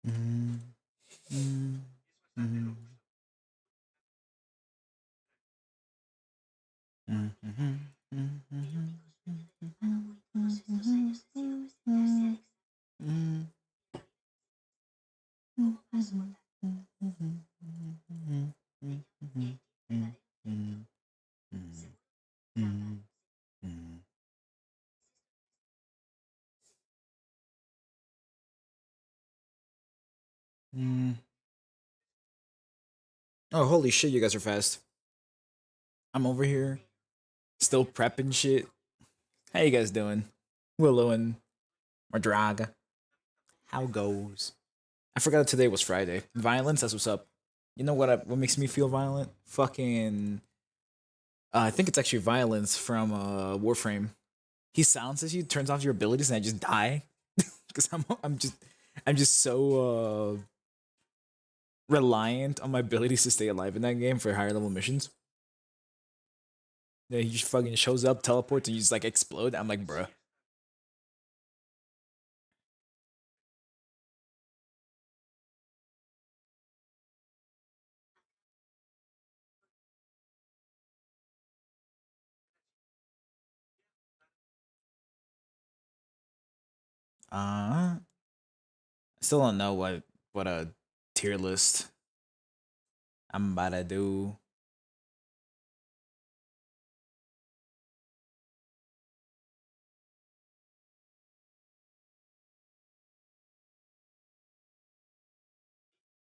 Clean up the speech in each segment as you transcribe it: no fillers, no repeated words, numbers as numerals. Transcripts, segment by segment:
Mm, mm, mm, mm, mhm, mm, mhm, mhm, mhm, mhm, mhm, mhm, mhm, mhm, mhm, mhm, mhm, mhm, mhm. Mm. Oh, holy shit, you guys are fast. I'm over here, still prepping shit. How you guys doing? Willow and Madraga. How goes? I forgot today was Friday. Violence, that's what's up. You know what makes me feel violent? Fucking I think it's actually Violence from Warframe. He silences you, turns off your abilities, and I just die because I'm just so reliant on my abilities to stay alive in that game for higher level missions. Yeah, he just fucking shows up, teleports, and you just like explode. I'm like, bruh. I still don't know what a tier list I'm about to do.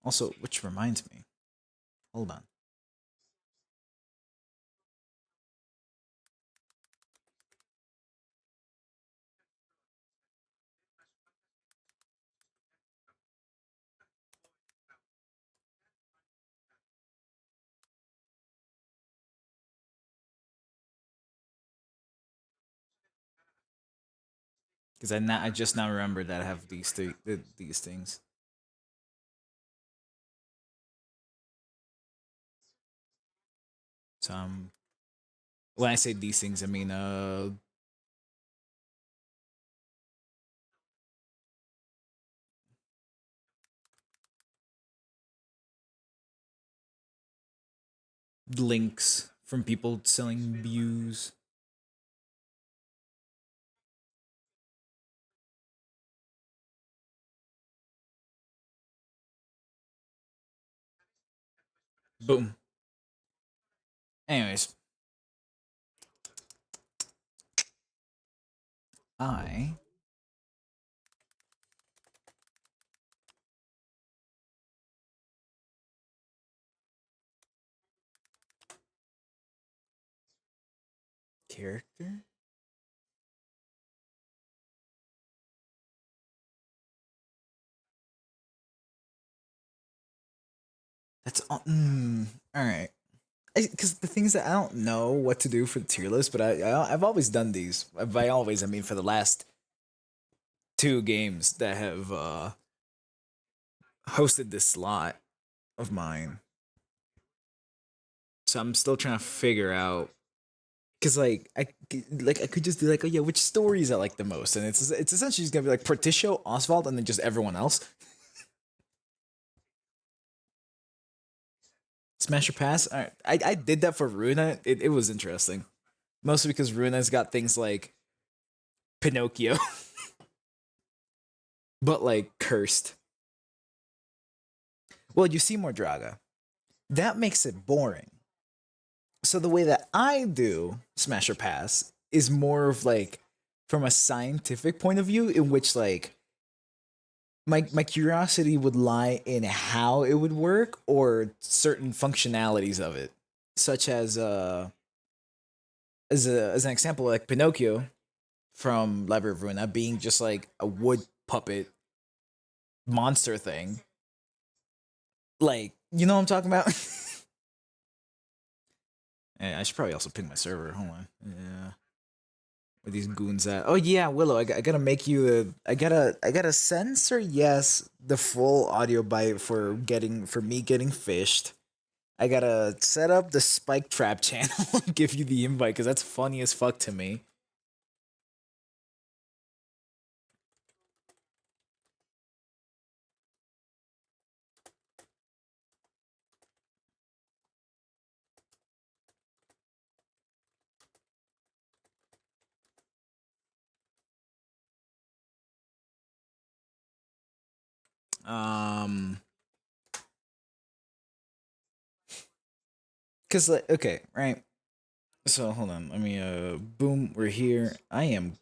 Also, which reminds me, hold on, because I just now remembered that I have these things. So when I say these things, I mean links from people selling views. Boom. Anyways, I character. That's all. All right. Because the thing is that I don't know what to do for the tier list, but I've always done these. By always, I mean for the last two games that have hosted this slot of mine. So I'm still trying to figure out because I could just do like, oh yeah, which stories I like the most, and it's essentially just gonna be like Porticio, Oswald, and then just everyone else. Smash or pass. All right. I did that for Runa. It was interesting, mostly because Runa's got things like Pinocchio, but like cursed. Well, you see more Draga. That makes it boring. So the way that I do Smash or Pass is more of like from a scientific point of view, in which like my curiosity would lie in how it would work or certain functionalities of it, such as an example, like Pinocchio from Library of Ruina being just like a wood puppet monster thing. Like, you know what I'm talking about? Yeah, I should probably also ping my server. Hold on. Yeah. Where these goons at? Oh yeah, Willow. I gotta make you a. I gotta censor yes the full audio bite for me getting fished. I gotta set up the spike trap channel and give you the invite because that's funny as fuck to me. Um, cause like, okay, right. So hold on, let me boom, we're here. I am.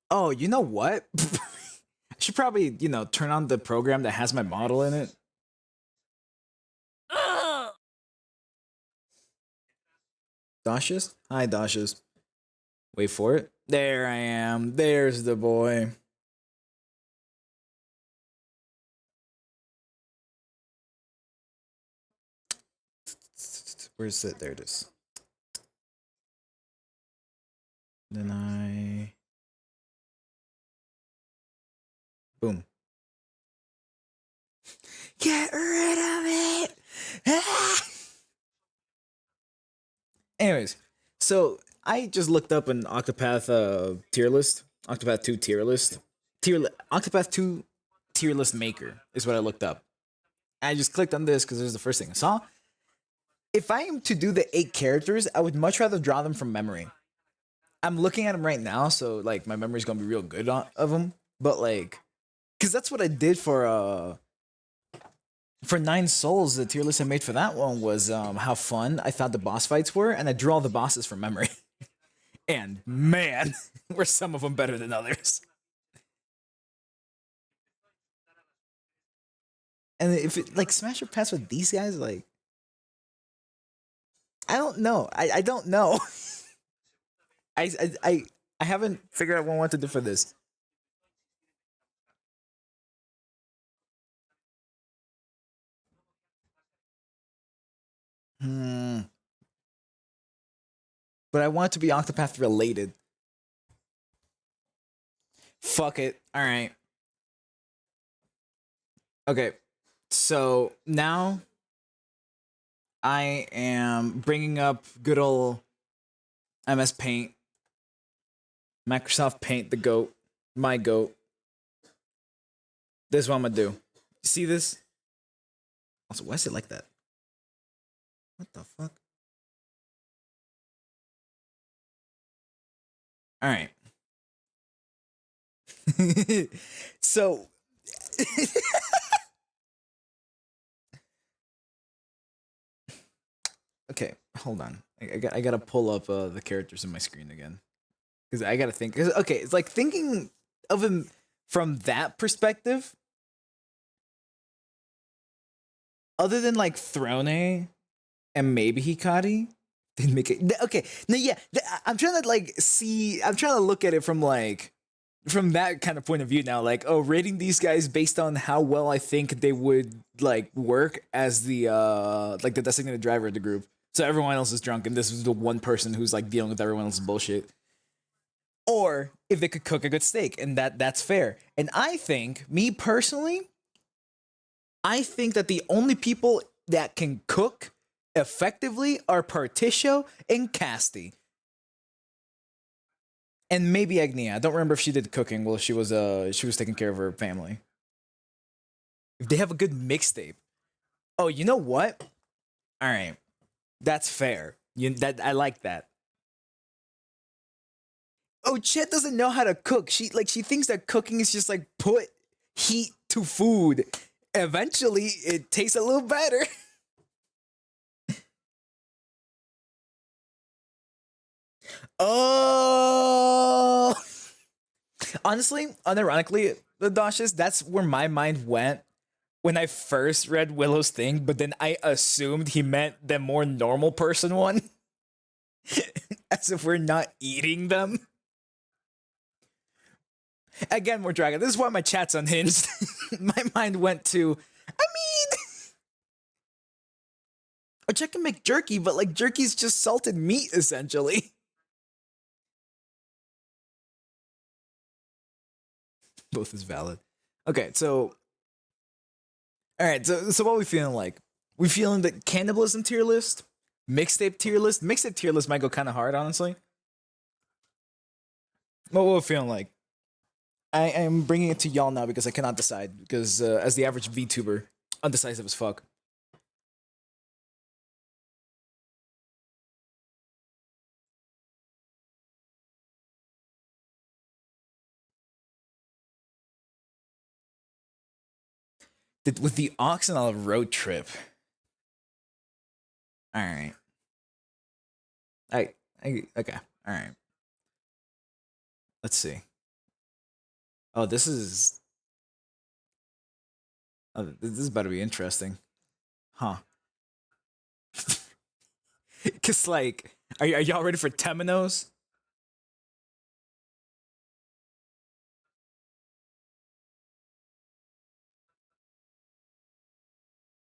Oh, you know what? I should probably turn on the program that has my model in it. Dashus? Hi, Dashus. Wait for it. There I am. There's the boy. Where's it? There it is. Then I. Boom. Get rid of it! Anyways, so I just looked up an Octopath tier list. Octopath 2 tier list. Octopath 2 tier list maker is what I looked up. And I just clicked on this because it was the first thing I saw. If I am to do the 8 characters, I would much rather draw them from memory. I'm looking at them right now, so like my memory's gonna be real good of them. But like, because that's what I did for Nine Souls. The tier list I made for that one was how fun I thought the boss fights were, and I drew all the bosses from memory. And man, were some of them better than others. And if it like smash or pass with these guys, like I don't know. I don't know. I, I I I haven't figured out what to do for this. Hmm. But I want it to be Octopath related. Fuck it. All right. Okay. So now I am bringing up good old MS Paint, Microsoft Paint, the goat, my goat. This is what I'm gonna do. You see this? Also, why is it like that? What the fuck? All right. So okay, hold on. I gotta pull up the characters in my screen again because I gotta think. 'Cause, okay, it's like thinking of him from that perspective. Other than like Throne and maybe Hikari, didn't make it. Okay, no, yeah, I'm trying to like see. I'm trying to look at it from that kind of point of view now. Like, oh, rating these guys based on how well I think they would like work as the like the designated driver of the group. So everyone else is drunk, and this is the one person who's like dealing with everyone else's bullshit. Or if they could cook a good steak, and that's fair. And I think, me personally, I think that the only people that can cook effectively are Particio and Casti. And maybe Agnia. I don't remember if she did cooking while she was taking care of her family. If they have a good mixtape. Oh, you know what? All right. That's fair. That I like that. Oh, Chet doesn't know how to cook. She thinks that cooking is just like put heat to food. Eventually it tastes a little better. Oh, honestly, unironically, the Dashes, that's where my mind went when I first read Willow's thing, but then I assumed he meant the more normal person one. As if we're not eating them. Again, more dragon. This is why my chat's unhinged. My mind went to, I mean, a chick can make jerky, but like jerky's just salted meat essentially. Both is valid. Okay, so all right, so what are we feeling like? We feeling the cannibalism tier list, mixtape tier list. Mixtape tier list might go kind of hard, honestly. What we're feeling like? I am bringing it to y'all now because I cannot decide because as the average VTuber, undecisive as fuck. With the oxen on a road trip. All right. Okay. All right. Let's see. Oh, this is. Oh, this is about to be interesting, huh? Cause like, are y'all ready for Temenos?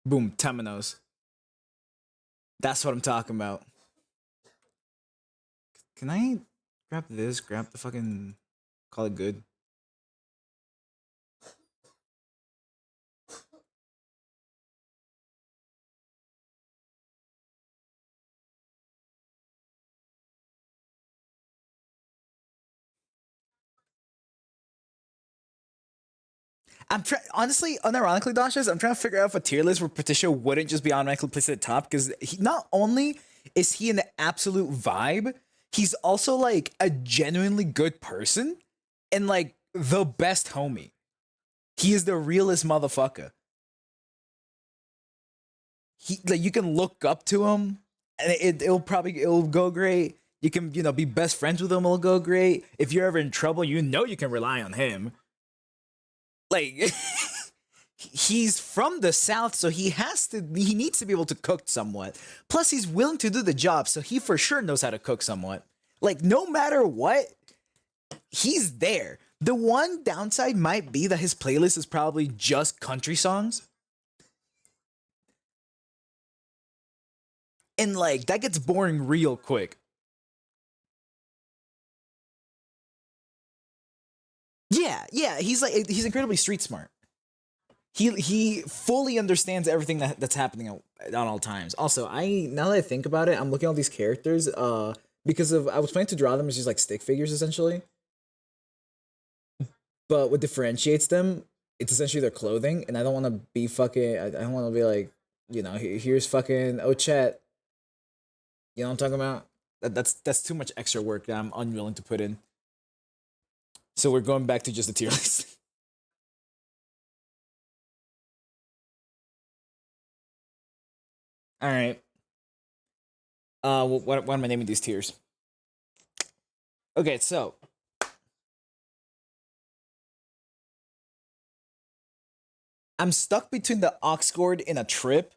Boom, Temenos. That's what I'm talking about. Can I grab this? Grab the fucking. Call it good. I'm trying, honestly, unironically, Dashes, I'm trying to figure out if a tier list where Patricia wouldn't just be automatically placed at the top because not only is he an absolute vibe, he's also like a genuinely good person and like the best homie. He is the realest motherfucker. He like you can look up to him and it'll go great. You can be best friends with him. It'll go great. If you're ever in trouble, you can rely on him. Like he's from the south, so he needs to be able to cook somewhat. Plus he's willing to do the job, so he for sure knows how to cook somewhat. Like no matter what, he's there. The one downside might be that his playlist is probably just country songs. And like that gets boring real quick. Yeah, he's incredibly street smart. He fully understands everything that's happening at all times. Also, I now that I think about it, I'm looking at all these characters because of I was planning to draw them as just like stick figures essentially. But what differentiates them, it's essentially their clothing, and I don't want to be fucking. I don't want to be like, here's fucking Ochet. You know what I'm talking about? That's too much extra work that I'm unwilling to put in. So we're going back to just the tier list. All right. What am I naming these tiers? Okay, so I'm stuck between the ox gourd in a trip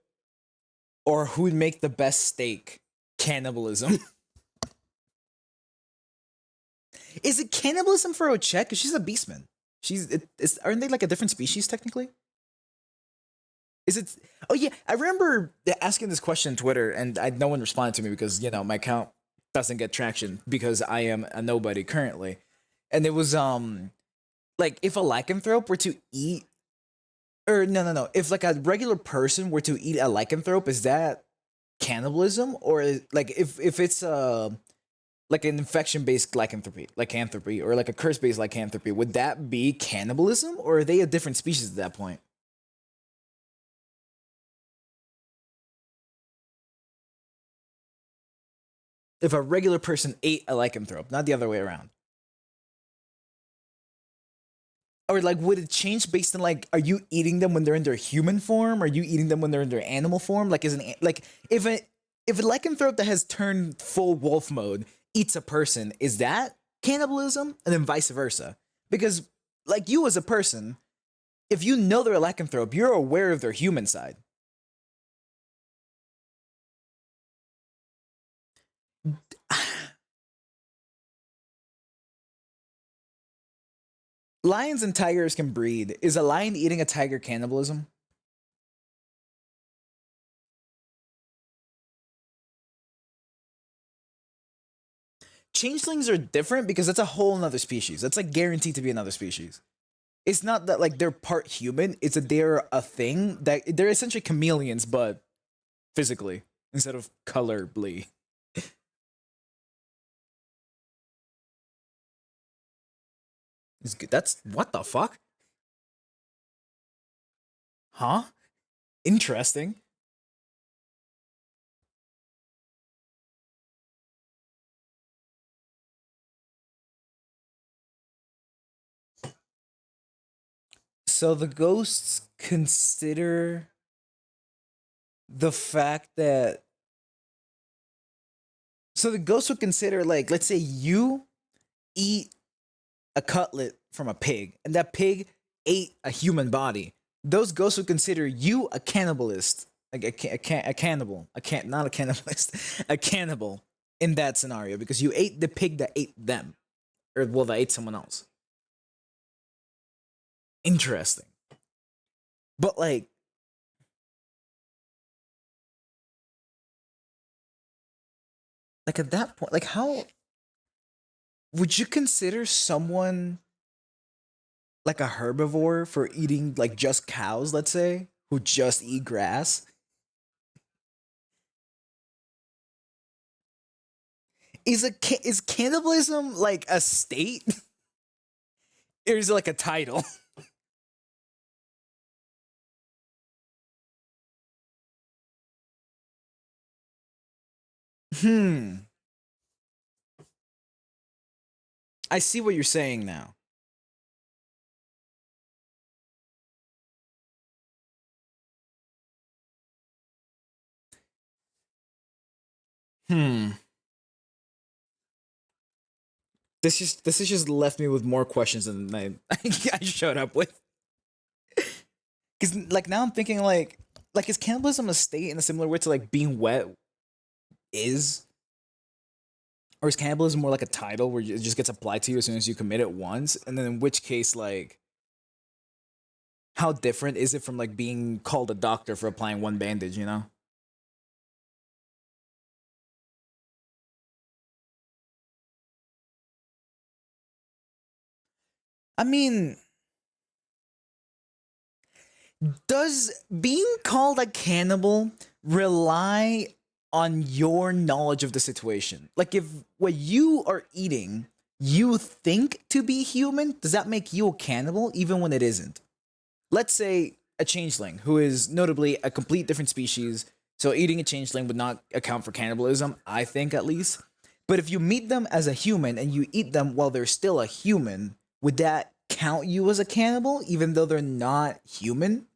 or who'd make the best steak. Cannibalism. Is it cannibalism for Ochek? Because she's a beastman. Aren't they like a different species technically? Is it? Oh yeah, I remember asking this question on Twitter, and no one responded to me because my account doesn't get traction because I am a nobody currently, and it was like if a lycanthrope were to eat, or no, if like a regular person were to eat a lycanthrope, is that cannibalism or like if it's like an infection based lycanthropy or like a curse based lycanthropy, would that be cannibalism or are they a different species at that point? If a regular person ate a lycanthrope, not the other way around. Or like would it change based on like are you eating them when they're in their human form? Are you eating them when they're in their animal form? Like like if a lycanthrope that has turned full wolf mode eats a person, is that cannibalism? And then vice versa. Because like you as a person, if you know they're a lycanthrope, you're aware of their human side. Lions and tigers can breed. Is a lion eating a tiger cannibalism? Changelings are different because that's a whole nother species. That's like guaranteed to be another species. It's not that like they're part human, it's that they're a thing that they're essentially chameleons, but physically instead of colorably. It's good. That's what the fuck? Huh? Interesting. So the ghosts consider the fact that so the ghosts would consider, like, let's say you eat a cutlet from a pig and that pig ate a human body. Those ghosts would consider you a cannibalist, like a cannibal, not a cannibalist, a cannibal in that scenario because you ate the pig that ate them, or well, that ate someone else. Interesting, but like at that point, like how would you consider someone like a herbivore for eating like just cows, let's say, who just eat grass? Is cannibalism like a state or is it like a title? Hmm. I see what you're saying now. Hmm. This has just left me with more questions than I showed up with. Because like now I'm thinking like is cannibalism a state in a similar way to like being wet is, or is cannibalism more like a title where it just gets applied to you as soon as you commit it once, and then in which case like how different is it from like being called a doctor for applying one bandage? You know? I mean, does being called a cannibal rely on your knowledge of the situation? Like, if what you are eating you think to be human, does that make you a cannibal even when it isn't? Let's say a changeling who is notably a complete different species. So, eating a changeling would not account for cannibalism, I think at least. But if you meet them as a human and you eat them while they're still a human, would that count you as a cannibal even though they're not human?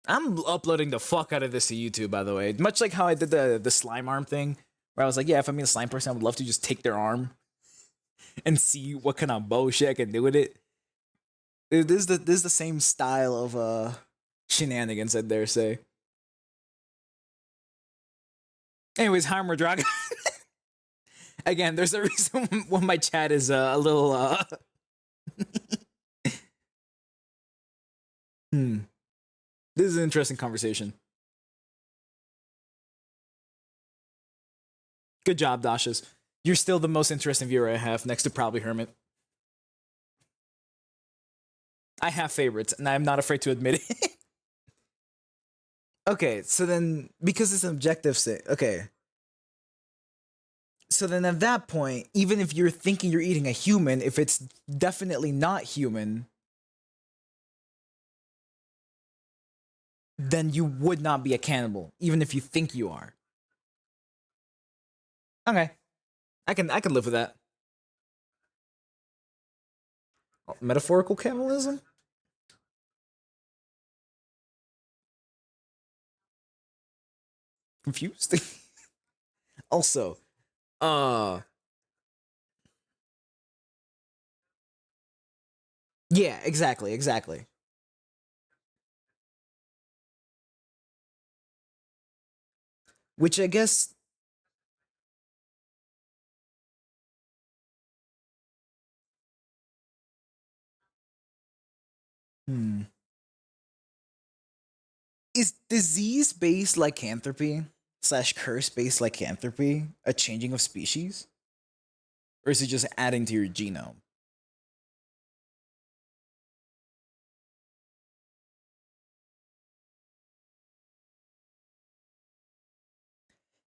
I'm uploading the fuck out of this to YouTube, by the way. Much like how I did the slime arm thing, where I was like, yeah, if I meet a slime person, I would love to just take their arm and see what kind of bullshit I can do with it. This is the same style of shenanigans, I dare say. Anyways, Harmer Dragon. Again, there's a reason why my chat is a little hmm. This is an interesting conversation. Good job, Dashas. You're still the most interesting viewer I have, next to probably Hermit. I have favorites, and I'm not afraid to admit it. Okay, so then because it's an objective thing, okay. So then at that point, even if you're thinking you're eating a human, if it's definitely not human, then you would not be a cannibal, even if you think you are. Okay. I can live with that. Metaphorical cannibalism? Confused? Also, uh yeah, exactly, exactly. Which I guess hmm, is disease based lycanthropy slash curse based lycanthropy a changing of species? Or is it just adding to your genome?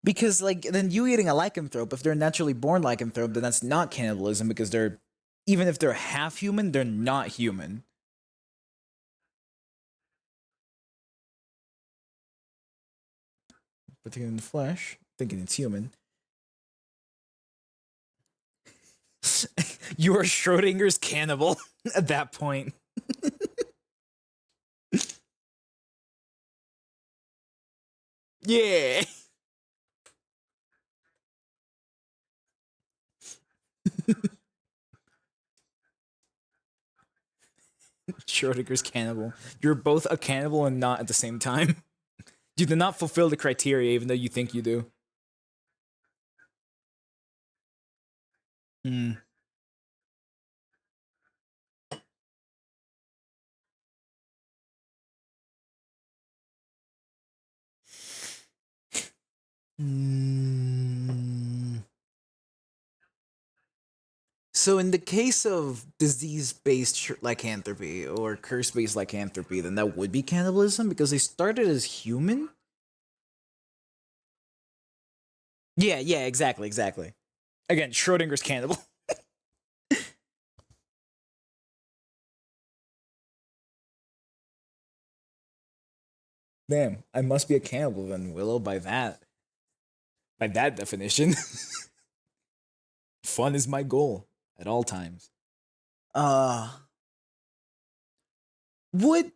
Because like then you eating a lycanthrope, if they're naturally born lycanthrope, then that's not cannibalism because they're even if they're half human, they're not human. But in the flesh, thinking it's human. You are Schrodinger's cannibal at that point. Yeah. Schrodinger's cannibal. You're both a cannibal and not at the same time. You do not fulfill the criteria, even though you think you do. Hmm. Mm. So, in the case of disease-based lycanthropy or curse-based lycanthropy, then that would be cannibalism because they started as human. Yeah, yeah, exactly, exactly. Again, Schrodinger's cannibal. Damn, I must be a cannibal then, Willow. By that definition, fun is my goal at all times. Uh, would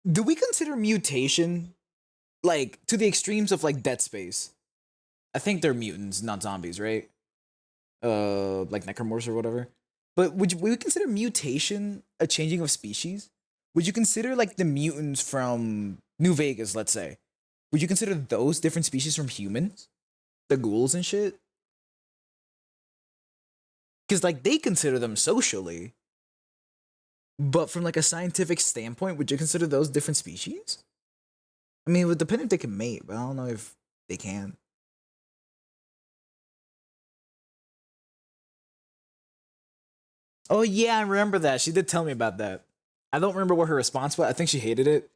do we consider mutation like to the extremes of like Dead Space? I think they're mutants, not zombies, right? Like necromorphs or whatever. But would we consider mutation a changing of species? Would you consider like the mutants from New Vegas, let's say? Would you consider those different species from humans? The ghouls and shit? Because like they consider them socially, but from like a scientific standpoint, would you consider those different species? I mean, it would depend if they can mate, but I don't know if they can. Oh yeah, I remember that. She did tell me about that. I don't remember what her response was. I think she hated it.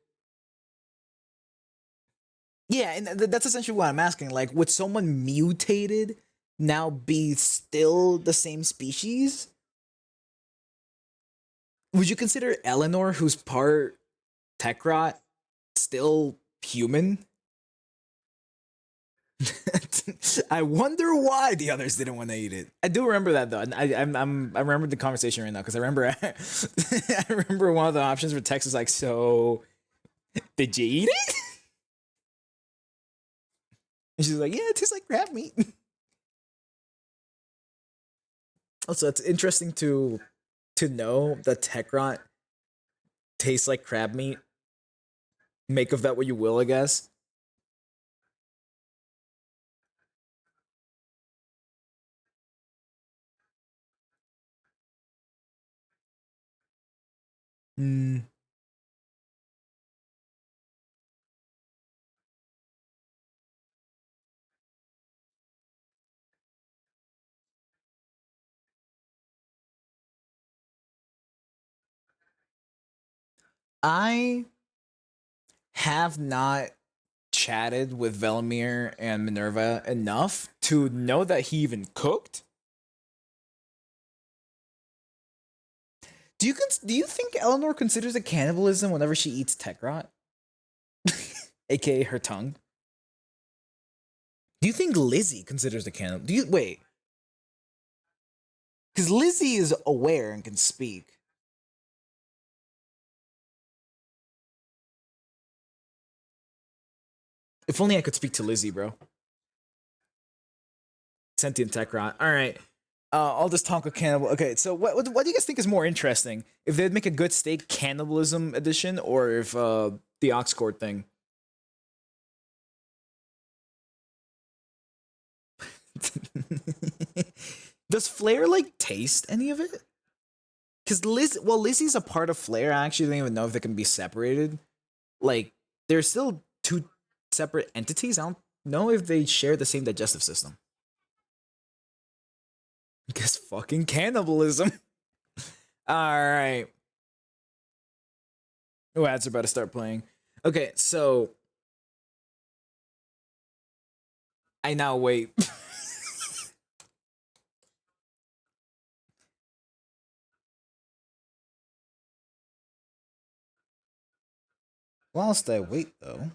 Yeah, and that's essentially what I'm asking. Like, would someone mutated now be still the same species? Would you consider Eleanor, who's part Tekrot, still human? I wonder why the others didn't want to eat it. I do remember that though. I remember the conversation right now because I remember I remember one of the options for Tex is like, so did you eat it? And she's like, yeah, it tastes like crab meat. Also, it's interesting to know that Tekrot tastes like crab meat. Make of that what you will, I guess. Mm, I have not chatted with Velimir and Minerva enough to know that he even cooked. Do you think Eleanor considers it cannibalism whenever she eats Tekrot, aka her tongue? Do you think Lizzie considers it cannibal? Do you wait? Because Lizzie is aware and can speak. If only I could speak to Lizzie, bro. Sentient Tekrot. All right. I'll just talk with cannibal. Okay, so what do you guys think is more interesting? If they'd make a good steak cannibalism edition, or if the ox court thing? Does Flair like taste any of it? Because Lizzie's a part of Flair. I actually don't even know if they can be separated. Like they're still two separate entities. I don't know if they share the same digestive system. Because fucking cannibalism. All right. Oh, ads are about to start playing. Okay, so I now wait. Whilst I wait, though,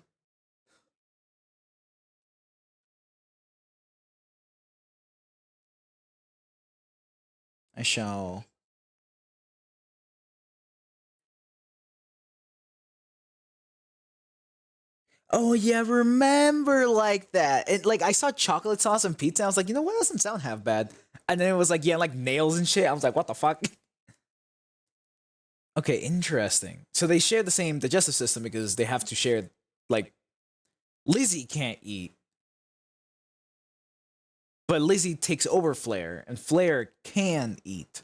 I shall. Oh yeah, remember like that. It like I saw chocolate sauce and pizza. I was like, you know what? Doesn't sound half bad. And then it was like, yeah, like nails and shit. I was like, what the fuck? Okay, interesting. So they share the same digestive system because they have to share. Like Lizzie can't eat, but Lizzie takes over Flair, and Flair can eat.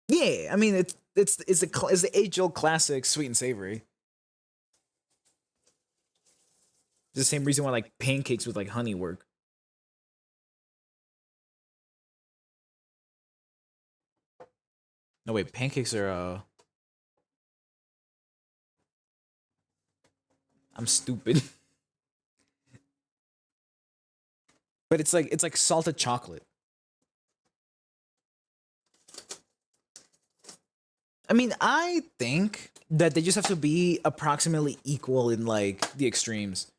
Yeah, I mean it's the age old classic sweet and savory. It's the same reason why like pancakes with like honey work. No wait, pancakes are I'm stupid. But it's like salted chocolate. I mean, I think that they just have to be approximately equal in like the extremes.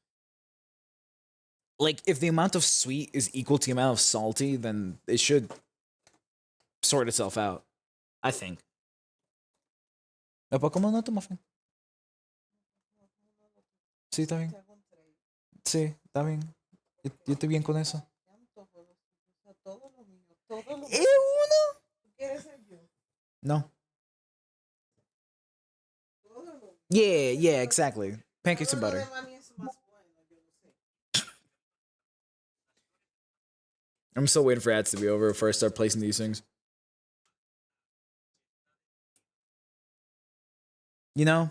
Like if the amount of sweet is equal to the amount of salty, then it should sort itself out. I think. ¿Cómo no te muffin? Sí, está bien. Sí, está bien. Yo estoy bien con eso. ¿Es uno? No. Yeah, yeah, exactly. Pancakes and butter. I'm still waiting for ads to be over before I start placing these things. You know,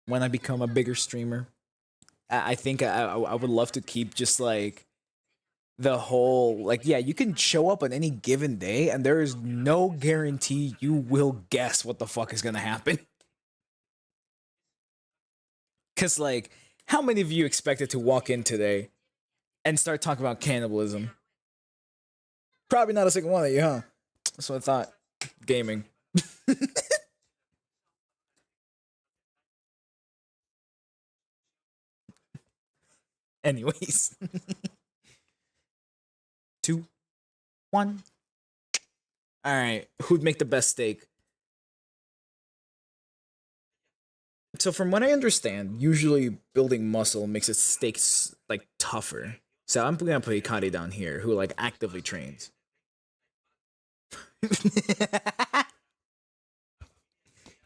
when I become a bigger streamer, I think I would love to keep just like the whole like yeah you can show up on any given day and there is no guarantee you will guess what the fuck is gonna happen. Because like how many of you expected to walk in today and start talking about cannibalism? Probably not a single one of you, huh? That's what I thought. Gaming. Anyways. 2, 1. All right, who'd make the best steak? So from what I understand, usually building muscle makes its steaks like tougher. So I'm gonna put Ikari down here, who like actively trains.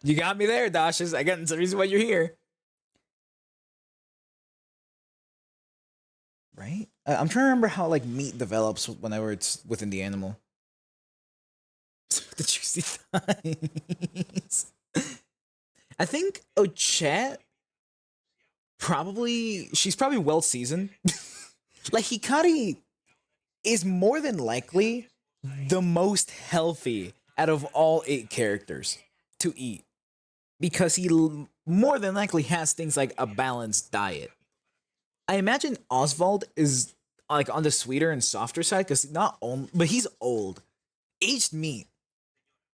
You got me there, Dashes. Again, it's the reason why you're here. Right? I'm trying to remember how like meat develops whenever it's within the animal. The juicy thighs. I think Ochet probably she's probably well seasoned. Like Hikari is more than likely the most healthy out of all 8 characters to eat because he more than likely has things like a balanced diet. I imagine Oswald is like on the sweeter and softer side because not only, but he's old, aged meat.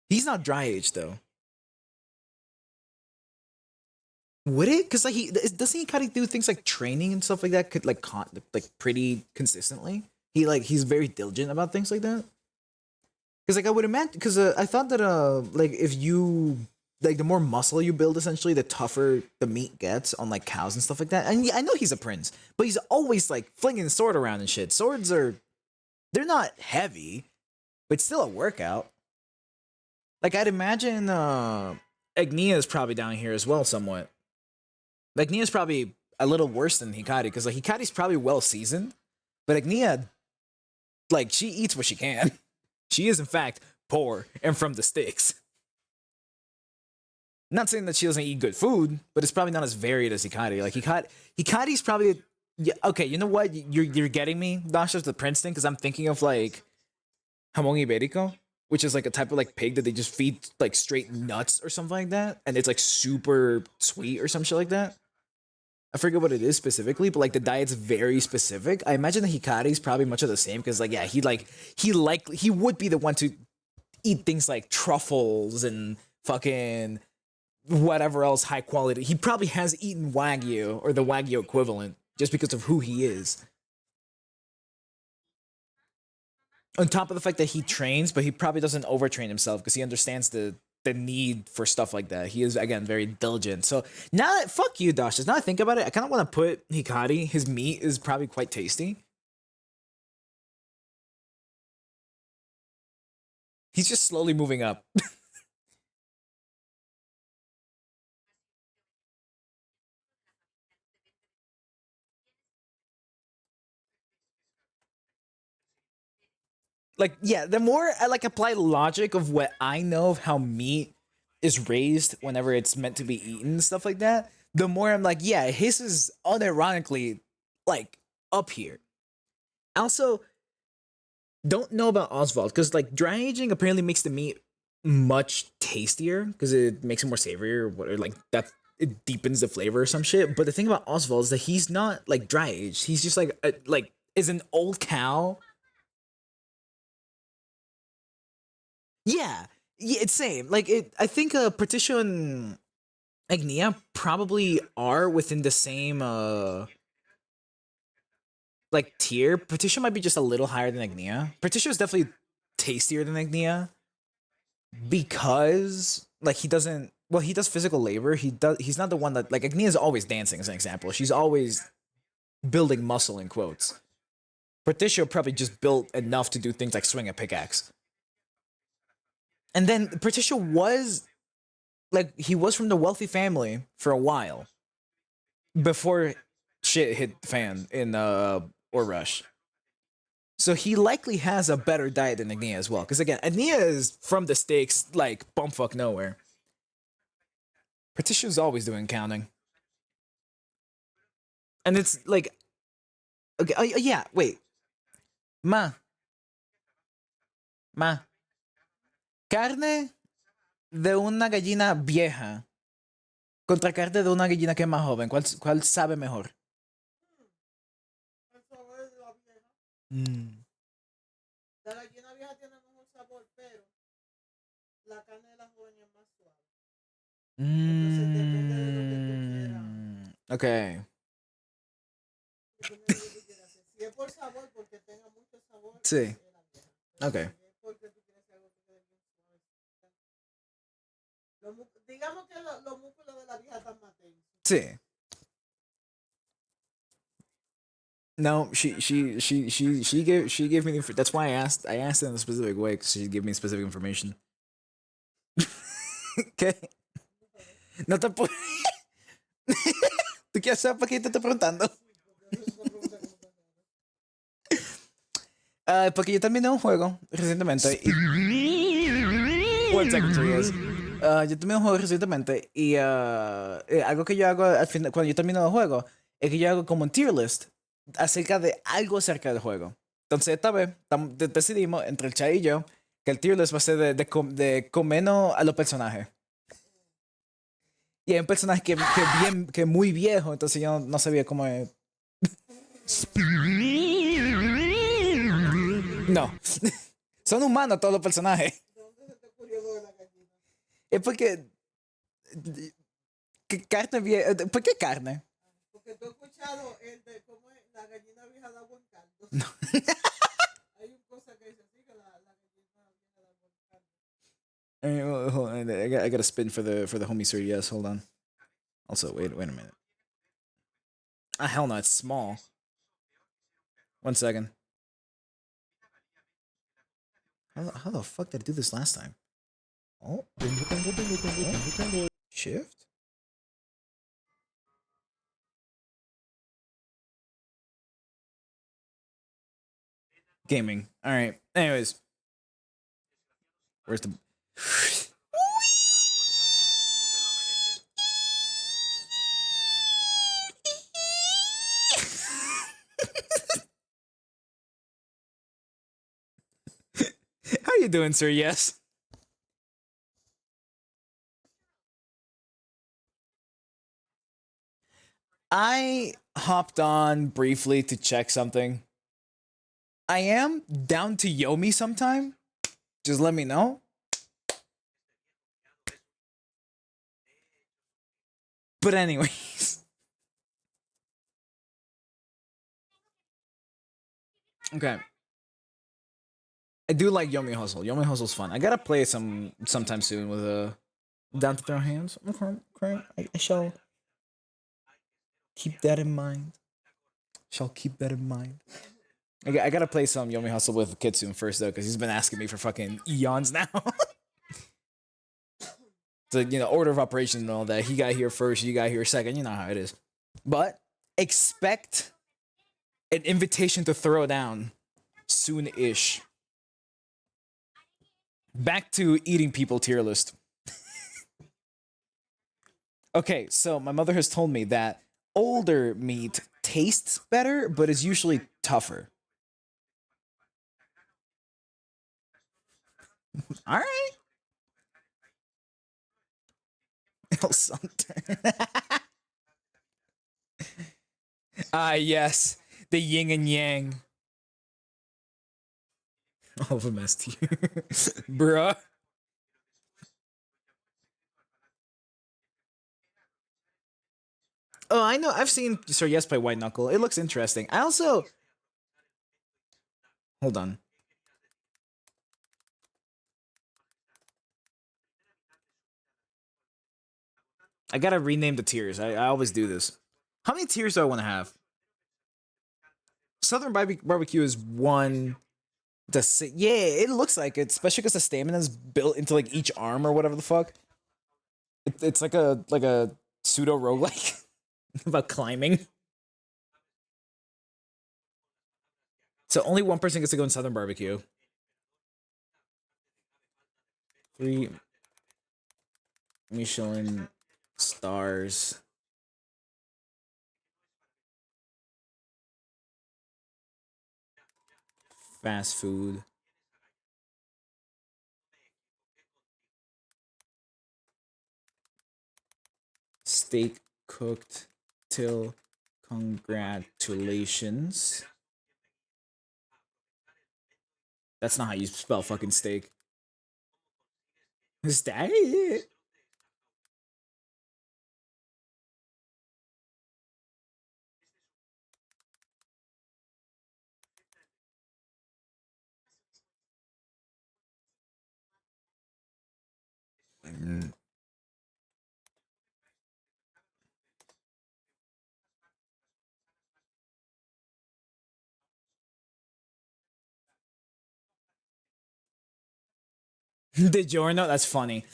He's not dry aged though. Would it? Because like doesn't he kind of do things like training and stuff like that? Could like pretty consistently. He's very diligent about things like that. Because like I would imagine, because I thought that like if you like the more muscle you build, essentially, the tougher the meat gets on like cows and stuff like that. And yeah, I know he's a prince, but he's always like flinging the sword around and shit. Swords they're not heavy, but still a workout. Like I'd imagine Agnia is probably down here as well, somewhat. Like Nia's probably a little worse than Hikari because like Hikari's probably well seasoned, but Agnia, like she eats what she can. She is in fact poor and from the sticks. Not saying that she doesn't eat good food, but it's probably not as varied as Hikari. Like Hikari's probably yeah, okay. You know what? You're getting me, Dasha, the Prince thing, because I'm thinking of like jamón ibérico, which is like a type of like pig that they just feed like straight nuts or something like that, and it's like super sweet or some shit like that. I forget what it is specifically, but like the diet's very specific. I imagine the Hikari's probably much of the same because like yeah, he would be the one to eat things like truffles and fucking whatever else high quality. He probably has eaten wagyu or the wagyu equivalent. just because of who he is. On top of the fact that he trains, but he probably doesn't overtrain himself because he understands the need for stuff like that. He is again very diligent. So now that fuck you, Dash. Now I think about it, I kind of want to put Hikari. His meat is probably quite tasty. He's just slowly moving up. Like yeah, the more I like apply logic of what I know of how meat is raised whenever it's meant to be eaten and stuff like that, the more I'm like, yeah, his is unironically like up here. Also, don't know about Oswald because like dry aging apparently makes the meat much tastier because it makes it more savory or like that it deepens the flavor or some shit. But the thing about Oswald is that he's not like dry aged. He's just like is an old cow. Yeah, yeah, it's same. Like it, I think Patricia and Agnia probably are within the same like tier. Patricia might be just a little higher than Agnia. Patricia is definitely tastier than Agnia because like he doesn't. Well, he does physical labor. He does. He's not the one that like Agnia is always dancing as an example. She's always building muscle in quotes. Patricia probably just built enough to do things like swing a pickaxe. And then Patricia was like he was from the wealthy family for a while before shit hit the fan in or rush. So he likely has a better diet than Agnia as well. Because again, Agnia is from the stakes like bumfuck nowhere. Patricia's always doing counting. And it's like okay, yeah, wait. Ma, ma, carne de una gallina vieja contra carne de una gallina que es más joven. ¿Cuál sabe mejor? Mm. La gallina vieja tiene mejor sabor, pero la carne de la joven es más suave. Entonces depende de lo que tú quieras. Okay. Depende de lo que tú quieras hacer. Si es por sabor, porque tenga mucho sabor, Sí. es la vieja. Okay. Si es porque tú quieres algo que quede bien suave. Digamos que los músculos de la vieja están más tensos. Sí. No, she gave me the that's why I asked it in a specific way because she gave me specific information. ¿Qué? No te puedo. ¿Tú quieres saber para qué te estoy preguntando? Porque yo terminé un juego recientemente. One second, yes. Yo terminé un juego recientemente y algo que yo hago al final, cuando yo termino el juego es que yo hago como un tier list acerca de algo acerca del juego. Entonces esta vez decidimos entre el Chai y yo que el tier list va a ser de comenos a los personajes. Y hay un personaje que es muy viejo, entonces yo no sabía cómo es. No. Son humanos todos los personajes. ¿Dónde se te ocurrió lo de la gallina? Es porque. Carne vieja. ¿Por qué carne? Porque tú has escuchado el de cómo es la gallina vieja da buen caldo. No. Hay una cosa que dice así que la gallina vieja da buen caldo. Hold on, I got to spin for the homie sir. Yes, hold on. Also, wait a minute. Ah, hell no, it's small. 1 second. How the fuck did I do this last time? Oh. Shift? Gaming. Alright. Anyways. Where's the... How you doing, sir? Yes. I hopped on briefly to check something. I am down to Yomi sometime. Just let me know. But anyways. Okay. I do like Yomi Hustle. Yomi Hustle's fun. I gotta play it sometime soon with Down to Throw Hands. Okay, okay. I shall keep that in mind. Shall keep that in mind. I gotta play some Yomi Hustle with Kitsune first though, because he's been asking me for fucking eons now. So order of operations and all that. He got here first, you got here second. You know how it is. But expect an invitation to throw down soon-ish. Back to eating people tier list. Okay, so my mother has told me that older meat tastes better, but is usually tougher. All right. El Sumter. Ah, yes. The yin and yang. All of them S tier. Bruh. Oh, I know. I've seen Sir Yes play White Knuckle. It looks interesting. I also. Hold on. I gotta rename the tiers. I always do this. How many tiers do I want to have? Southern barbecue is one. Yeah, it looks like it, especially because the stamina is built into like each arm or whatever the fuck. It's like a pseudo roguelike about climbing. So only one person gets to go in Southern barbecue. 3 Michelin stars. Fast food. Steak cooked till congratulations. That's not how you spell fucking steak. Is that it? Mm. DiGiorno? That's funny.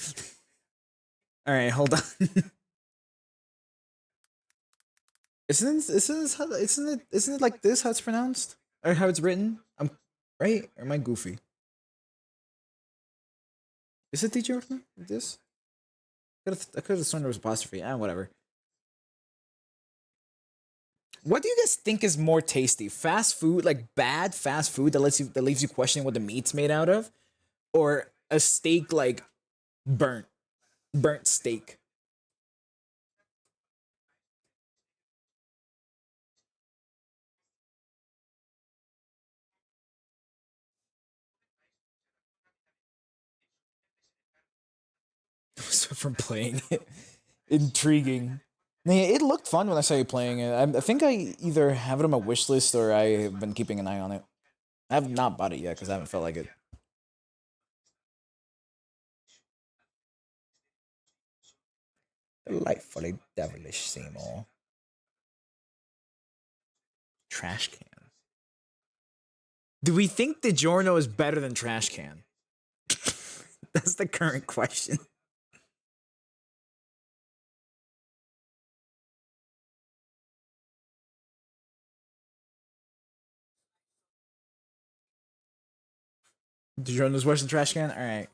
All right, hold on. Isn't it like this how it's pronounced or how it's written? I'm right, or am I goofy? Is it DiGiorno? This? I could have sworn there was apostrophe. Whatever. What do you guys think is more tasty? Fast food, like bad fast food that leaves you questioning what the meat's made out of, or a steak like burnt burnt steak? So from playing it, intriguing. Yeah, it looked fun when I saw you playing it. I think I either have it on my wish list or I have been keeping an eye on it. I have not bought it yet because I haven't felt like it. Delightfully devilish, Seymour. Trash can. Do we think DiGiorno is better than trash can? That's the current question. DiGiorno's worse than trash can? Alright.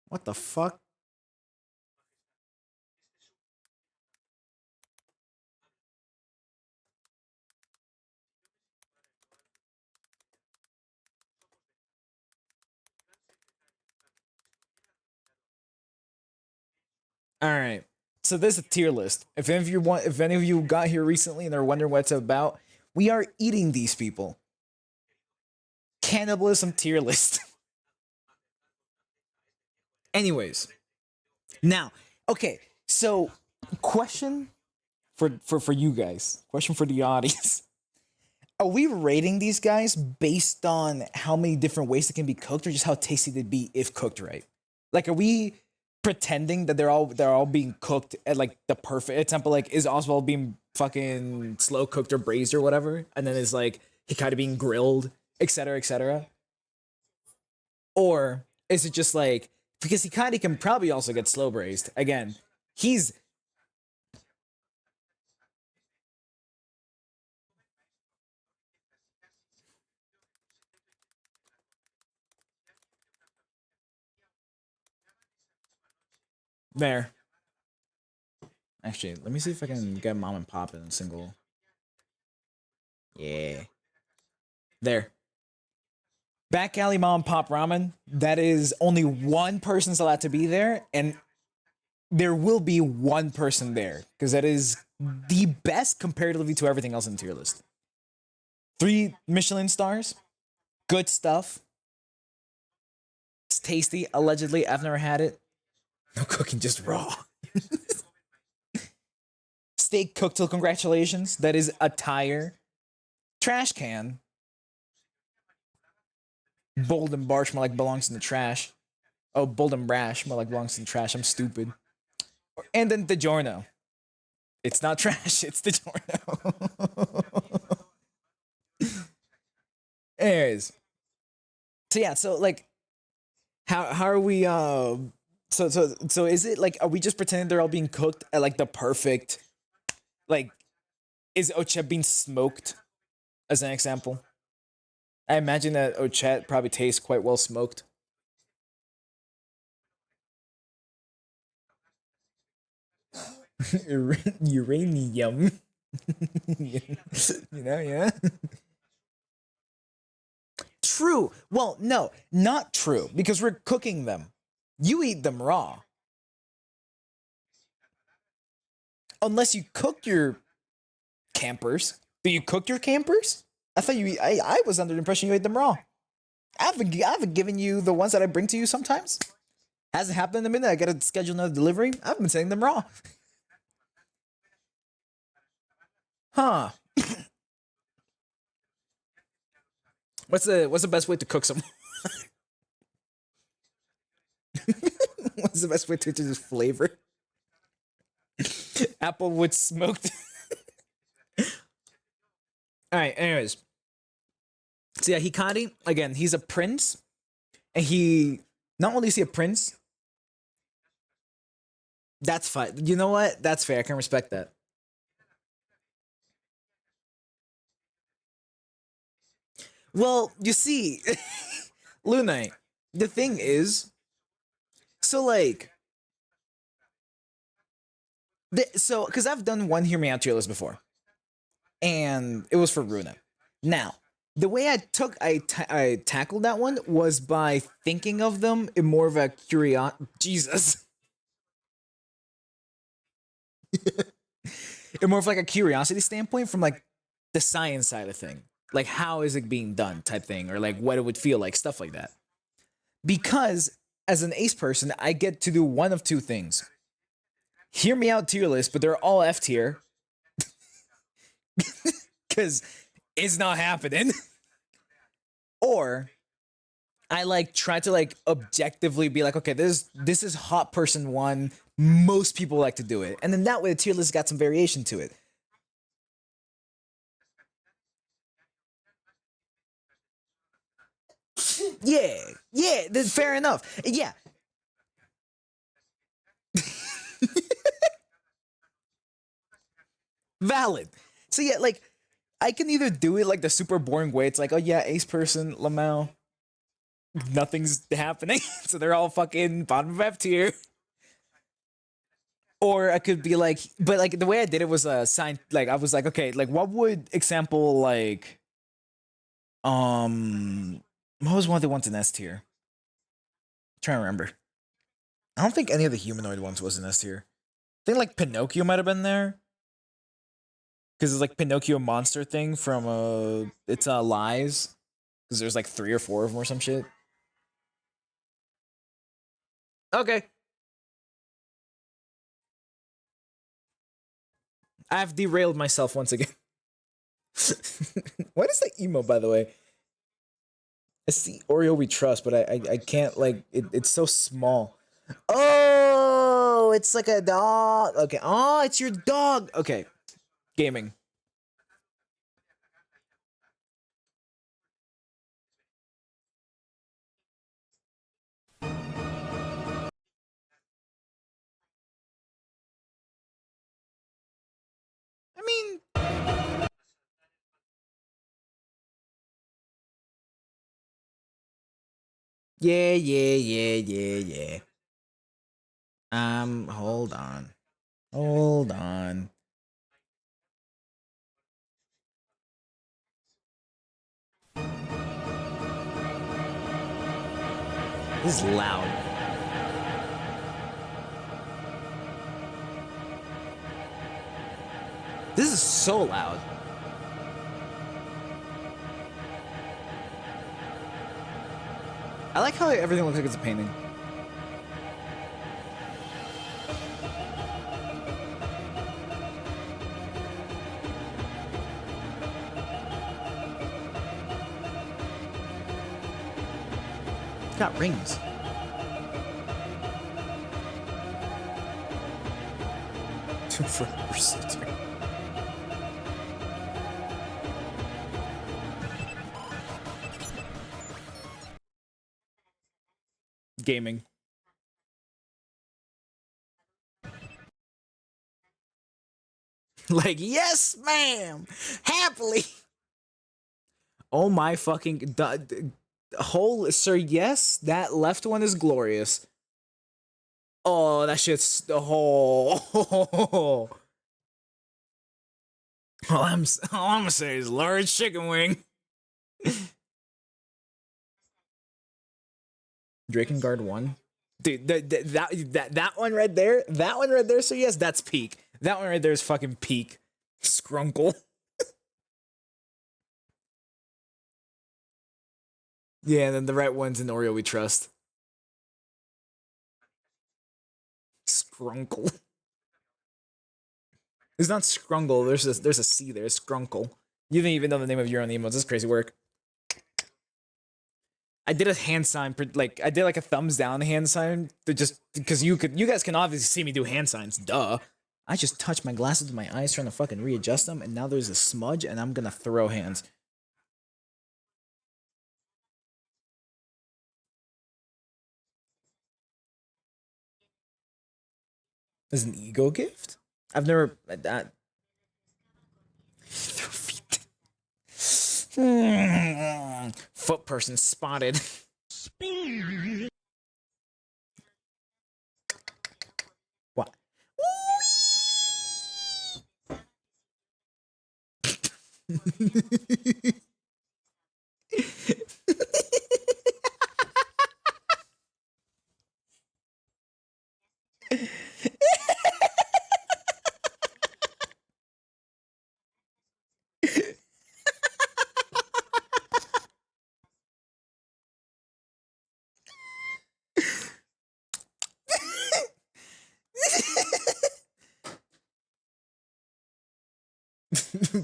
What the fuck? Alright. So there's a tier list. If any of you got here recently and are wondering what it's about, we are eating these people. Cannibalism tier list. Anyways, Now, okay, so question for you guys. Question for the audience. Are we rating these guys based on how many different ways they can be cooked, or just how tasty they'd be if cooked right? Like, are we pretending that they're all being cooked at like the perfect example? Like, is Oswald being fucking slow cooked or braised or whatever, and then is like he kind of being grilled, etc., etc. Or is it just like because he kind of can probably also get slow braised again? He's there. Actually, let me see if I can get mom and pop in a single. Yeah. There. Back alley mom and pop ramen. That is only one person's allowed to be there, and there will be one person there because that is the best comparatively to everything else in the tier list. 3 Michelin stars, good stuff. It's tasty. Allegedly, I've never had it. No cooking, just raw. Steak cooked till congratulations. That is a tire. Trash can. Bold and Barch more like belongs in the trash. Oh, Bold and Brash more like belongs in the trash. I'm stupid. And then DiGiorno. It's not trash, it's DiGiorno. Anyways. So yeah, so like how are we so is it like are we just pretending they're all being cooked at like the perfect like is Ochette being smoked as an example? I imagine that Ochette probably tastes quite well smoked. Uranium. You know, yeah. True. Well, no, not true, because we're cooking them. You eat them raw. Unless you cook your campers. Do you cook your campers? I thought you. I was under the impression you ate them raw. I haven't given you the ones that I bring to you sometimes. Hasn't happened in a minute. I gotta schedule another delivery. I've been sending them raw. Huh. What's the best way to cook some? What's the best way to just flavor? Applewood smoked. All right. Anyways, so yeah, Hikari again. He's a prince, and he not only is he a prince. That's fine. You know what? That's fair. I can respect that. Well, you see, Lunite, the thing is, so like, so because I've done one Hear Me Out tier list before, and it was for Runa. Now, the way I tackled that one was by thinking of them in more of a Jesus, in more of like a curiosity standpoint from like the science side of thing, like how is it being done type thing, or like what it would feel like, stuff like that. Because as an ace person, I get to do one of two things. Hear me out tier list, but they're all F tier. Because it's not happening. Or I like try to like objectively be like, okay, this is hot person one. Most people like to do it. And then that way the tier list got some variation to it. Yeah, yeah, fair enough. Yeah. Valid. So yeah, like I can either do it like the super boring way. It's like, oh yeah, ace person, Lamau, nothing's happening. So they're all fucking bottom of F tier. Or I could be like, but like the way I did it was a sign. Like I was like, okay, like what would example like, what was one of the ones in S tier? I'm trying to remember. I don't think any of the humanoid ones was in S tier. I think like Pinocchio might have been there because it's like Pinocchio monster thing from it's Lies, because there's like 3 or 4 of them or some shit. Okay. I've derailed myself once again. What is the emo, by the way? It's the Oreo we trust, but I can't, like, it's so small. Oh, it's like a dog. Okay. Oh, it's your dog. Okay. Gaming. I mean, yeah. Hold on. Hold on. This is loud. This is so loud. I like how everything looks like it's a painting. It's got rings. Forever sister. Gaming. Like, yes, ma'am. Happily. Oh my fucking whole sir, yes, that left one is glorious. Oh, that shit's the whole. All I'm gonna say is large chicken wing. Drakengard 1. Dude, that one right there, so yes, that's peak. That one right there is fucking peak. Scrunkle. Yeah, and then the right one's in Oreo we trust. Scrunkle. It's not Scrungle, there's a C there, Scrunkle. You didn't even know the name of your own emotes. This is crazy work. I did a hand sign, like I did like a thumbs down hand sign, to just because you guys can obviously see me do hand signs. Duh. I just touched my glasses with my eyes, trying to fucking readjust them, and now there's a smudge, and I'm gonna throw hands. Is an ego gift? I've never that. Foot person spotted. What?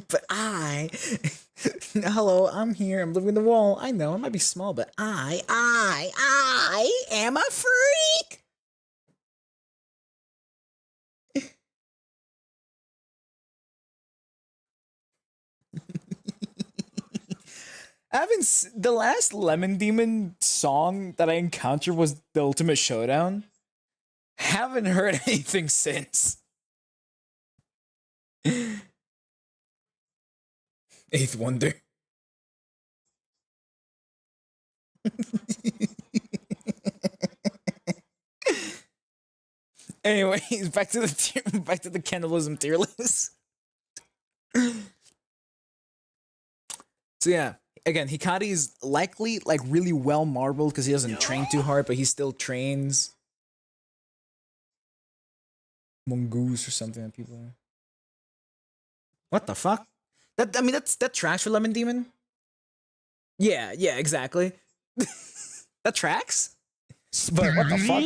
But hello, I'm here. I'm living the wall. I know it might be small, but I am a freak. I haven't. The last Lemon Demon song that I encountered was the Ultimate Showdown. Haven't heard anything since. Eighth Wonder. Anyways, back to the cannibalism tier list. So yeah, again, Hikari is likely like really well marbled because he doesn't train too hard, but he still trains. Mongoose or something that people are. What the fuck? That tracks for Lemon Demon. Yeah, exactly. That tracks. But what the fuck?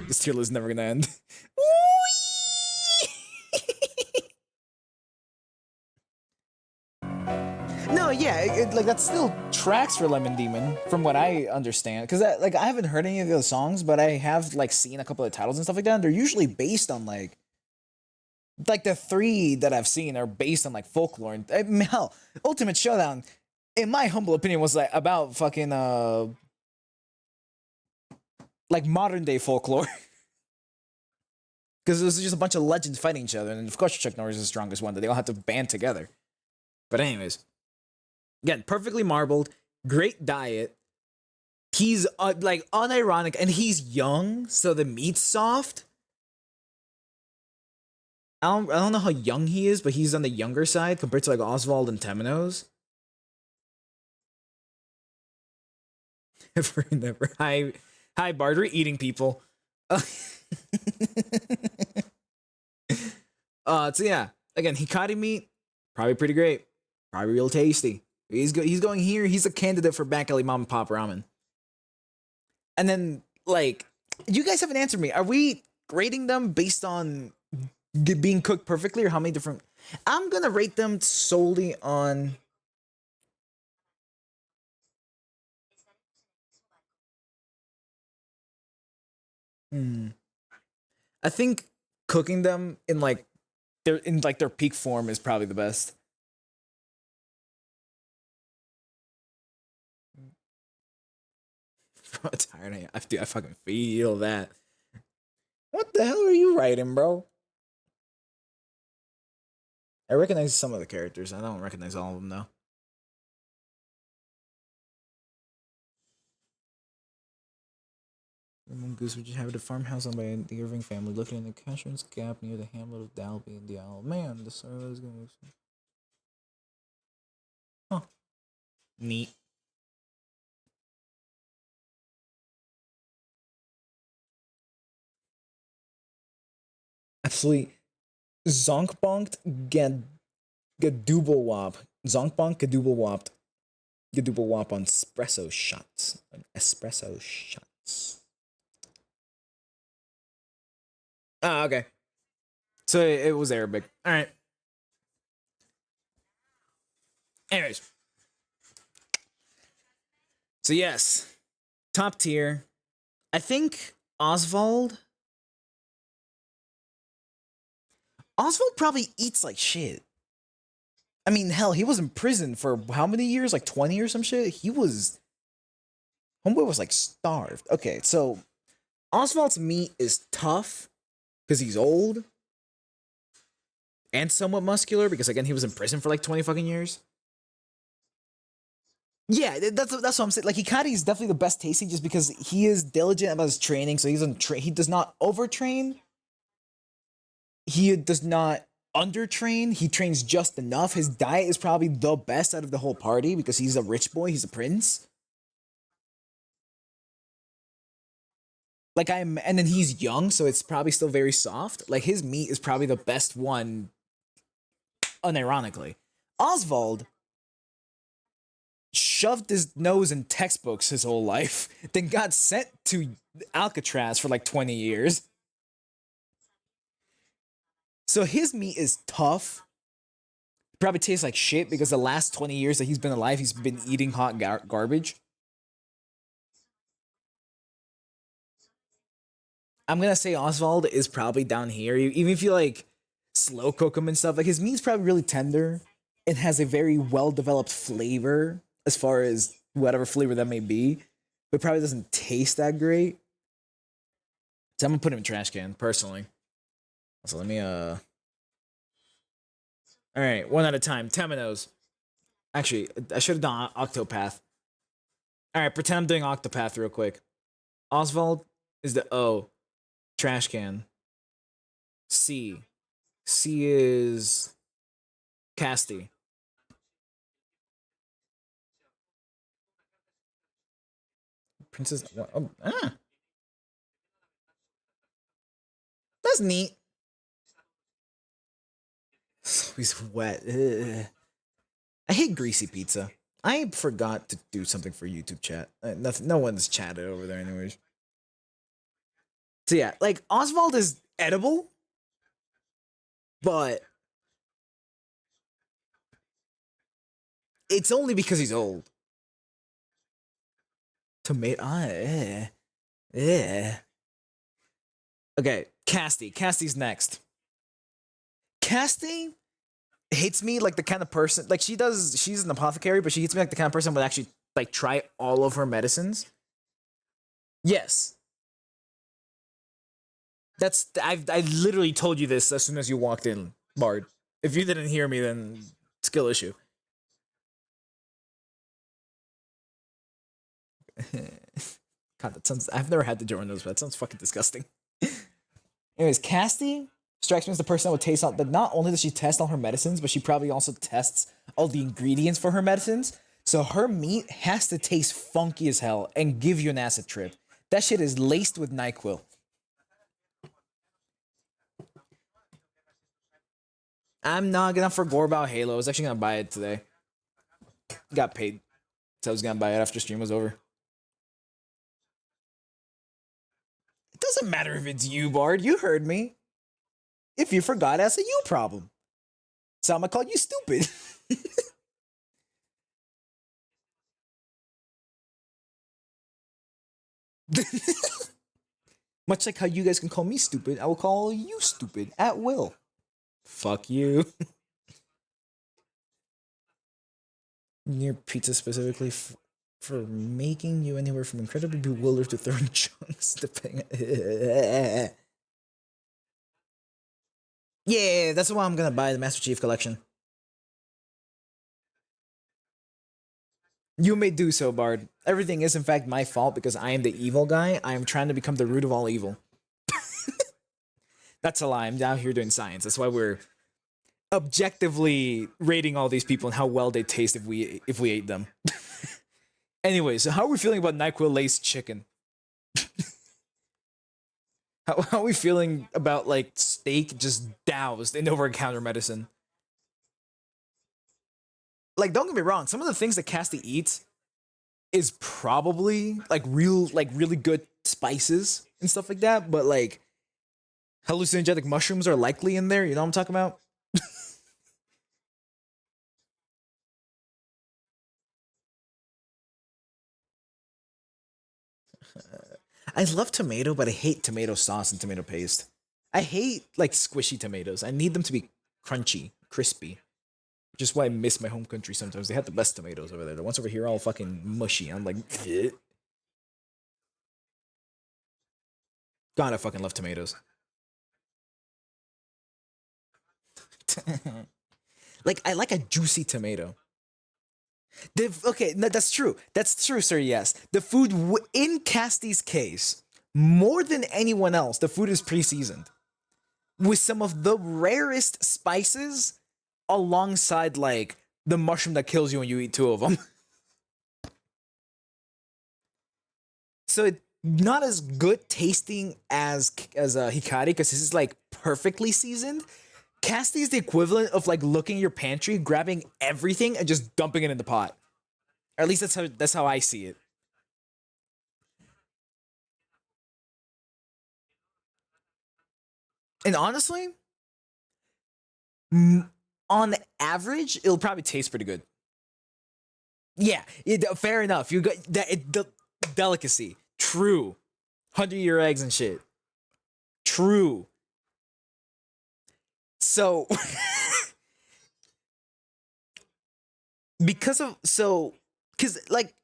This tier list is never gonna end. yeah, like that still tracks for Lemon Demon from what I understand. Because like I haven't heard any of the songs, but I have like seen a couple of titles and stuff like that. And they're usually based on like the three that I've seen are based on like folklore. And hell, Ultimate Showdown, in my humble opinion, was like about fucking like modern day folklore. Because it was just a bunch of legends fighting each other, and of course Chuck Norris is the strongest one that they all have to band together. But anyways, again, perfectly marbled, great diet. He's like unironic, and he's young, so the meat's soft. I don't know how young he is, but he's on the younger side compared to like Oswald and Temenos. Ever never. Hi, Bardry, eating people. So yeah, again, Hikari meat, probably pretty great, probably real tasty. He's going here. He's a candidate for Back Alley Mom and Pop Ramen. And then like, you guys haven't answered me. Are we grading them based on being cooked perfectly, or how many different? I'm gonna rate them solely on. Hmm, I think cooking them in like their peak form is probably the best. I'm tired. I fucking feel that. What the hell are you writing, bro? I recognize some of the characters. I don't recognize all of them though. Mongoose, would you have the farmhouse owned by the Irving family located in the Cashman's Gap near the hamlet of Dalby and Dial? Man, the story is gonna. Huh. Neat. Absolutely. Zonkbonked Gadooble Wop. Zonkbonk Gadooble Wopped. Gadooble Wop on espresso shots. On espresso shots. Ah, okay. So it was Arabic. Alright. Anyways. So yes. Top tier. I think Oswald probably eats like shit. I mean, hell, he was in prison for how many years? Like 20 or some shit? Homeboy was like starved. Okay, so Oswald's meat is tough because he's old and somewhat muscular because, again, he was in prison for like 20 fucking years. Yeah, that's what I'm saying. Like, Hikari is definitely the best tasting just because he is diligent about his training. So he does not overtrain. He does not undertrain. He trains just enough. His diet is probably the best out of the whole party because he's a rich boy. He's a prince. And then he's young, so it's probably still very soft. Like his meat is probably the best one, unironically. Oswald shoved his nose in textbooks his whole life, then got sent to Alcatraz for like 20 years. So his meat is tough. Probably tastes like shit because the last 20 years that he's been alive, he's been eating hot garbage. I'm gonna say Oswald is probably down here. Even if you like slow cook him and stuff, like his meat's probably really tender. It has a very well developed flavor as far as whatever flavor that may be, but probably doesn't taste that great. So I'm gonna put him in trash can personally. So let me All right, one at a time. Temenos. Actually, I should have done octopath. All right, pretend I'm doing octopath real quick. Oswald is the O. Trash can. C. C is Casty. Princess. Oh, that's neat. He's wet. Ugh. I hate greasy pizza. I forgot to do something for YouTube chat. Nothing. No one's chatted over there, anyways. So yeah, like Oswald is edible, but It's only because he's old. Tomato. Yeah. Okay, Casty. Casty's next. Casty hates me like the kind of person like she does. She's an apothecary, but she hates me like the kind of person who would actually like try all of her medicines. Yes, I literally told you this as soon as you walked in, Bard. If you didn't hear me, then skill issue. God, that sounds. I've never had to join those, but that sounds fucking disgusting. Anyways, Casty strikes me as the person that would taste all. But not only does she test all her medicines, but she probably also tests all the ingredients for her medicines. So her meat has to taste funky as hell and give you an acid trip. That shit is laced with Nyquil. I'm not gonna forgo about Halo. I was actually gonna buy it today. Got paid, so I was gonna buy it after stream was over. It doesn't matter if it's you, Bard. You heard me. If you forgot, that's a you problem. So I'm gonna call you stupid. Much like how you guys can call me stupid, I will call you stupid at will. Fuck you. Near pizza specifically for making you anywhere from incredibly bewildered to throwing chunks, depending. Yeah, that's why I'm gonna buy the Master Chief Collection. You may do so, Bard. Everything is in fact my fault because I am the evil guy. I am trying to become the root of all evil. That's a lie. I'm down here doing science. That's why we're objectively rating all these people and how well they taste if we ate them. Anyway, so how are we feeling about NyQuil laced chicken? How are we feeling about like steak just doused in over-the-counter medicine? Like, don't get me wrong, some of the things that Casty eats is probably like really good spices and stuff like that, but like hallucinogenic mushrooms are likely in there. You know what I'm talking about? I love tomato, but I hate tomato sauce and tomato paste. I hate like squishy tomatoes. I need them to be crunchy, crispy. Which is why I miss my home country sometimes. They have the best tomatoes over there. The ones over here are all fucking mushy. I'm like, eh. God, I fucking love tomatoes. Like, I like a juicy tomato. Okay, no, that's true. That's true, sir. Yes, the food in Casty's case, more than anyone else, the food is pre-seasoned with some of the rarest spices, alongside like the mushroom that kills you when you eat two of them. So it not as good tasting as Hikari because this is like perfectly seasoned. Casty is the equivalent of like looking at your pantry, grabbing everything and just dumping it in the pot. Or at least that's how I see it. And honestly, on average, it'll probably taste pretty good. Yeah, fair enough. You got that the delicacy. True. 100-year eggs and shit. True. So because like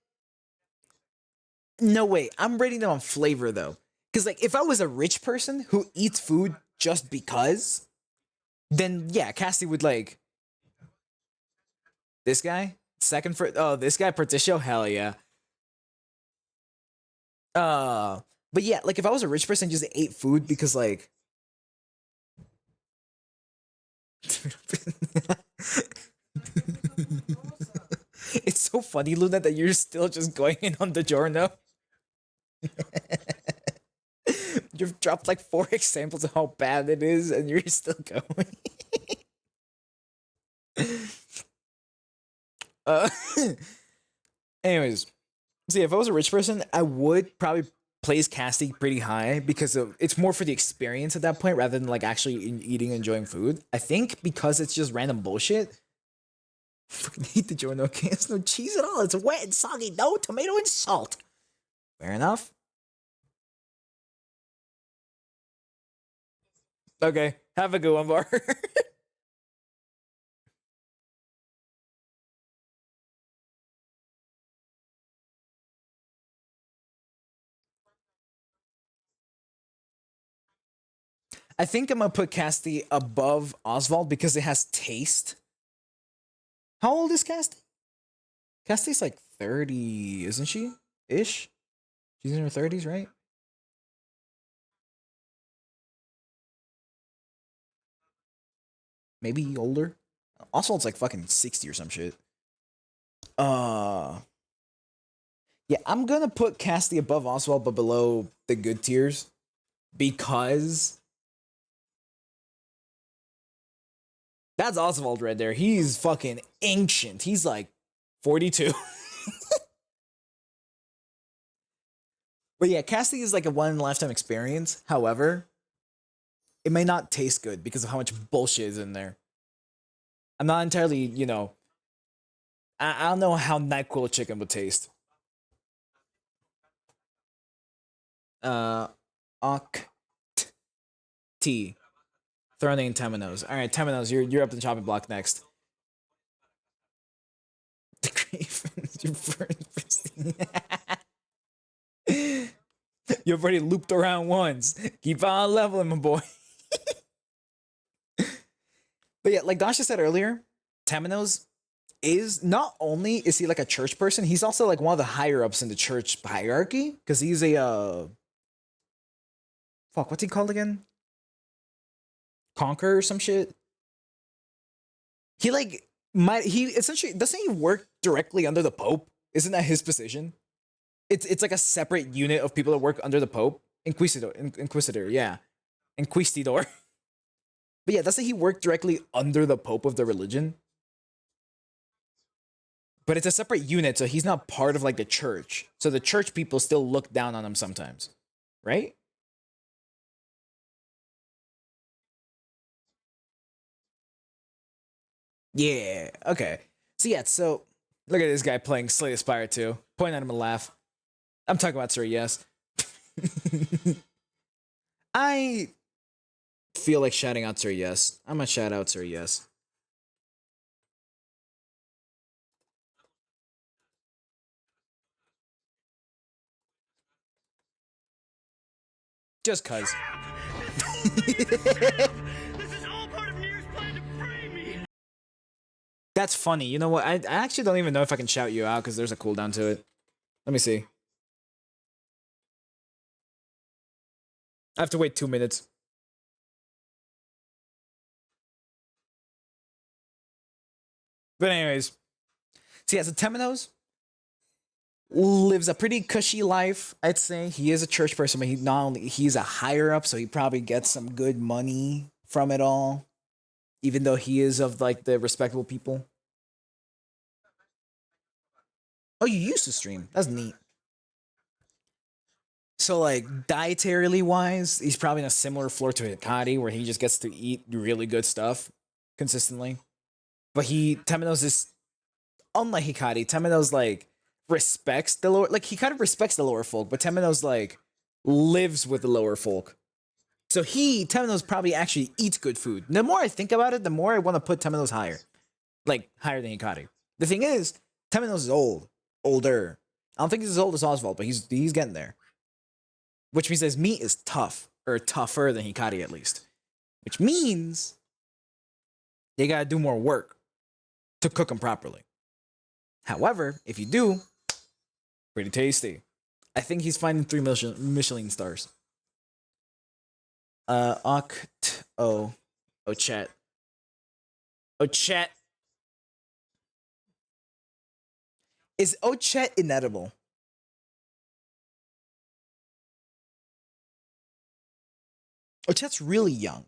no way, I'm rating them on flavor though. Because like if I was a rich person who eats food just because, then yeah, Cassie would like this guy second for this guy Particio, hell yeah. But yeah, like if I was a rich person, and just ate food because like. It's so funny, Luna, that you're still just going in on the Giorno. You've dropped like 4 examples of how bad it is, and you're still going. uh, anyways, see, if I was a rich person, I would probably place Casting pretty high because it's more for the experience at that point rather than like actually eating and enjoying food. I think because it's just random bullshit. Fucking hate the Jordan. Okay, it's no cheese at all. It's wet and soggy. No tomato and salt. Fair enough. Okay, have a good one, Bar. I think I'm gonna put Casti above Oswald because it has taste. How old is Casti? Casti's like 30, isn't she? Ish? She's in her 30s, right? Maybe older. Oswald's like fucking 60 or some shit. Uh yeah, I'm gonna put Casti above Oswald but below the good tiers because that's Oswald right there. He's fucking ancient. He's like 42. But yeah, Casti is like a one in a lifetime experience. However, it may not taste good because of how much bullshit is in there. I'm not entirely, I don't know how NyQuil chicken would taste. Uh, Oct T. Throwing in Temenos. All right, Temenos, you're up to the chopping block next. The Cravens, your first. You've already looped around once. Keep on leveling, my boy. But yeah, like Dasha said earlier, Temenos is not only is he like a church person, he's also like one of the higher ups in the church hierarchy because he's a fuck, what's he called again? Conqueror or some shit. He like he essentially doesn't he work directly under the Pope? Isn't that his position? It's like a separate unit of people that work under the Pope. Inquisitor, yeah, Inquistador. But yeah, doesn't he work directly under the Pope of the religion? But it's a separate unit, so he's not part of like the church. So the church people still look down on him sometimes, right? Yeah. Okay. So yeah. So look at this guy playing Slay the Spire 2. Point at him and laugh. I'm talking about Sir Yes. I feel like shouting out Sir Yes. I'm gonna shout out Sir Yes. Just cuz. That's funny. You know what? I actually don't even know if I can shout you out because there's a cooldown to it. Let me see. I have to wait 2 minutes. But anyways, so yeah, so Temenos lives a pretty cushy life. I'd say he is a church person, but he not only he's a higher up, so he probably gets some good money from it all. Even though he is of like the respectable people. Oh, you used to stream. That's neat. So like dietarily wise, he's probably on a similar floor to Hikari, where he just gets to eat really good stuff consistently. But Temenos is unlike Hikari. Temenos like respects the lower, like he kind of respects the lower folk, but Temenos like lives with the lower folk. So Temenos probably actually eats good food. The more I think about it, the more I want to put Temenos higher, like higher than Hikari. The thing is, Temenos is older. I don't think he's as old as Oswald, but he's getting there. Which means his meat is tough or tougher than Hikari at least. Which means they gotta do more work to cook them properly. However, if you do, pretty tasty. I think he's finding 3 Michelin stars. Chat. Chat. Is Ochet inedible? Ochet's really young.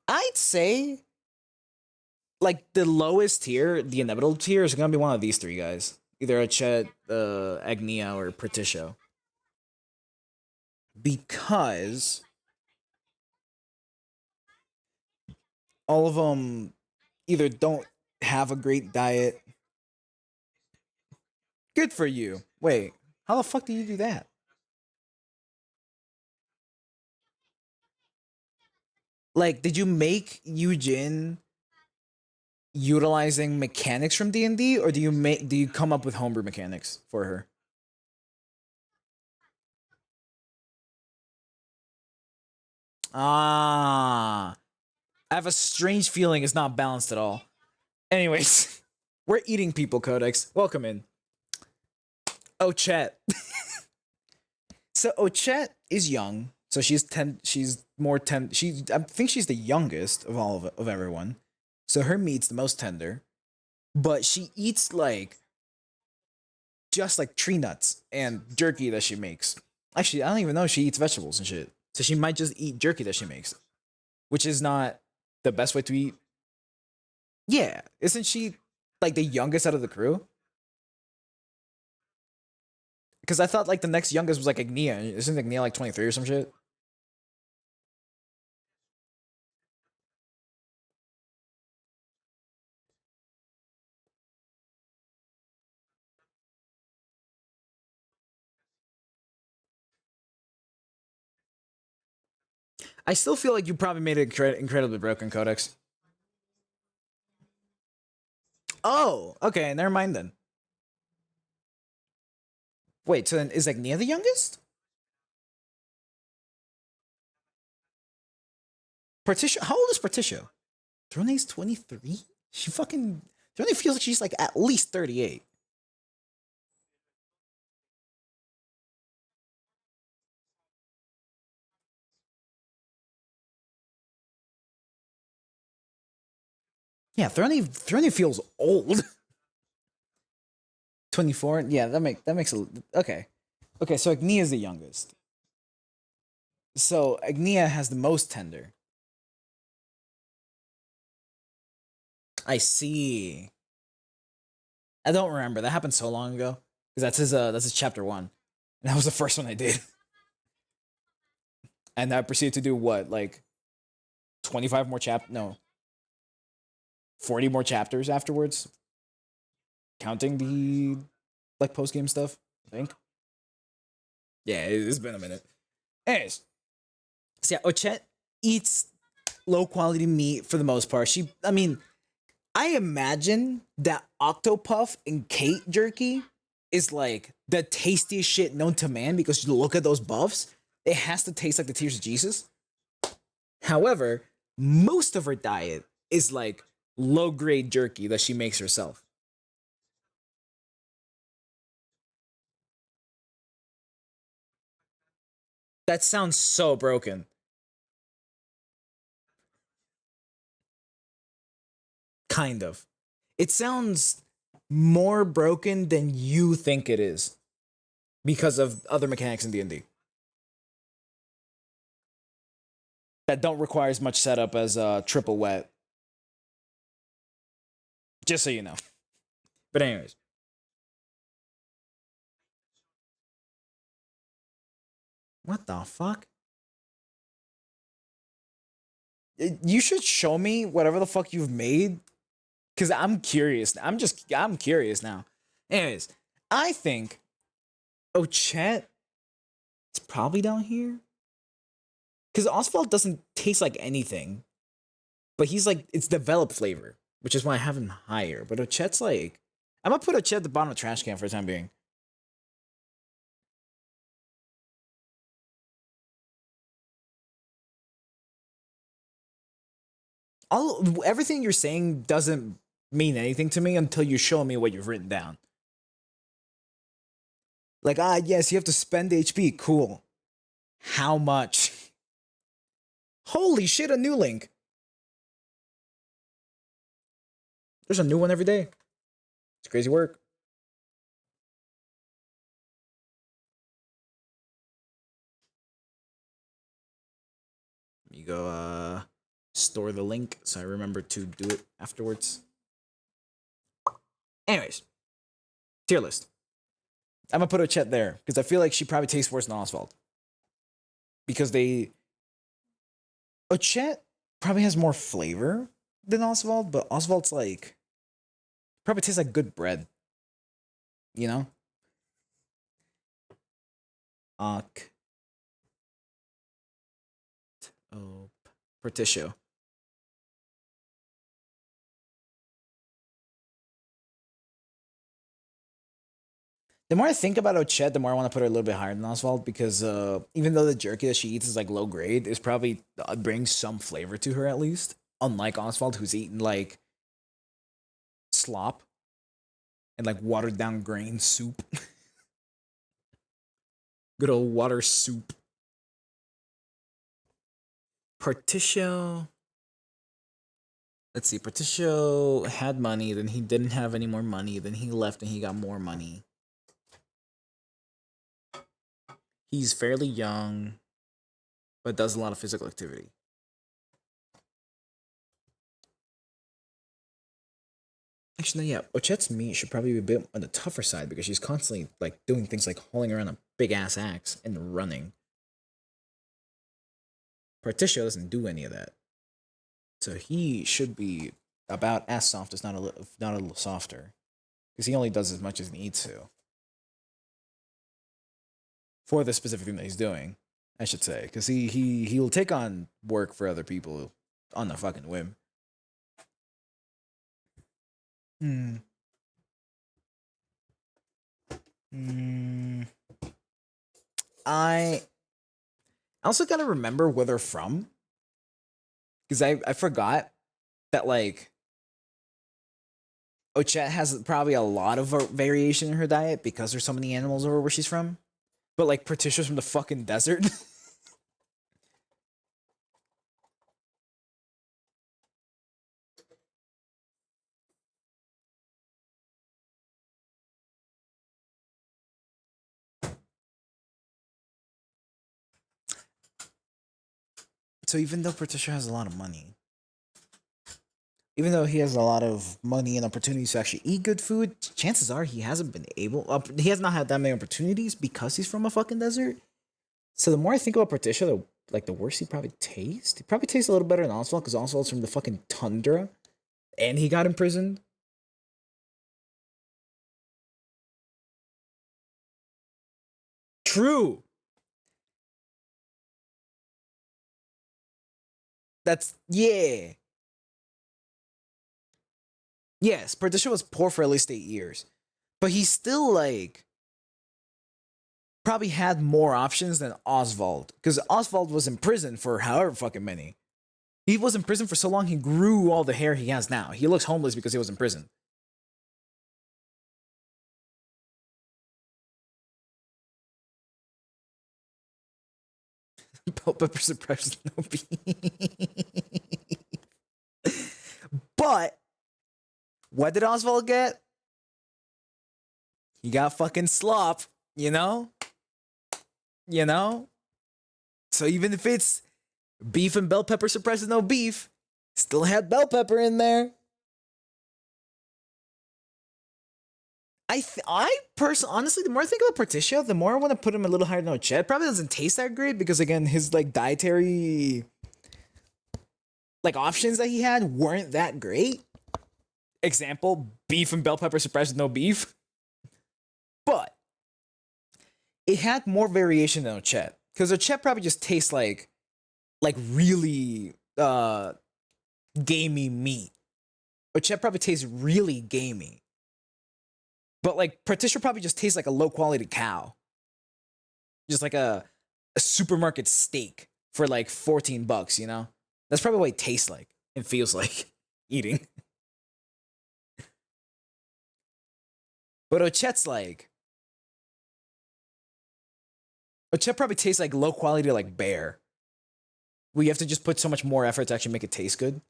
I'd say like the lowest tier, the inevitable tier is gonna be one of these three guys. Either Ochet, Agnia, or Pratisho. Because all of them either don't have a great diet. Good for you. Wait, how the fuck do you do that? Like, did you make Yujin utilizing mechanics from D&D, or do you come up with homebrew mechanics for her? Ah, I have a strange feeling it's not balanced at all. Anyways, we're eating people, Codex. Welcome in. Ochet. So Ochet is young. So she's 10. She's more 10. I think she's the youngest of all of everyone. So her meat's the most tender. But she eats like just like tree nuts and jerky that she makes. Actually, I don't even know if she eats vegetables and shit. So she might just eat jerky that she makes, which is not the best way to eat. Yeah, isn't she like the youngest out of the crew? Because I thought like the next youngest was like Agnia. Isn't Agnia like 23 or some shit? I still feel like you probably made it incredibly broken, Codex. Oh, okay, never mind then. Wait, so then is Agnia the youngest? Partitia, how old is Partitia? Throne's 23? She fucking Throne feels like she's like at least 38. Yeah, Throne feels old. 24? Yeah, that makes a okay. Okay, so Agnia is the youngest. So Agnia has the most tender. I see. I don't remember. That happened so long ago. Because that's his chapter one. And that was the first one I did. And I proceeded to do what, like 25 more no, 40 more chapters afterwards, counting the like post game stuff. I think. Yeah, it's been a minute. Anyways, so yeah, Ochet eats low quality meat for the most part. I mean, I imagine that octopuff and Kate jerky is like the tastiest shit known to man because you look at those buffs, it has to taste like the tears of Jesus. However, most of her diet is like low grade jerky that she makes herself. That sounds so broken. Kind of. It sounds more broken than you think it is because of other mechanics in D&D that don't require as much setup as triple wet. Just so you know. But anyways, what the fuck? You should show me whatever the fuck you've made because I'm curious. I'm curious now. Anyways, I think Ochet is probably down here because Oswald doesn't taste like anything, but he's like it's developed flavor, which is why I have him higher. But Ochet's like I'm gonna put Ochet at the bottom of the trash can for the time being. Everything you're saying doesn't mean anything to me until you show me what you've written down. Like, yes, you have to spend HP. Cool. How much? Holy shit, a new link. There's a new one every day. It's crazy work. You go store the link so I remember to do it afterwards. Anyways, tier list. I'm gonna put a chat there because I feel like she probably tastes worse than Oswald. Because Ochet probably has more flavor than Oswald, but Oswald's like Probably tastes like good bread. You know? Oc. Oh. Porticio. The more I think about Ochette, the more I want to put her a little bit higher than Oswald because even though the jerky that she eats is like low grade, it's probably brings some flavor to her at least. Unlike Oswald, who's eating like slop and like watered down grain soup. Good old water soup. Particio. Let's see. Particio had money, then he didn't have any more money, then he left and he got more money. He's fairly young, but does a lot of physical activity. Actually, no, yeah, Ochette's meat should probably be a bit on the tougher side because she's constantly like doing things like hauling around a big ass axe and running. Particio doesn't do any of that, so he should be about as soft, as not a little softer, because he only does as much as he needs to for the specific thing that he's doing. I should say, because he'll take on work for other people on the fucking whim. Hmm. Hmm. I also gotta remember where they're from, because I forgot that like Ochette has probably a lot of variation in her diet because there's so many animals over where she's from. But like Particia's from the fucking desert. So even though Particia has a lot of money, even though he has a lot of money and opportunities to actually eat good food, chances are he hasn't been able. He has not had that many opportunities because he's from a fucking desert. So the more I think about Particia, the worse he probably tastes. He probably tastes a little better than Oswald because Oswald's from the fucking tundra, and he got imprisoned. True. That's yeah. Yes, Particia was poor for at least 8 years, but he's still like probably had more options than Oswald because Oswald was in prison for however fucking many. He was in prison for so long he grew all the hair he has now. He looks homeless because he was in prison. Bell pepper suppresses no beef. But what did Oswald get? He got fucking slop, you know? You know? So even if it's beef and bell pepper suppresses no beef, still had bell pepper in there. I personally, honestly, the more I think about Particia, the more I want to put him a little higher than Ochette. Probably doesn't taste that great because again, his like dietary like options that he had weren't that great. Example: beef and bell pepper suppressed no beef, but it had more variation than Ochette because Ochette probably just tastes like really gamey meat. Ochette probably tastes really gamey, but like Particia probably just tastes like a low quality cow, just like a supermarket steak for like $14. You know, that's probably what it tastes like and feels like eating. But Ochette probably tastes like low quality like bear. We have to just put so much more effort to actually make it taste good.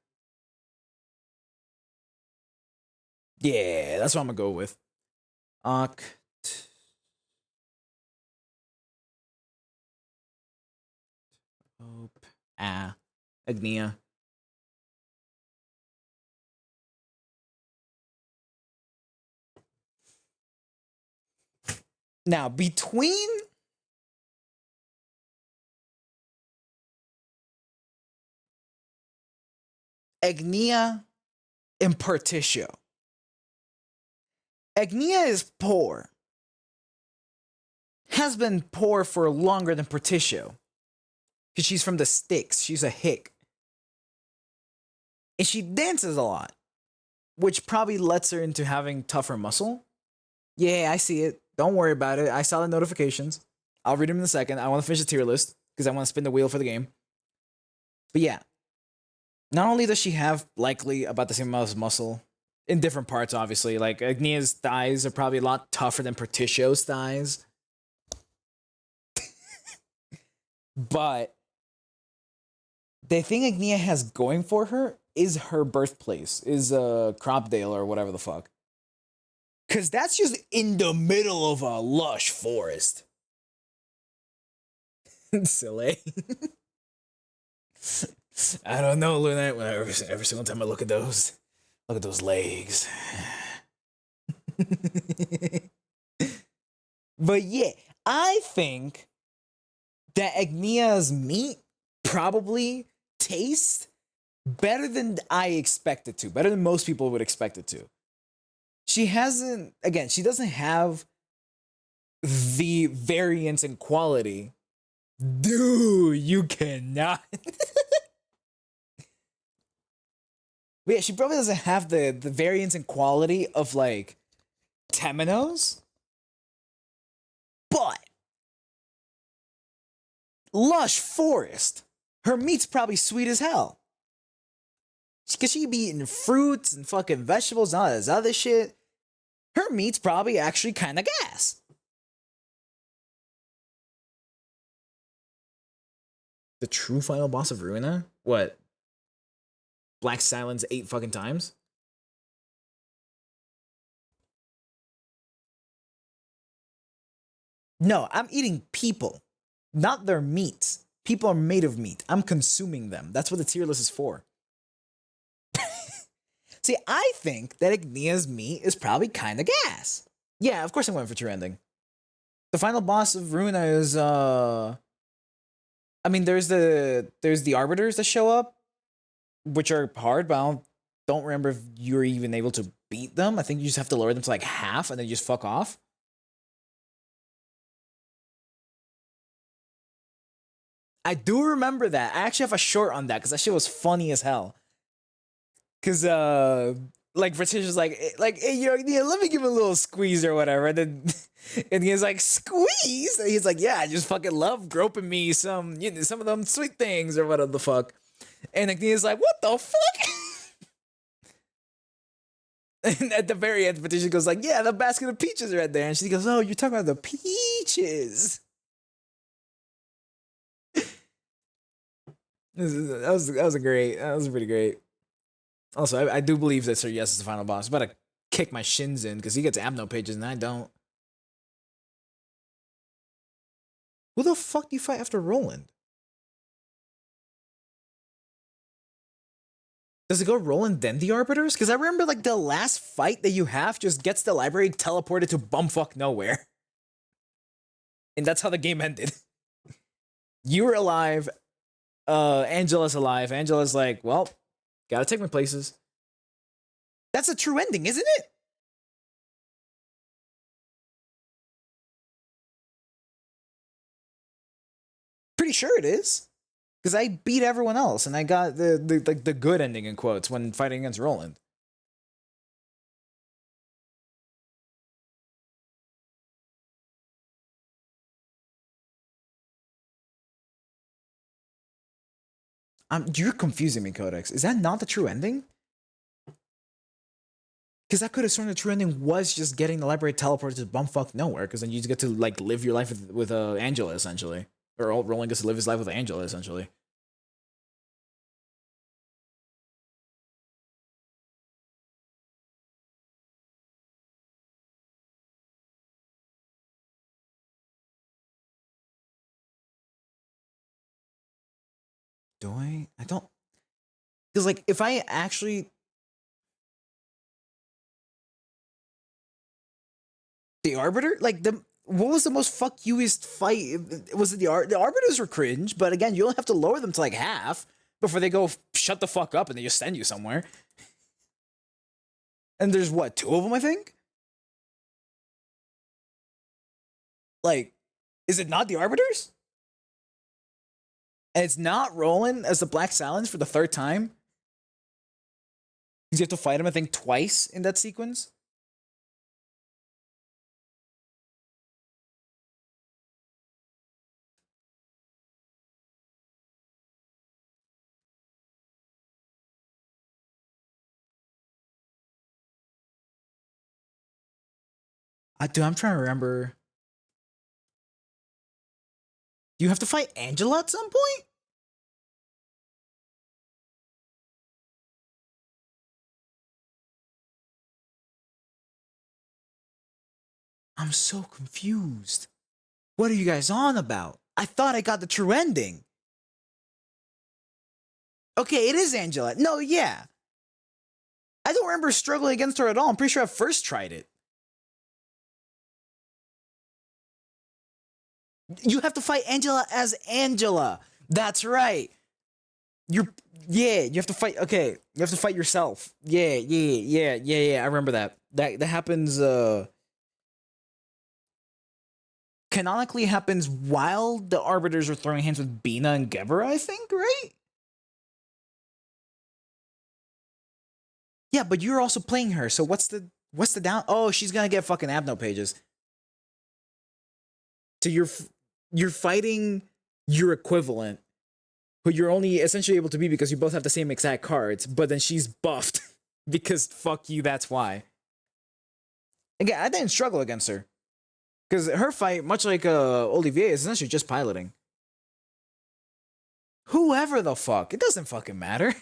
Yeah, that's what I'm gonna go with. Oct. Ah. Agnia. Now, between Agnia and Particio, Agnia is poor. Has been poor for longer than Porticio. Because she's from the sticks. She's a hick. And she dances a lot, which probably lets her into having tougher muscle. Yeah, I see it. Don't worry about it. I saw the notifications. I'll read them in a second. I want to finish the tier list because I want to spin the wheel for the game. But yeah, not only does she have likely about the same amount of muscle in different parts, obviously. Like Agnia's thighs are probably a lot tougher than Porticio's thighs. But the thing Agnia has going for her is her birthplace, is Cropdale or whatever the fuck. Cause that's just in the middle of a lush forest. Silly. I don't know, Luna. Every single time I look at those legs. But yeah, I think that Agnia's meat probably tastes better than I expect it to, better than most people would expect it to. She doesn't have the variance in quality. Dude, you cannot. But yeah, she probably doesn't have the variance in quality of like Temenos. But lush forest. Her meat's probably sweet as hell. Cause she be eating fruits and fucking vegetables and all this other shit. Her meat's probably actually kind of gas. The true final boss of Ruina? What? Black Silence 8 fucking times? No, I'm eating people, not their meats. People are made of meat. I'm consuming them. That's what the tier list is for. See, I think that Agnia's meat is probably kind of gas. Yeah, of course I'm going for true ending. The final boss of Ruina is I mean, there's the arbiters that show up, which are hard, but don't remember if you're even able to beat them. I think you just have to lower them to like half and then you just fuck off. I do remember that. I actually have a short on that because that shit was funny as hell. Cause like British is like, hey yo, yeah, let me give him a little squeeze or whatever. And then and he's like, squeeze? And he's like, yeah, I just fucking love groping me some of them sweet things or whatever the fuck. And Agnia's like, what the fuck? And at the very end, Patricia goes like, yeah, the basket of peaches are right there. And she goes, oh, you're talking about the peaches. That was pretty great. Also, I do believe that Sir Yes is the final boss. I'm about to kick my shins in because he gets Abno pages and I don't. Who the fuck do you fight after Roland? Does it go Roland then the Arbiters? Because I remember like the last fight that you have just gets the library teleported to bumfuck nowhere. And that's how the game ended. You were alive. Angela's alive. Angela's like, well, gotta take my places. That's a true ending, isn't it? Pretty sure it is. Because I beat everyone else and I got the good ending in quotes when fighting against Roland. You're confusing me, Codex. Is that not the true ending? Because I could have sworn the true ending was just getting the library teleported to bumfuck nowhere. Because then you just get to like live your life with Angela essentially, or Roland gets to live his life with Angela essentially. Do I? I don't. Because like if I actually the Arbiter, like what was the most fuck youest fight? Was it the Arbiters were cringe, but again, you only have to lower them to like half before they go shut the fuck up and they just send you somewhere. And there's what, 2 of them, I think? Like, is it not the Arbiters? And it's not Roland as the Black Silence for the third time? Because you have to fight him, I think, twice in that sequence? Dude, I'm trying to remember. Do you have to fight Angela at some point? I'm so confused. What are you guys on about? I thought I got the true ending. Okay, it is Angela. No, yeah. I don't remember struggling against her at all. I'm pretty sure I first tried it. You have to fight Angela as Angela. That's right. You're you have to fight. Okay, you have to fight yourself. Yeah. I remember that. That happens. Canonically happens while the Arbiters are throwing hands with Bina and Gebra. I think, right? Yeah, but you're also playing her. So what's the down? Oh, she's gonna get fucking Abno pages. So you're fighting your equivalent, who you're only essentially able to be because you both have the same exact cards, but then she's buffed because fuck you, that's why. Again, I didn't struggle against her. Because her fight, much like Olivier, is essentially just piloting. Whoever the fuck. It doesn't fucking matter.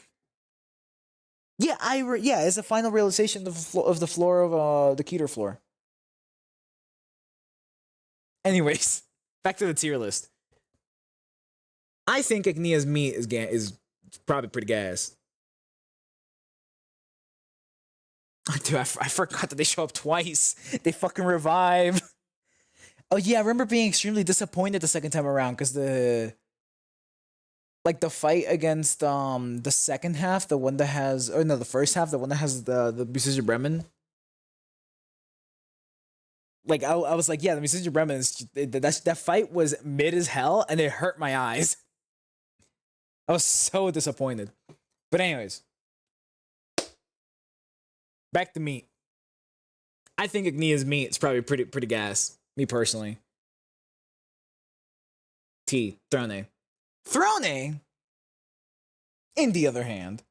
Yeah, it's the final realization of the floor of the Keter floor. Anyways, back to the tier list. I think Agnia's meat is probably pretty gas. Dude, I forgot that they show up twice. They fucking revive. Oh yeah, I remember being extremely disappointed the second time around because the fight against the second half, the one that has the first half, the one that has the Musician Bremen. Like I was like, yeah, the Musician Bremen is that fight was mid as hell and it hurt my eyes. I was so disappointed. But anyways, back to meat. I think Agnia's meat is probably pretty gas. Me personally. Throne. Throne, in the other hand,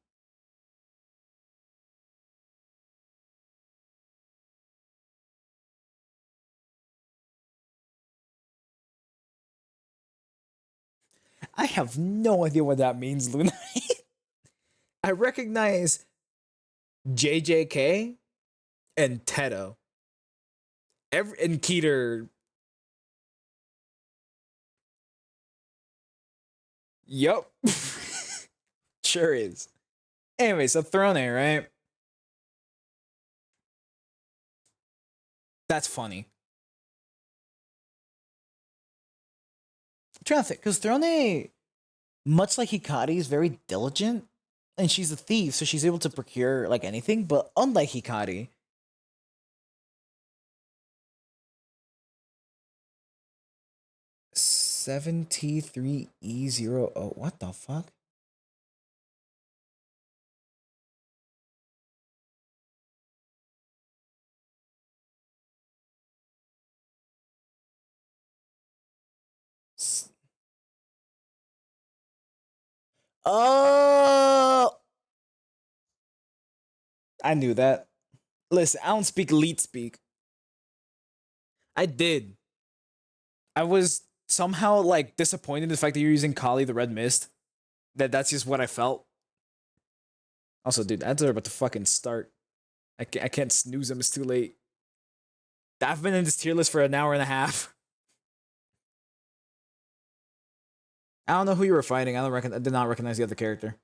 I have no idea what that means, Luna. I recognize JJK and Teto. And Keter. Yup. Sure is. Anyway, so Throne, right? That's funny. I'm trying to think, because Throne, much like Hikari, is very diligent, and she's a thief, so she's able to procure like anything. But unlike Hikari, 73E0. What the fuck? Oh, I knew that. Listen, I don't speak elite speak. I did. I was somehow like disappointed in the fact that you're using Kali the Red Mist. That's just what I felt. Also, dude, ads are about to fucking start. I can't snooze them. It's too late. I've been in this tier list for an hour and a half. I don't know who you were fighting. I did not recognize the other character.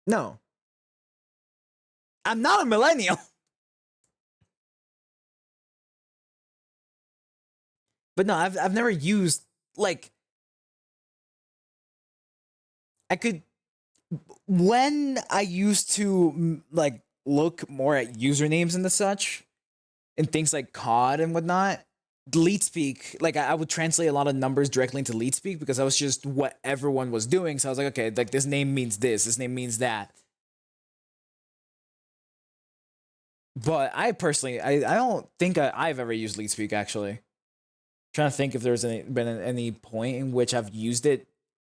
No, I'm not a millennial. But no, I've never used like I could when I used to like look more at usernames and the such. and things like COD and whatnot, lead speak, like I would translate a lot of numbers directly into lead speak because that was just what everyone was doing. So I was like, okay, like this name means this name means that. But I personally, I don't think I've ever used lead speak actually. I'm trying to think if there's been any point in which I've used it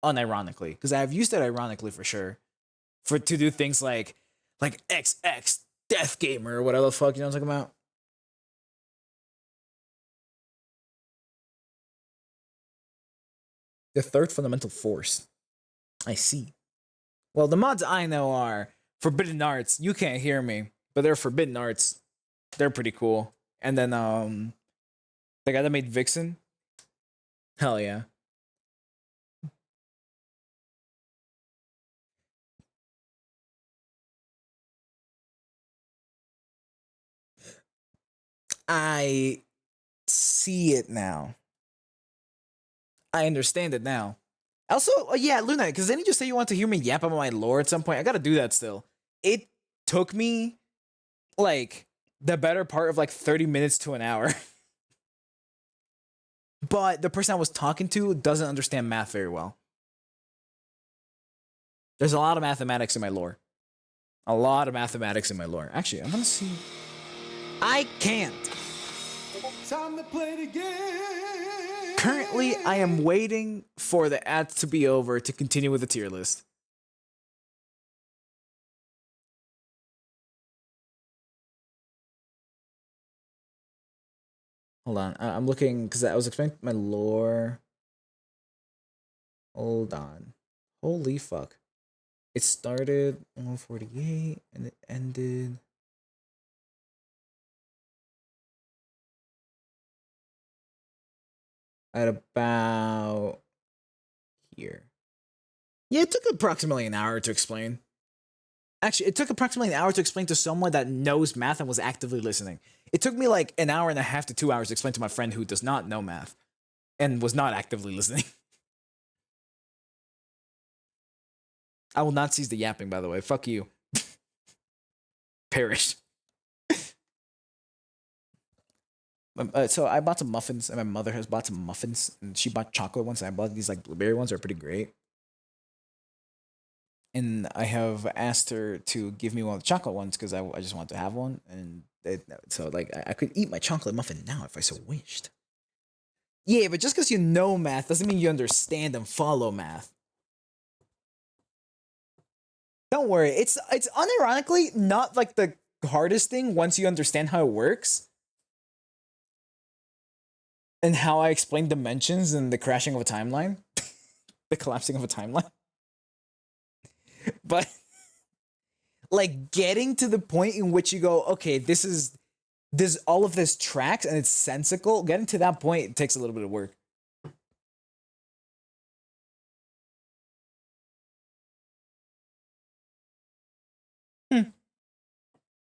unironically, because I've used it ironically for sure, for to do things like XX Death Gamer or whatever the fuck, you know what I'm talking about. The third fundamental force. I see. Well, the mods I know are Forbidden Arts. You can't hear me, but they're Forbidden Arts. They're pretty cool. And then the guy that made Vixen. Hell yeah. I see it now. I understand it now. Also, yeah, Luna, because then you just say you want to hear me yap about my lore at some point. I gotta do that still. It took me like the better part of like 30 minutes to an hour. But the person I was talking to doesn't understand math very well. There's a lot of mathematics in my lore. A lot of mathematics in my lore. Actually, I'm gonna see. I can't. Time to play the game. Currently, I am waiting for the ads to be over to continue with the tier list. Hold on, I'm looking because I was explaining my lore. Hold on. Holy fuck. It started 148 and it ended. At about here. Yeah, it took approximately an hour to explain. Actually, it took approximately an hour to explain to someone that knows math and was actively listening. It took me like an hour and a half to 2 hours to explain to my friend who does not know math and was not actively listening. I will not cease the yapping, by the way. Fuck you. Perish. So I bought some muffins, and my mother has bought some muffins, and she bought chocolate ones. And I bought these like blueberry ones. They're pretty great. And I have asked her to give me one of the chocolate ones because I just want to have one. And so like I could eat my chocolate muffin now if I so wished. Yeah, but just because you know math doesn't mean you understand and follow math. Don't worry, it's unironically not like the hardest thing once you understand how it works and how I explain dimensions and the crashing of a timeline, the collapsing of a timeline. But like getting to the point in which you go, okay, this all of this tracks and it's sensical. Getting to that point it takes a little bit of work.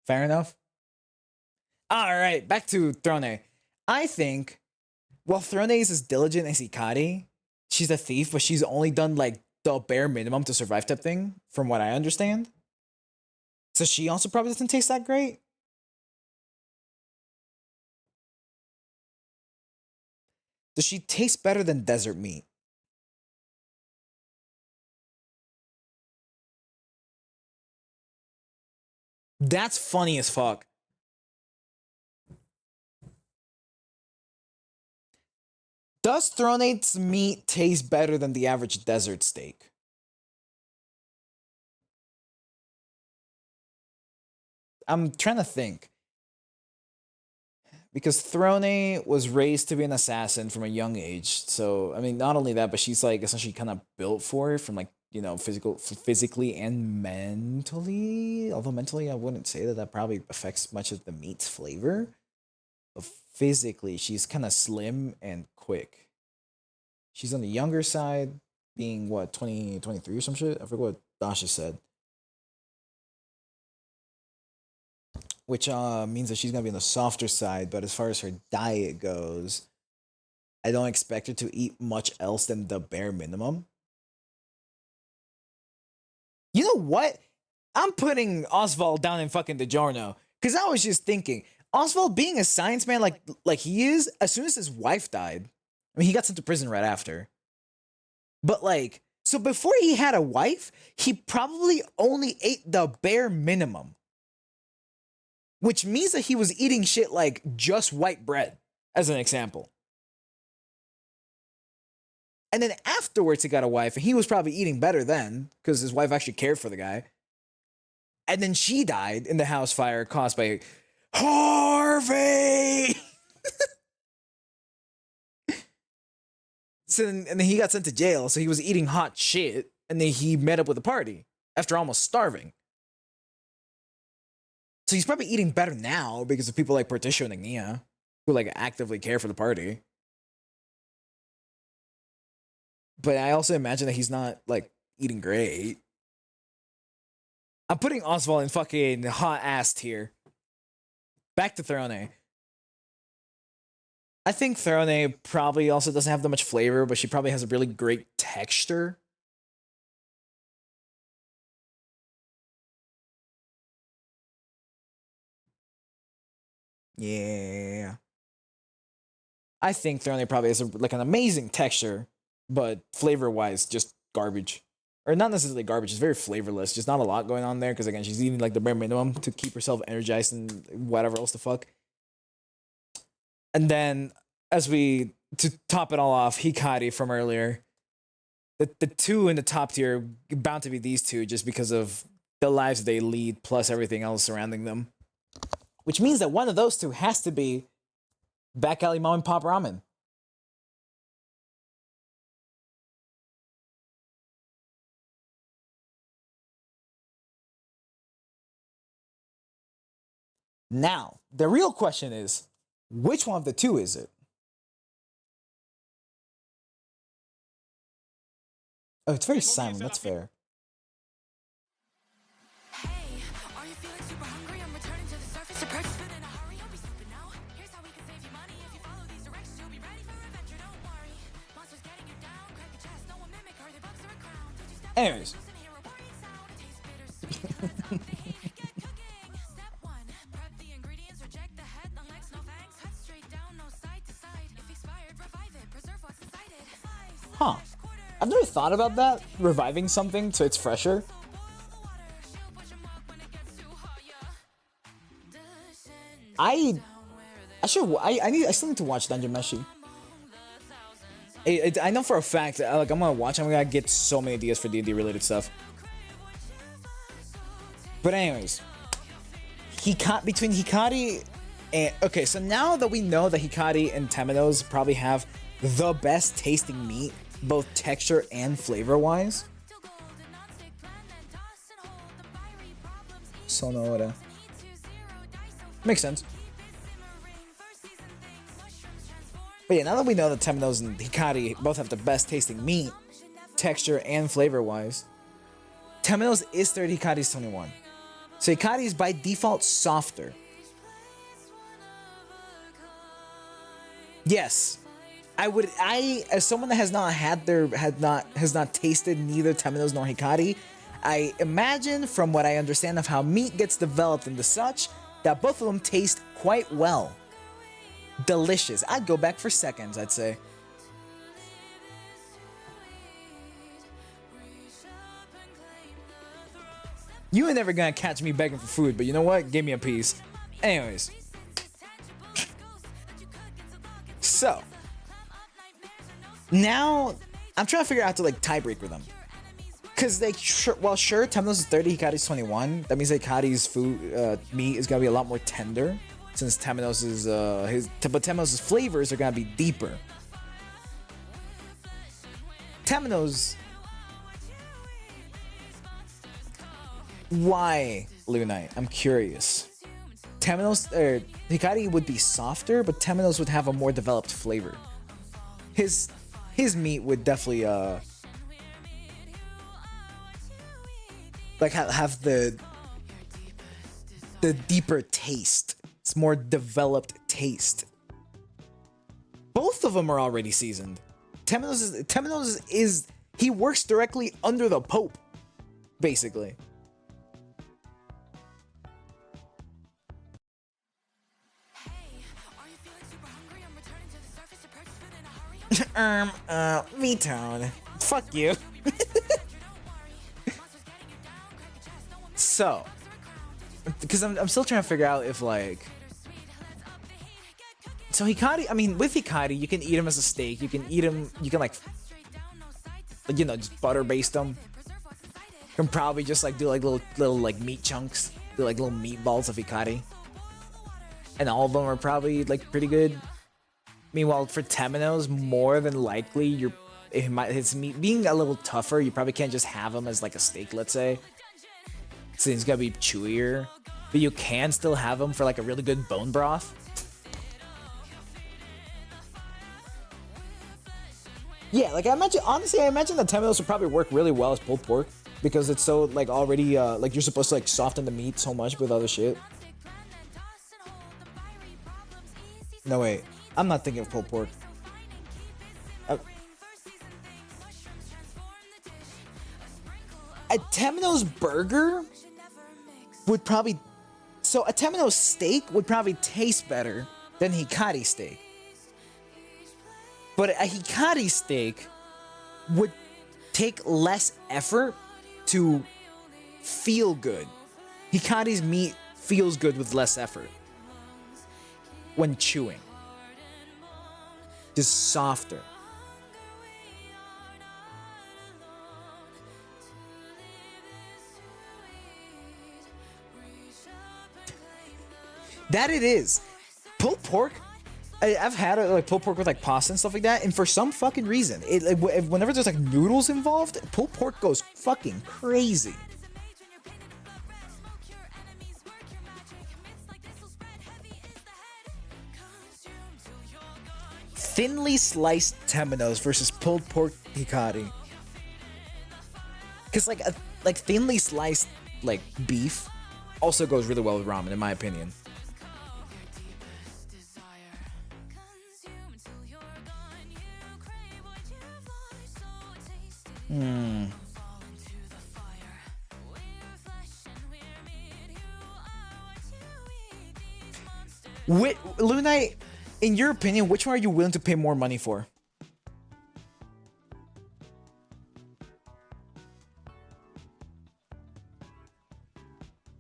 Fair enough. All right, back to Throne. I think while Throne is as diligent as Hikari, she's a thief, but she's only done like the bare minimum to survive type thing, from what I understand. So she also probably doesn't taste that great. Does she taste better than desert meat? That's funny as fuck. Does Thronate's meat taste better than the average desert steak? I'm trying to think. Because Throne was raised to be an assassin from a young age. So, I mean, not only that, but she's like essentially kind of built for it from like, physically and mentally. Although mentally, I wouldn't say that probably affects much of the meat's flavor. But physically, she's kind of slim and quick. She's on the younger side, being what, 2023 or some shit? I forget what Dasha said. Which means that she's gonna be on the softer side. But as far as her diet goes, I don't expect her to eat much else than the bare minimum. You know what? I'm putting Oswald down in fucking DiGiorno because I was just thinking Oswald being a science man like he is, as soon as his wife died, I mean, he got sent to prison right after. But like, so before he had a wife, he probably only ate the bare minimum. Which means that he was eating shit like just white bread, as an example. And then afterwards he got a wife, and he was probably eating better then, because his wife actually cared for the guy. And then she died in the house fire caused by Harvey! And then he got sent to jail, so he was eating hot shit, and then he met up with a party after almost starving. So he's probably eating better now because of people like Porticio and Nia, who like actively care for the party. But I also imagine that he's not like eating great. I'm putting Oswald in fucking hot ass tier. Back to Therone. I think Therone probably also doesn't have that much flavor, but she probably has a really great texture. Yeah. I think Therone probably has like an amazing texture, but flavor-wise, just garbage. Or not necessarily garbage, it's very flavorless. Just not a lot going on there, because again, she's eating like the bare minimum to keep herself energized and whatever else the fuck. And then, to top it all off, Hikari from earlier. The two in the top tier, bound to be these two, just because of the lives they lead, plus everything else surrounding them. Which means that one of those two has to be Back Alley Mom and Pop Ramen. Now, the real question is, which one of the two is it? Oh, it's very silent. That's fair. Hey, are you feeling super hungry? I'm returning to the surface to purchase food in a hurry. Don't be stupid now. Here's how we can save you money. If you follow these directions, you'll be ready for adventure. Don't worry. Monsters getting you down. Crack your chest. No one mimic her. The bugs are a crown. Did you step Anyways. listen, hear a worrying sound. It tastes bittersweet. Now let's help me get cooking. Step 1, prep the ingredients. Reject the head, the legs, no fangs. Cut straight down, no side to side. If expired, revive it. Preserve what's inside it. Huh. I've never thought about that, reviving something so it's fresher. I still need to watch Dungeon Meshi. I know for a fact, like I'm gonna get so many ideas for D&D related stuff. But anyways, between Hikari and okay, so now that we know that Hikari and Temenos probably have the best tasting meat, both texture and flavor wise. Sonora. Makes sense. But yeah, now that we know that Temenos and Hikari both have the best tasting meat, texture, and flavor wise, Temenos is 30, Hikari is 21. So Hikari is by default softer. Yes. As someone that has not tasted neither Temenos nor Hikari, I imagine from what I understand of how meat gets developed into such, that both of them taste quite well. Delicious. I'd go back for seconds, I'd say. You ain't never gonna catch me begging for food, but you know what? Give me a piece. Anyways. So. Now, I'm trying to figure out how to like tiebreak with them. Because like, sure, Temenos is 30, Hikari's 21. That means that Hikari's meat is gonna be a lot more tender, since Temenos is but Temenos' flavors are gonna be deeper. Temenos. Why, Lunite? I'm curious. Hikari would be softer, but Temenos would have a more developed flavor. His meat would definitely like have the deeper taste. It's more developed taste. Both of them are already seasoned. Temenos is he works directly under the Pope, basically. V-Tone. Fuck you. So, because I'm still trying to figure out if, like... So Hikari, I mean, with Hikari, you can eat him as a steak. You can eat him, you can, like, you know, just butter baste them. You can probably just, like, do, like, little like, meat chunks. Do, like, little meatballs of Hikari. And all of them are probably, like, pretty good. Meanwhile, for Temenos, more than likely, his meat being a little tougher, you probably can't just have him as, like, a steak, let's say. So he's gotta be chewier. But you can still have him for, like, a really good bone broth. Yeah, like, I imagine that Temenos would probably work really well as pulled pork. Because it's so, like, already, like, you're supposed to, like, soften the meat so much with other shit. No, wait. I'm not thinking of pulled pork. A Temenos burger would probably... So, a Temenos steak would probably taste better than Hikari steak. But a Hikari steak would take less effort to feel good. Hikari's meat feels good with less effort when chewing. Just softer. That it is. Pulled pork. I've had like pulled pork with like pasta and stuff like that, and for some fucking reason, whenever there's like noodles involved, pulled pork goes fucking crazy. Thinly sliced Temenos versus pulled pork Hikari. Cause like thinly sliced like beef also goes really well with ramen, in my opinion. Lunite, in your opinion, which one are you willing to pay more money for?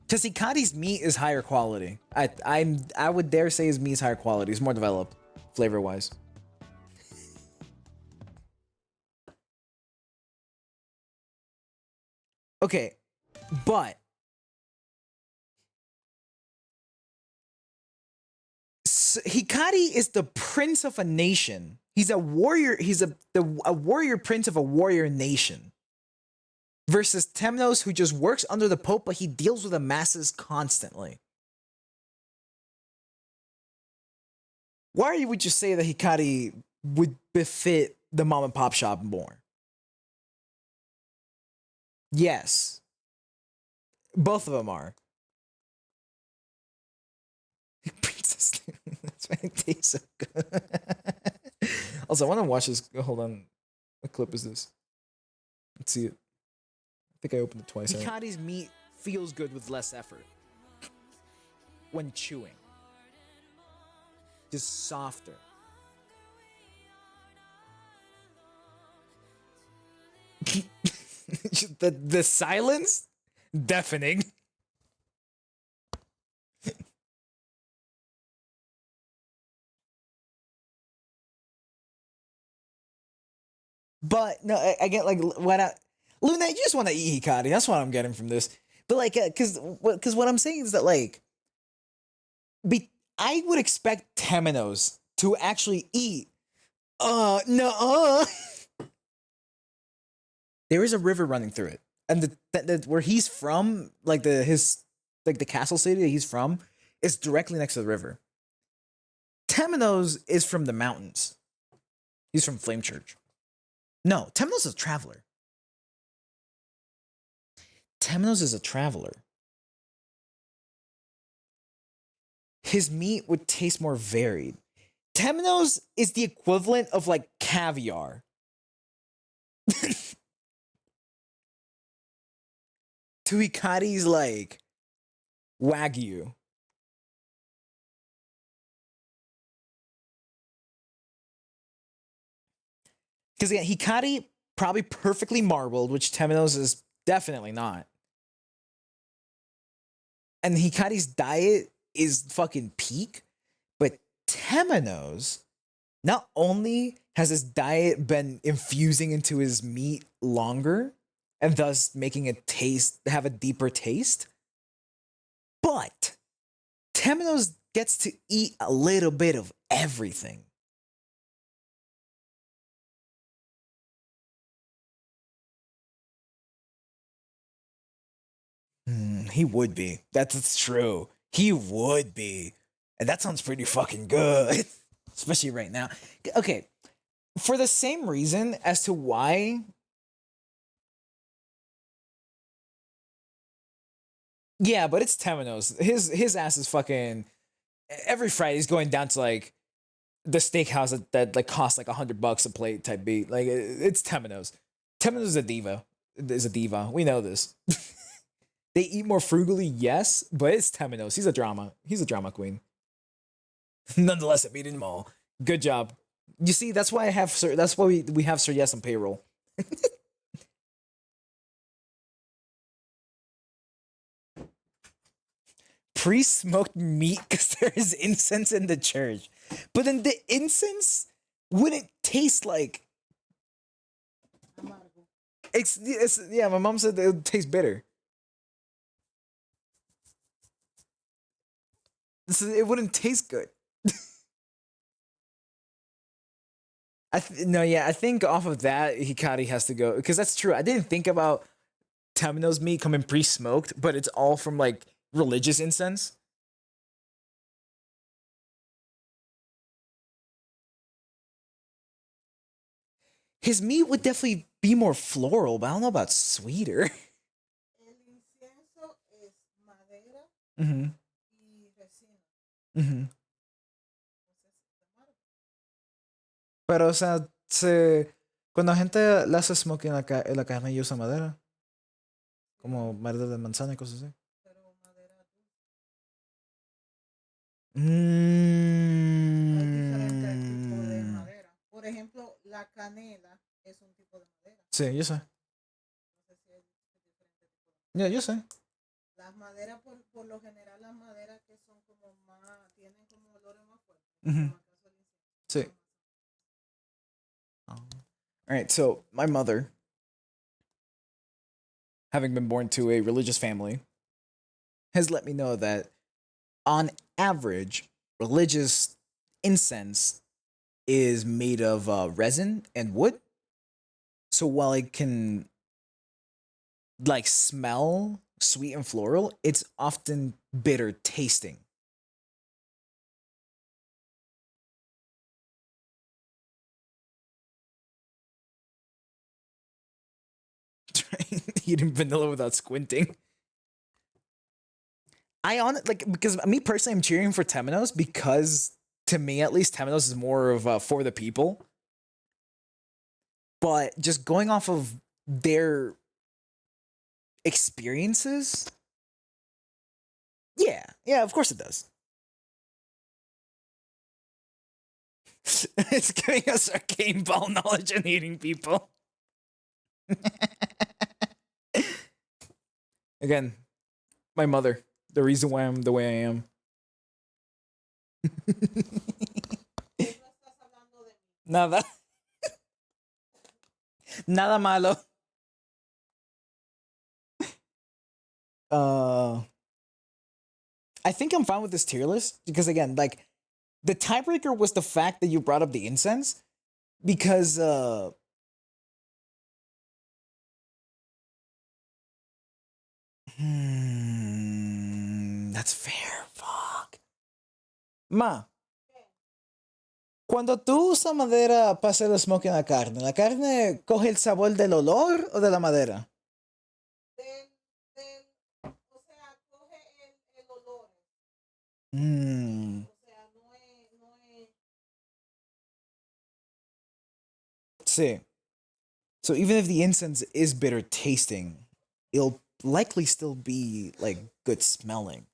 Because Hikari's meat is higher quality. I would dare say his meat is higher quality. It's more developed, flavor-wise. Okay, but Hikari is the prince of a nation. He's a warrior. He's a warrior prince of a warrior nation. Versus Temenos, who just works under the Pope, but he deals with the masses constantly. Why would you say that Hikari would befit the mom and pop shop more? Yes. Both of them are. Princess, that's why it tastes so good. Also, I want to watch this. Hold on. What clip is this? Let's see it. I think I opened it twice. Hikari's meat feels good with less effort when chewing. Just softer. the silence, deafening. But no, I get like what Luna, you just want to eat Hikari. That's what I'm getting from this. But like, because what I'm saying is that like, I would expect Temenos to actually eat. No. There is a river running through it, and the where he's from, like the castle city that he's from, is directly next to the river. Temenos is from the mountains. He's from Flame Church. No, Temenos is a traveler. Temenos is a traveler. His meat would taste more varied. Temenos is the equivalent of like caviar. To Hikari's like Wagyu. Because again, Hikari probably perfectly marbled, which Temenos is definitely not. And Hikari's diet is fucking peak, but Temenos, not only has his diet been infusing into his meat longer and thus making it have a deeper taste, but Temenos gets to eat a little bit of everything. He would be. That's true. He would be. And that sounds pretty fucking good. Especially right now. Okay. For the same reason as to why. Yeah, but it's Temenos. His ass is fucking. Every Friday he's going down to like the steakhouse that like costs like $100 a plate type beat. Like it's Temenos. Temenos is a diva. Is a diva. We know this. They eat more frugally, yes, but it's Temenos. He's a drama. He's a drama queen. Nonetheless, I'm eating them all. Good job. You see, that's why I have Sir. That's why we have Sir Yes on payroll. Pre-smoked meat because there is incense in the church, but then the incense wouldn't taste like. Amargo. It's yeah. My mom said it would taste bitter. It wouldn't taste good. No, yeah, I think off of that Hikari has to go because that's true. I didn't think about Tamino's meat coming pre-smoked, but it's all from like religious incense. His meat would definitely be more floral, but I don't know about sweeter. El incienso es madera Mm-hmm. y resina. Mm-hmm. Entonces, es amargo. Pero, o sea, cuando la gente le hace smoke en la carne y usa madera, como madera de manzana y cosas así. Pero madera dulce. Hay diferentes tipos de madera. Por ejemplo, la canela es un tipo de madera. Sí, yo sé. No sé si hay diferentes tipos de Ya, yo sé. las maderas, por lo general, las maderas que son como más, tienen como olores más fuertes. Ujú. Como acaso el incienso. Sí. All right, so my mother, having been born to a religious family, has let me know that on average, religious incense is made of resin and wood. So while it can like smell sweet and floral, it's often bitter tasting. Eating vanilla without squinting. I on it like because me personally, I'm cheering for Temenos because to me at least, Temenos is more of for the people. But just going off of their experiences, yeah, yeah, of course it does. It's giving us arcane ball knowledge and eating people. Again, my mother, the reason why I'm the way I am. Tú no estás hablando de mí. Nada. Nada malo. I think I'm fine with this tier list because again, like the tiebreaker was the fact that you brought up the incense because that's fair. Fuck. Ma, cuando tú usas madera para hacer el smoke en la carne coge el sabor del olor o de la madera? O sea, coge el olor. Mm, O sea, no es. sí. So even if the incense is bitter tasting, it'll likely still be like good smelling.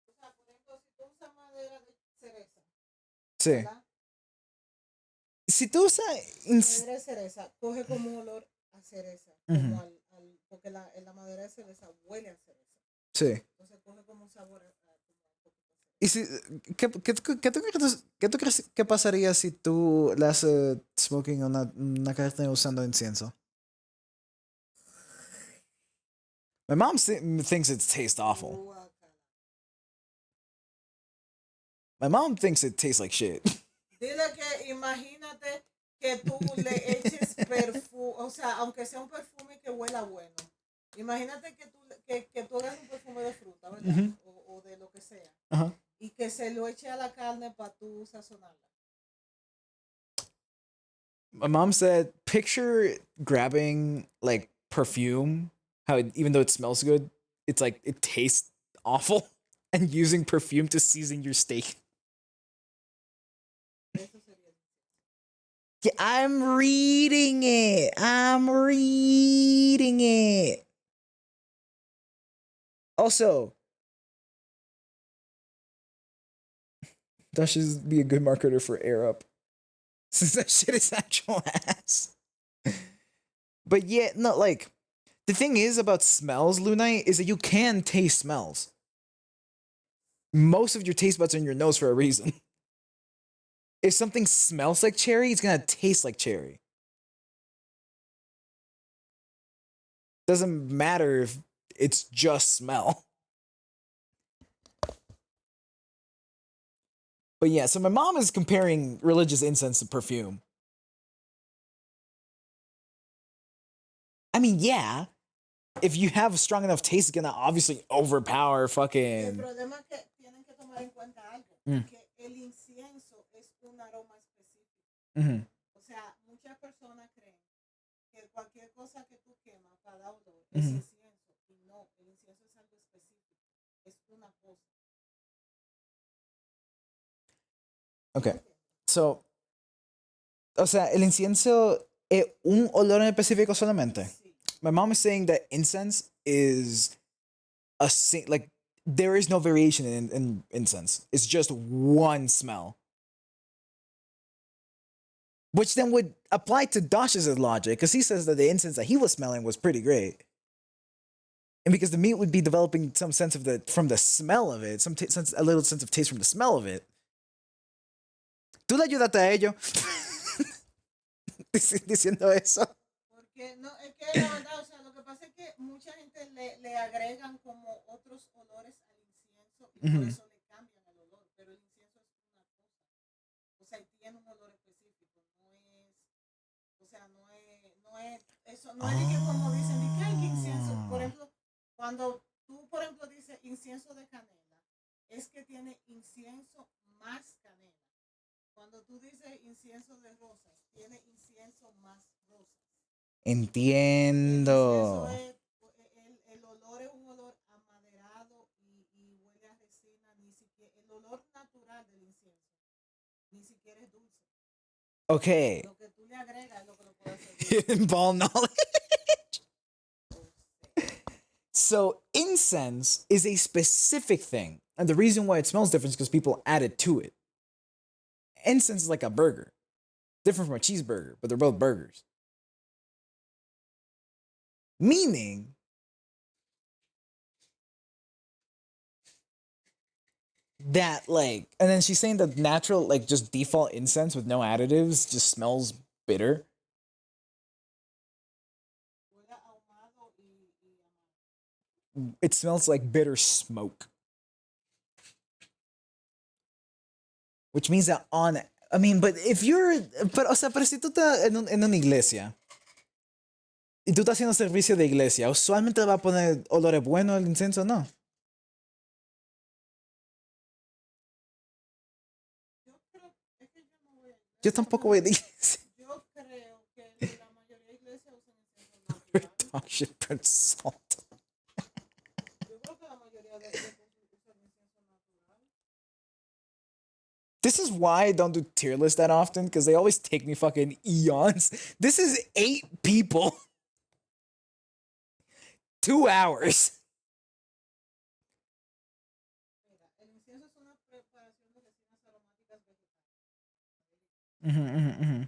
O sea, por ejemplo, si tú usas madera de cereza, Sí. ¿verdad? Si tú usas... Madera de cereza coge como un olor a cereza, como porque la madera de cereza huele a cereza. Sí. Entonces coge como un sabor a como un poquito a cereza. ¿Y si, qué tú crees que pasaría si tú le haces smoking a una carne usando incienso? My mom thinks it tastes awful. Guácala. My mom thinks it tastes like shit. Dile que imagínate que tú le eches perfume, o sea, aunque sea un perfume que huela bueno. Imagínate que tú hagas un perfume de fruta, ¿verdad? O de lo que sea. Uh-huh. Y que se lo eche a la carne para tú sazonarla. My mom said, picture grabbing like perfume, how even though it smells good, it's like it tastes awful, and using perfume to season your steak. Eso sería. Yeah, I'm reading it. I'm reading it. Also, that should be a good marketer for Air Up, since that shit is actual ass. But yeah, not like the thing is about smells, Lunite, is that you can taste smells. Most of your taste buds are in your nose for a reason. If something smells like cherry, it's gonna taste like cherry. Doesn't matter if it's just smell. But yeah, so my mom is comparing religious incense to perfume. I mean, yeah, if you have a strong enough taste, it's gonna obviously overpower El fucking. problema es que tienen que tomar en cuenta algo, Mm. que el incienso es un aroma específico. Mm-hmm. O sea, muchas personas creen que cualquier cosa que tú quemas para dar olor es Ujú. incienso. Y no, el incienso es algo específico. Es una cosa. Okay, so, o sea, el incienso es un olor en específico solamente. Sí. My mom is saying that incense is like there is no variation in incense. It's just one smell. Which then would apply to Dash's logic, because he says that the incense that he was smelling was pretty great. And because the meat would be developing some sense of from the smell of it, sense, a little sense of taste from the smell of it. ¿Tú le ayudaste a ello? Diciendo eso. Porque no, es que la verdad, o sea, lo que pasa es que mucha gente le agregan como otros olores al incienso y por Ujú. eso le cambian el olor. Pero el incienso es una cosa. O sea, tiene un olor específico. No es, o sea, no es, eso, no es de que como dicen, de que hay que incienso. Por ejemplo, cuando tú, por ejemplo, dices incienso de canela, es que tiene incienso más canela. Cuando tú dices incienso de rosas, tiene incienso más rosas. Entiendo. El olor es un olor amaderado y huele a resina. Ni siquiera, el olor natural del incienso ni siquiera es dulce. Okay. Lo que tú le agregas es lo que lo puede hacer dulce. Hidden ball knowledge. So incense is a specific thing, and the reason why it smells different is because people add it to it. Incense is like a burger, different from a cheeseburger, but they're both burgers. Meaning that, like, and then she's saying that natural, like, just default incense with no additives just smells bitter. Huele ahumado y amargo. It smells like bitter smoke. Which means that I mean, but if you're, pero, o sea, pero si tú estás en una iglesia y tú estás haciendo servicio de iglesia, usualmente va a poner olores buenos el incienso, ¿no? Yo creo, es que yo no voy a iglesia. Yo tampoco voy a decir. Yo creo que la mayoría de iglesias usan incienso natural. Talk shit, but salt. Yo creo que la mayoría de iglesias usan incienso natural. This is why I don't do tier list that often, because they always take me fucking eons. This is 8 people. 2 hours. Mira, el incienso es una preparación de resinas aromáticas vegetales. Mm-hmm, mm-hmm, mm-hmm.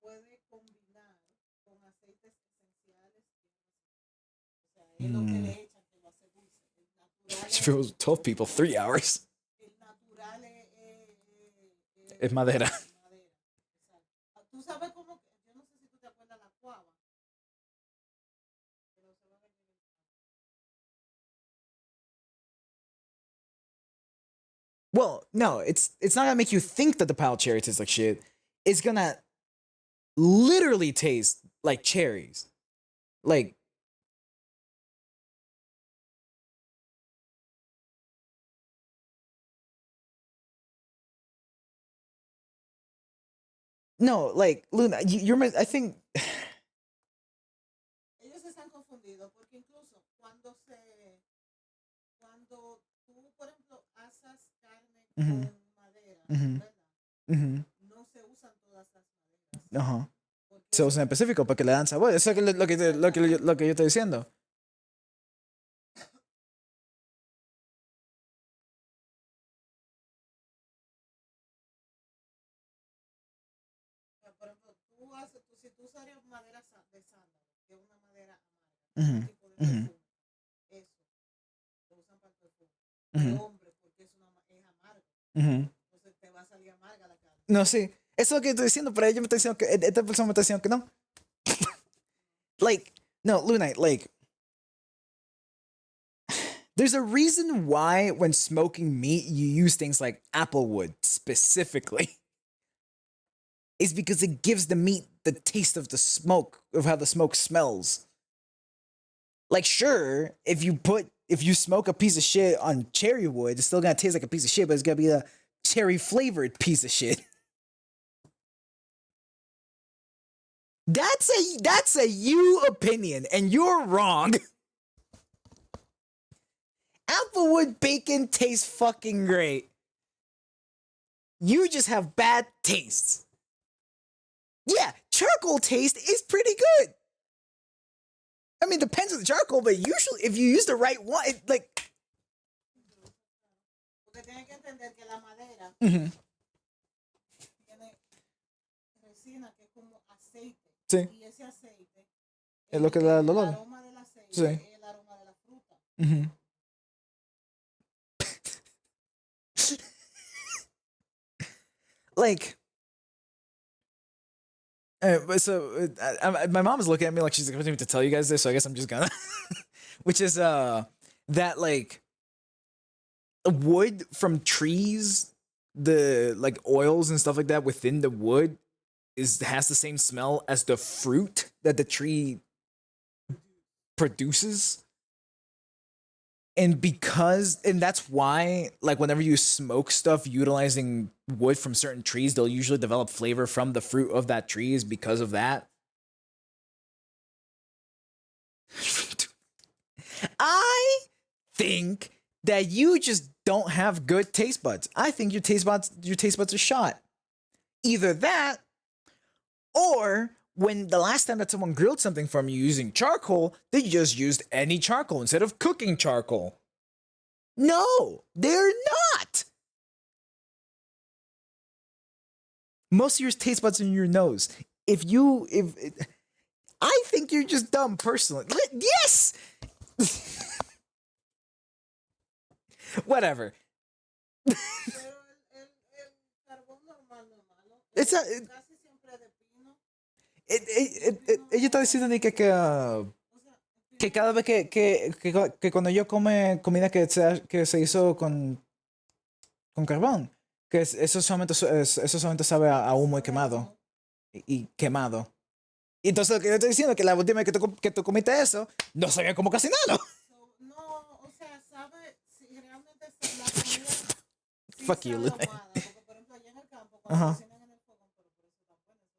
puede combinar con aceites esenciales. O sea, es lo que le echan que lo hace dulce. El natural If it was 12 people, 3 hours. el natural Es madera. madera. Exacto. Tú sabes cómo que, yo no sé si tú te acuerdas la cuava. Pero se va a ver en el- Well, no, it's not gonna make you think that the pile cherry tastes like shit. It's gonna literally taste like cherries. Like no, like Luna, you're I think Ellos se han confundido porque incluso cuando tú, por ejemplo, asas carne Mhm. con madera, Mhm. ¿verdad? Mhm. No se usan todas las maderas. Ajá. Porque Se usa en específico porque le dan sabor. Eso es lo que yo estoy diciendo. por ejemplo, si tú usarías madera de sándalo, que es una madera amarga, un Mhm. tipo de Mhm. perfume, eso, lo usan para el perfume. De Mhm. hombre, porque es amargo. Mhm. Entonces te va a salir amarga la carne. No, sí. Eso es lo que yo estoy diciendo, pero ella me está diciendo que esta persona me está diciendo que no. Like, no, Luna, like there's a reason why when smoking meat you use things like applewood specifically. It's because it gives the meat the taste of the smoke, of how the smoke smells. Like, sure, if you smoke a piece of shit on cherry wood, it's still gonna taste like a piece of shit, but it's gonna be a cherry flavored piece of shit. That's a you opinion, and you're wrong. Applewood bacon tastes fucking great. You just have bad tastes. Yeah, charcoal taste is pretty good. I mean, depends on the charcoal, but usually if you use the right one, like. Porque tienen que entender que la madera Mhm. tiene resina que es como aceite. Sí. Y ese aceite, Es lo que da el el olor. aroma del aceite Sí. es el aroma de la fruta. Mhm. Like, so my mom is looking at me like she's expecting me to tell you guys this, so I guess I'm just gonna. Which is that like wood from trees, the like oils and stuff like that within the wood has the same smell as the fruit that the tree produces. And that's why, like, whenever you smoke stuff utilizing wood from certain trees, they'll usually develop flavor from the fruit of that tree, is because of that. I think that you just don't have good taste buds. I think your taste buds are shot. Either that, or when the last time that someone grilled something from you using charcoal, they just used any charcoal instead of cooking charcoal. No, they're not. Most of your taste buds are in your nose. If I think you're just dumb personally. Yes. Whatever. Pero el carbón normal no es malo. It's a, Casi siempre de pino. ella está diciendo O sea, el que pino cada vez que cuando yo come comida que se hizo con carbón, que eso solamente sabe a humo y quemado. Y quemado. Y entonces lo que yo estoy diciendo es que la última vez que tú comiste eso, no sabía como casi nada. no, o sea, sabe, si realmente la comida sí Fuck you, sabe Luna. ahumada. Porque, por ejemplo, allá en el campo, cuando Ajá. cocinan en el fogón, pero por eso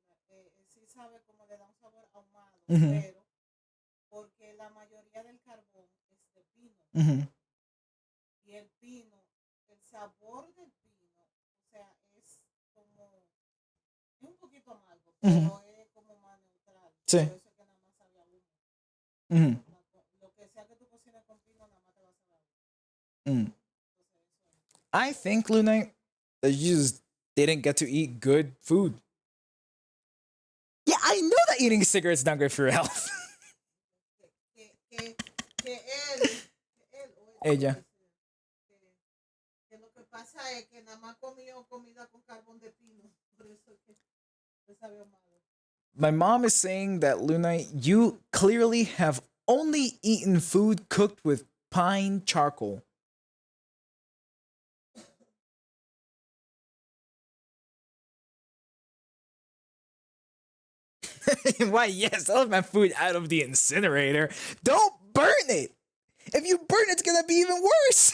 tan bueno, sí sabe como le da un sabor ahumado, Ujú. pero porque la mayoría del carbón es de pino. Ujú. Y el pino, el sabor del pino, o sea, es un poquito amargo, pero es como más neutral. Sí. Por eso es que nada más sabe a humo. Ujú. Lo que sea que tú cocines con pino, nada más te va a saber a humo. Mm. Entonces, eso es. I think, Luna, that you just didn't get to eat good food. that eating cigarettes is not good for your health. que él o Ella. que lo que pasa es que nada más comió comida con carbón de pino, por eso que le sabe malo. My mom is saying that, Luna, you clearly have only eaten food cooked with pine charcoal. Why, yes, I love my food out of the incinerator. Don't burn it. If you burn it, it's gonna be even worse.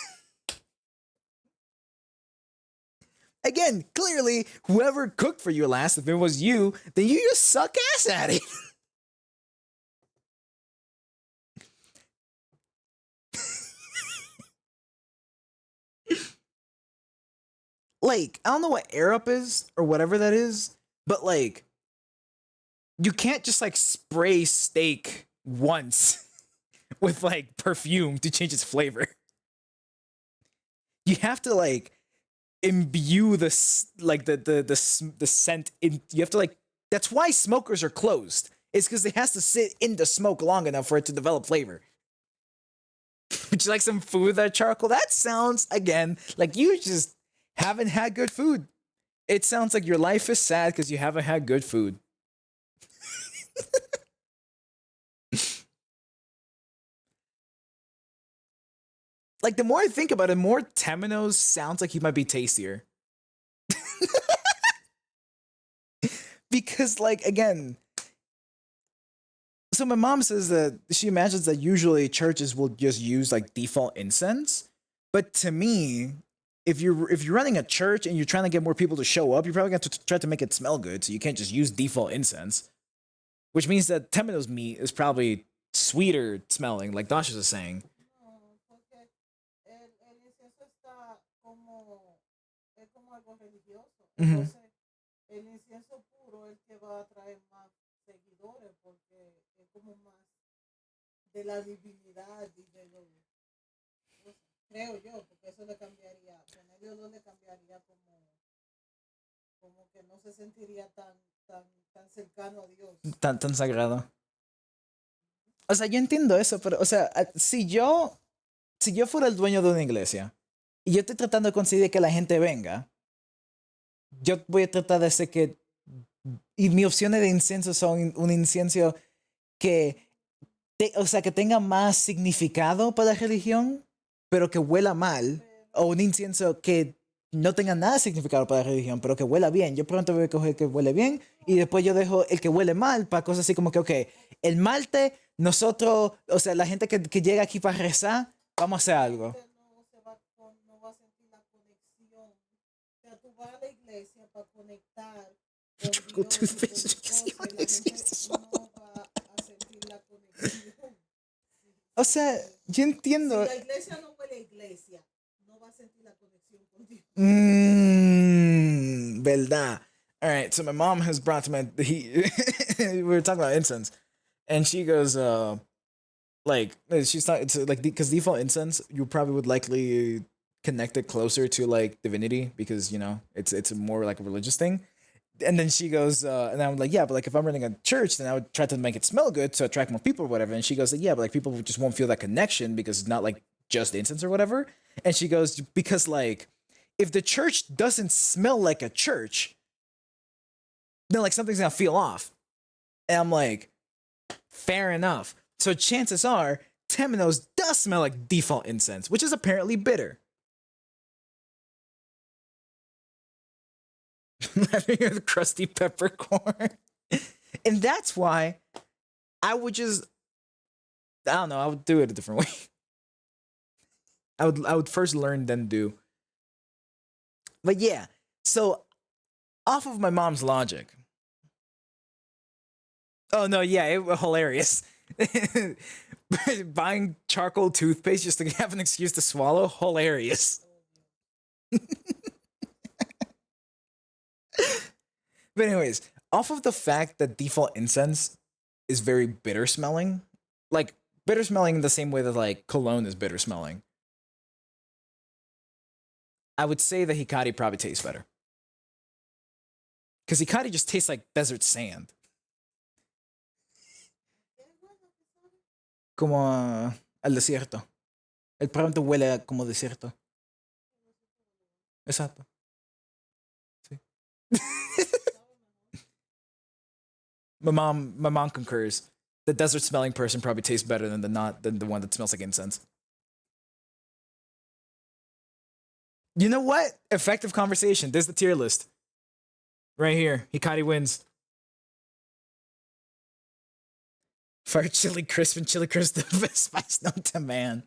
Again, clearly, whoever cooked for you last, if it was you, then you just suck ass at it. Like, I don't know what air up is or whatever that is, but like, you can't just like spray steak once with like perfume to change its flavor. You have to like imbue the scent in. You have to like. That's why smokers are closed. It's because it has to sit in the smoke long enough for it to develop flavor. Would you like some food with that charcoal? That sounds again like you just haven't had good food. It sounds like your life is sad because you haven't had good food. Like, the more I think about it, more Temenos sounds like he might be tastier. Because, like, again, so my mom says that she imagines that usually churches will just use like default incense. But to me, if you're running a church and you're trying to get more people to show up, you probably got to try to make it smell good. So you can't just use default incense, which means that Temenos meat is probably sweeter smelling, like Dasha is saying. No, porque el incienso está como, es como algo religioso. Ujú. Entonces, el incienso puro es que va a traer más seguidores porque es como más de la divinidad y de lo, creo yo, porque eso le cambiaría, ponerle olor le cambiaría como que no se sentiría tan cercano a Dios. Tan sagrado. O sea, yo entiendo eso, pero, o sea, si yo fuera el dueño de una iglesia y yo estoy tratando de conseguir que la gente venga, yo voy a tratar de hacer que. Y mis opciones de incienso son un incienso que, o sea, que tenga más significado para la religión, pero que huela mal. O un incienso que no tenga nada de significado para la religión, pero que huela bien. Yo pronto voy a coger el que huele bien y después yo dejo el que huele mal para cosas así como que, ok, el martes nosotros, o sea, la gente que llega aquí para rezar, vamos a hacer algo. Usted no va a sentir la conexión. O sea, tú vas a la iglesia para conectar con Chocolate Dios y con toothpaste, cosas, y la gente no va a sentir la conexión. O sea, yo Si entiendo. la iglesia no huele a iglesia, no va a sentir la conexión con Dios. Verdad. All right, so my mom has brought to my we were talking about incense, and she goes, like she's not. It's like because default incense, you probably would likely connect it closer to like divinity because it's more like a religious thing. And then she goes, and I'm like, yeah, but like if I'm running a church, then I would try to make it smell good to attract more people or whatever. And she goes, like, yeah, but like people just won't feel that connection because it's not like just incense or whatever. And she goes, because like if the church doesn't smell like a church, then like something's gonna feel off. And I'm like, fair enough. So chances are Temenos does smell like default incense, which is apparently bitter. Having the crusty peppercorn. And that's why I would just, I don't know, I would do it a different way. I would first learn, then do. But yeah, so off of my mom's logic. Oh no, yeah, it was hilarious. Buying charcoal toothpaste just to have an excuse to swallow, hilarious. But anyways, off of the fact that default incense is very bitter smelling, like bitter smelling in the same way that like cologne is bitter smelling, I would say that Hikari probably tastes better. Because Hikari just tastes like desert sand. como al desierto. El pronto huele como desierto. Exacto. Sí. My mom concurs. The desert smelling person probably tastes better than the one that smells like incense. You know what? Effective conversation. There's the tier list. Right here. Hikari wins. Fire chili crisp and chili crisp, the best spice known to man.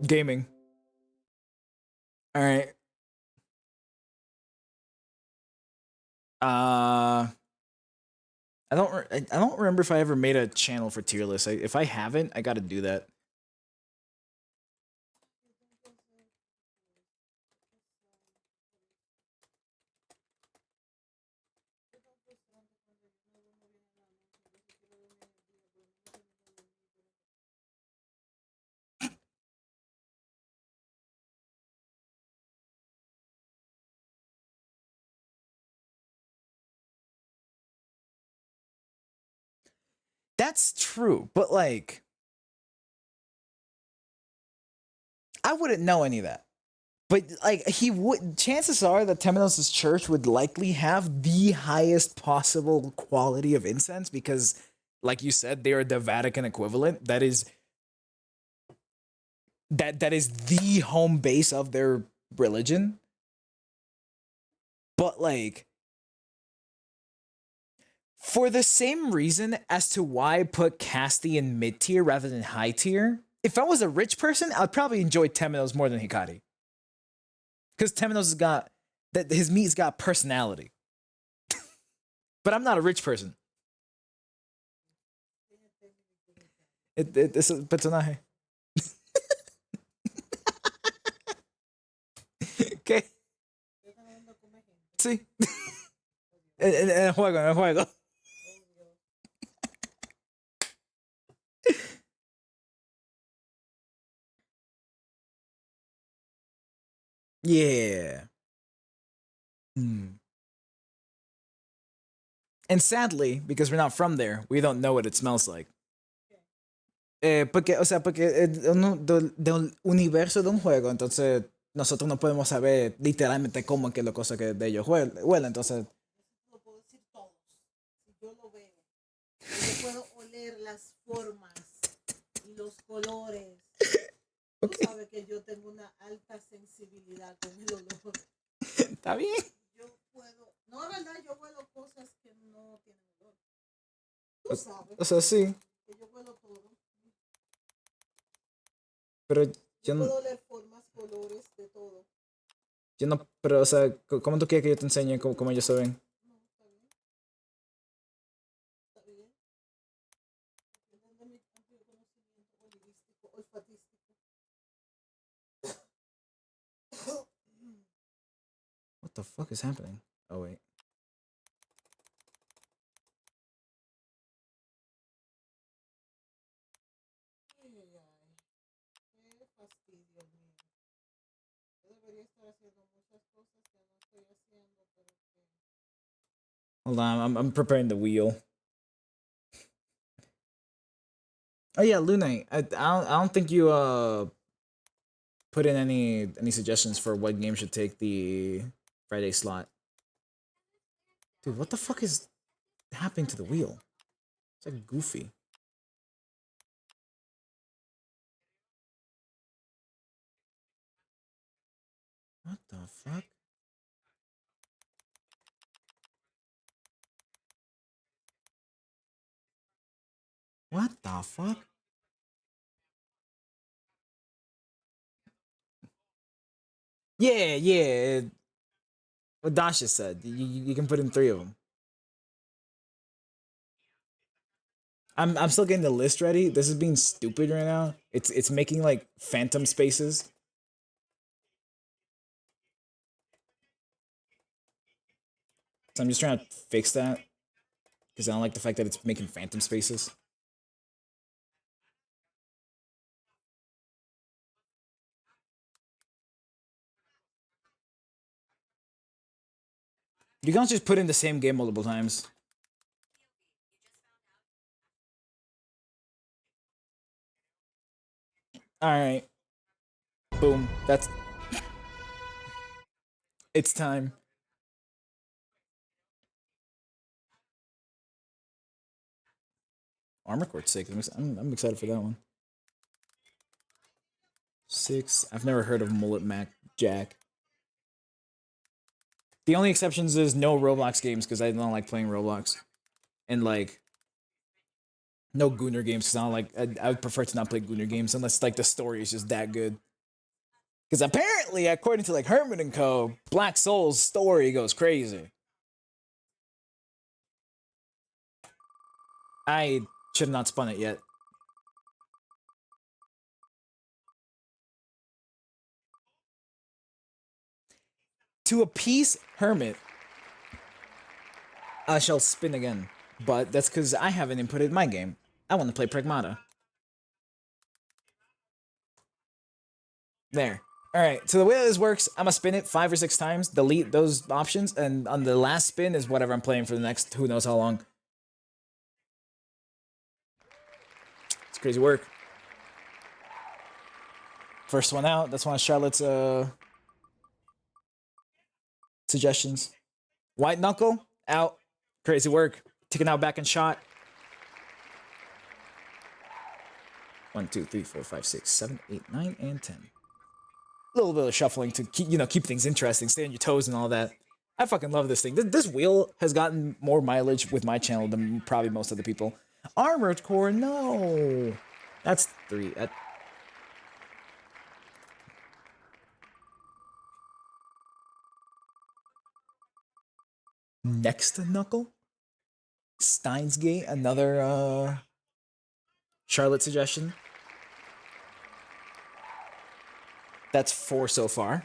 Gaming. All right. I don't remember if I ever made a channel for tier lists. If I haven't, I got to do that. That's true, but like I wouldn't know any of that. But like he would, chances are that Temenos' church would likely have the highest possible quality of incense because, like you said, they are the Vatican equivalent. That is the home base of their religion. But like, for the same reason as to why I put Casti in mid tier rather than high tier, if I was a rich person, I'd probably enjoy Temenos more than Hikari. Because Temenos has got that his meat's got personality. But I'm not a rich person. Es un personaje. ¿Qué? Sí. En el juego, en el juego. Yeah. And sadly, because we're not from there, we don't know what it smells like. Porque, o sea, porque de un universo de un juego, entonces nosotros no podemos saber literalmente cómo es que la cosa que de ellos huele, entonces... Lo puedo decir todos. Si yo lo veo, yo puedo oler las formas y los colores. Tú sabes que yo tengo una alta sensibilidad con el olor. Está bien. Yo puedo, no, es verdad, yo huelo cosas que no tienen olor. Tú sabes. O sea, sí. Que yo huelo todo. Pero yo yo no... puedo oler formas, colores, de todo. Yo no, pero, o sea, ¿cómo tú quieres que yo te enseñe cómo ellos se ven? No, está bien. Está bien. Depende de mi amplio conocimiento holístico, olfatístico. What the fuck is happening? Oh, wait. Qué fastidio mío. Yo debería estar haciendo muchas cosas que no estoy haciendo, pero que... Hold on, I'm preparing the wheel. Oh yeah, Lunite. I don't think you put in any suggestions for what game should take the Friday slot. Dude, what the fuck is happening to the wheel? It's like goofy. What the fuck? What the fuck? Yeah. What Dasha said. You can put in 3 of them. I'm still getting the list ready. This is being stupid right now. It's making like phantom spaces. So I'm just trying to fix that because I don't like the fact that it's making phantom spaces. You can't just put in the same game multiple times. All right. Boom. That's. It's time. Armor Core 6. I'm excited for that one. 6. I've never heard of Mullet Mac Jack. The only exceptions is no Roblox games because I don't like playing Roblox, and like no Gooner games because I don't like. I would prefer to not play Gooner games unless like the story is just that good. Because apparently, according to like Herman and Co., Black Soul's story goes crazy. I should have not spun it yet. To appease Hermit, I shall spin again. But that's because I haven't inputted my game. I want to play Pragmata. There. Alright, so the way this works, I'm gonna spin it 5 or 6 times, delete those options, and on the last spin is whatever I'm playing for the next who knows how long. It's crazy work. First one out, that's one of Charlotte's suggestions. White Knuckle, out. Crazy work. Taking out back and shot. 1, 2, 3, 4, 5, 6, 7, 8, 9, and 10. A little bit of shuffling to keep things interesting, stay on your toes and all that. I fucking love this thing. This wheel has gotten more mileage with my channel than probably most other people. Armored Core, no. That's 3. Next to Knuckle? Steins Gate, another Charlotte suggestion. That's 4 so far.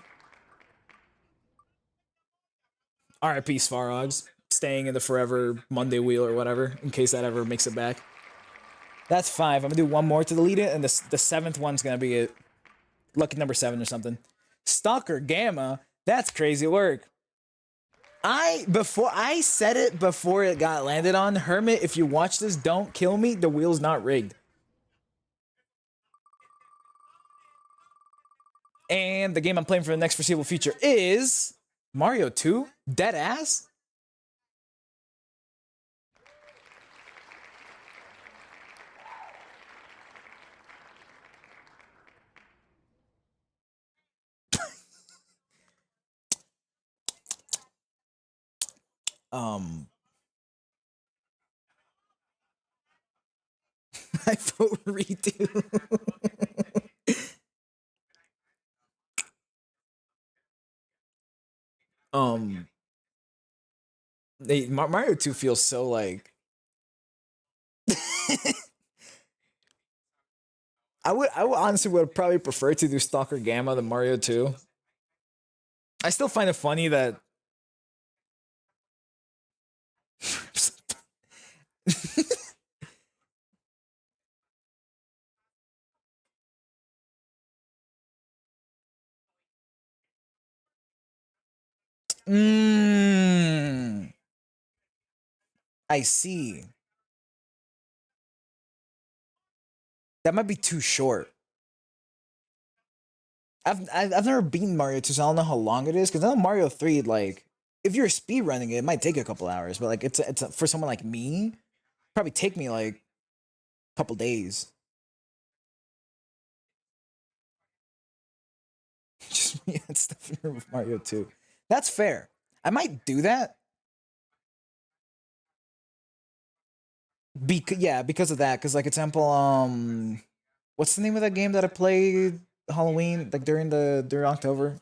RIP Svarogs, staying in the forever Monday wheel or whatever, in case that ever makes it back. That's 5. I'm gonna do one more to delete it, and the 7th one's gonna be it. Lucky number 7 or something. Stalker Gamma, that's crazy work. I said it before it got landed on. Hermit, if you watch this, don't kill me. The wheel's not rigged. And the game I'm playing for the next foreseeable future is Mario 2? Dead ass? I vote redo. Mario 2 feels so like I would honestly would probably prefer to do Stalker Gamma than Mario 2. I still find it funny that I see. That might be too short. I've never beaten Mario 2, so I don't know how long it is. Because I know Mario 3, like, if you're speed running it, it might take a couple hours. But like, it's for someone like me, probably take me like a couple days. Just me and stuff in here with Mario 2. That's fair. I might do that. Because of that. Because like example, what's the name of that game that I played Halloween like during October?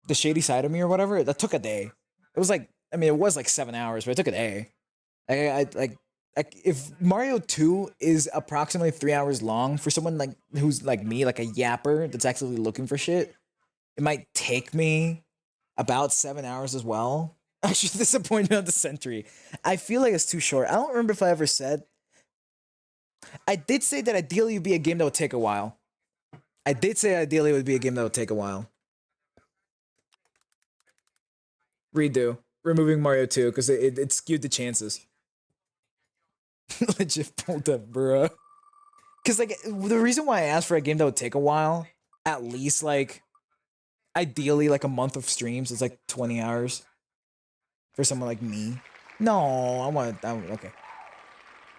The Shady Side of Me or whatever. That took a day. It was like it was like 7 hours, but it took a day. I like if Mario 2 is approximately 3 hours long for someone like who's like me, like a yapper that's actually looking for shit, it might take me about 7 hours as well. Actually, disappointed on the Sentry. I feel like it's too short. I don't remember if I ever said. I did say that ideally it would be a game that would take a while. I did say ideally it would be a game that would take a while. Redo. Removing Mario 2 because it skewed the chances. Legit pulled up, bruh. Because like the reason why I asked for a game that would take a while, at least like ideally like a month of streams, is like 20 hours for someone like me. No, okay.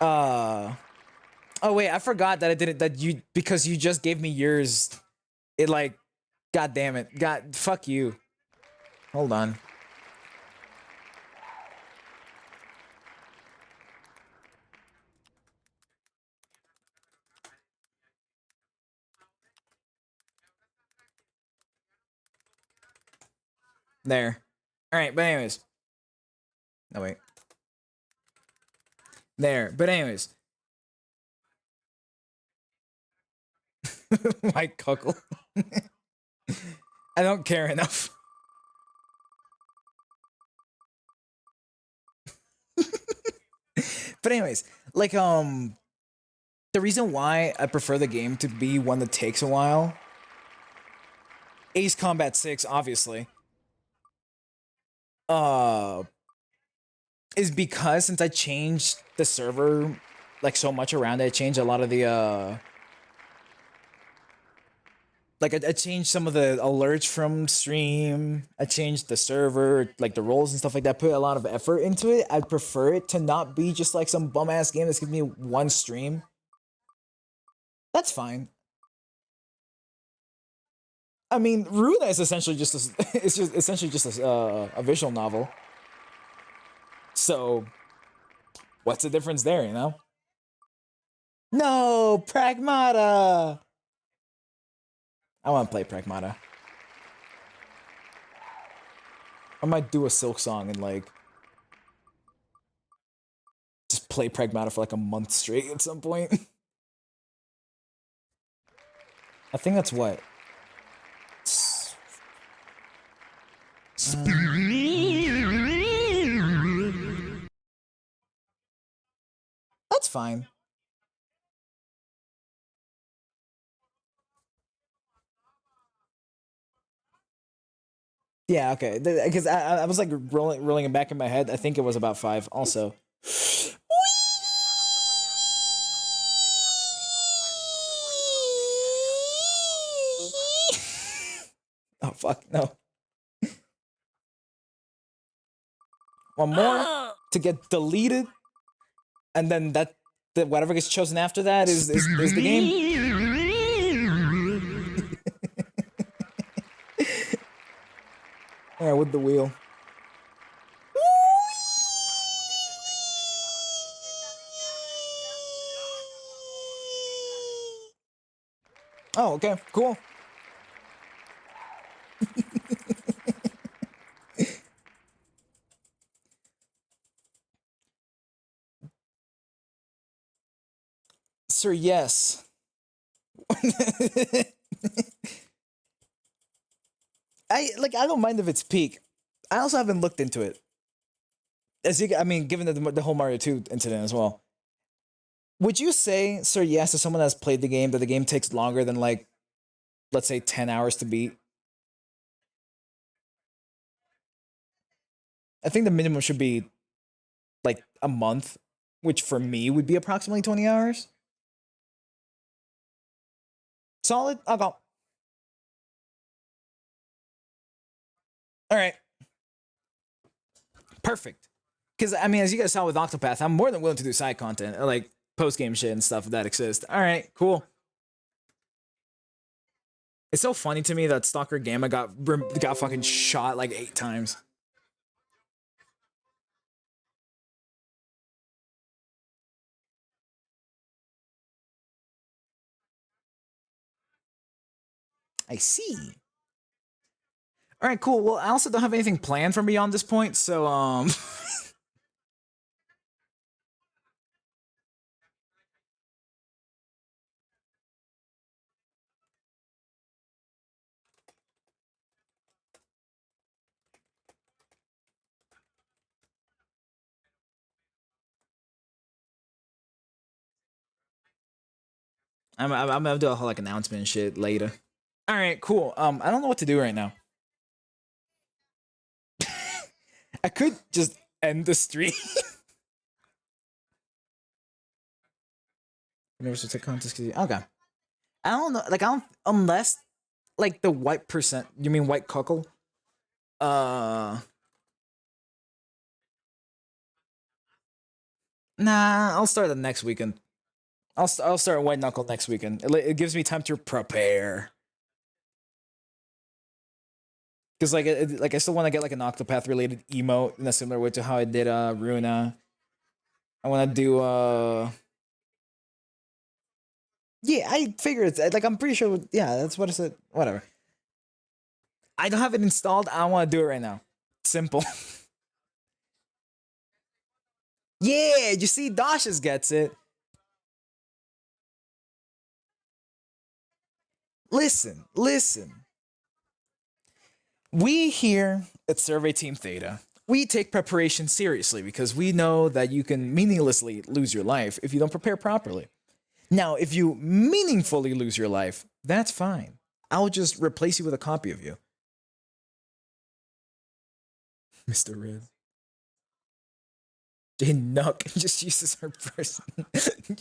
Oh wait, I forgot that I didn't that you because you just gave me yours. It like, god damn it, god fuck you. Hold on. There. All right, but anyways. No wait. There, but anyways. My cuckle. I don't care enough. But anyways, like the reason why I prefer the game to be one that takes a while, Ace Combat 6 obviously, uh is because since I changed the server like so much around it, I changed a lot of the like I changed some of the alerts from stream. I changed the server, like the roles and stuff like that. Put a lot of effort into it. I prefer it to not be just like some bum ass game that's giving me one stream. That's fine. I mean, Runa is essentially just it's just essentially just a visual novel. So, what's the difference there? You know? No, Pragmata. I want to play Pragmata. I might do a Silk Song and like just play Pragmata for like a month straight at some point. I think that's what. That's fine. Yeah, okay. Because I was like rolling it back in my head. I think it was about 5 also. Oh, fuck, no. One more to get deleted. And then whatever gets chosen after that is the game. Yeah, with the wheel. Oh, okay, cool. Sir, yes. I don't mind if it's peak. I also haven't looked into it. I mean, given the whole Mario 2 incident as well. Would you say, sir, yes, to someone that's played the game, that the game takes longer than like, let's say, 10 hours to beat? I think the minimum should be like a month, which for me would be approximately 20 hours. Solid? I'll go. All right. Perfect. Because, I mean, as you guys saw with Octopath, I'm more than willing to do side content, like post game shit and stuff that exists. All right, cool. It's so funny to me that Stalker Gamma got fucking shot like 8 times. I see. All right, cool. Well, I also don't have anything planned from beyond this point, so I'm gonna do a whole like announcement and shit later. All right, cool. I don't know what to do right now. I could just end the stream. Universal Tech Contest. Okay. I don't know. Like I don't unless like the white percent. You mean white cuckle? Uh. Nah, I'll start the next weekend. I'll start white knuckle next weekend. It gives me time to prepare. Because like I still want to get like an octopath related emote in a similar way to how I did Runa. I want to do yeah, I figured it's like I'm pretty sure. Yeah, that's what I said. Whatever. I don't have it installed. I don't want to do it right now. Simple. Yeah, you see, Dashes gets it. Listen. We here at Survey Team Theta, we take preparation seriously because we know that you can meaninglessly lose your life if you don't prepare properly. Now, if you meaningfully lose your life, that's fine. I'll just replace you with a copy of you. Mr. Red. Jane Nuck just uses her person.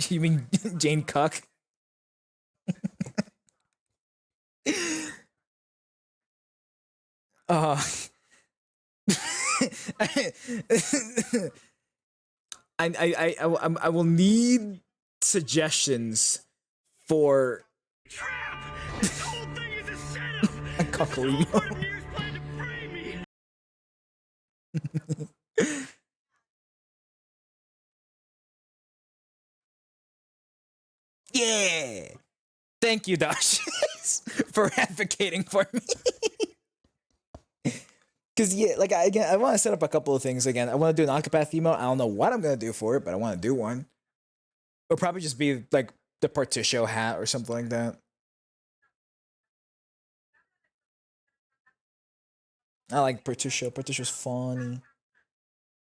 You mean Jane Cuck? uh I will need suggestions for Trap! This whole thing is a setup! a cuckolino. Partners plan to frame me! Yeah. Thank you, Dash, for advocating for me. Because yeah, like I want to set up a couple of things again. I want to do an octopath emo. I don't know what I'm gonna do for it, but I want to do one. It'll probably just be like the Particio hat or something like that. I like Particio. Partitio's funny.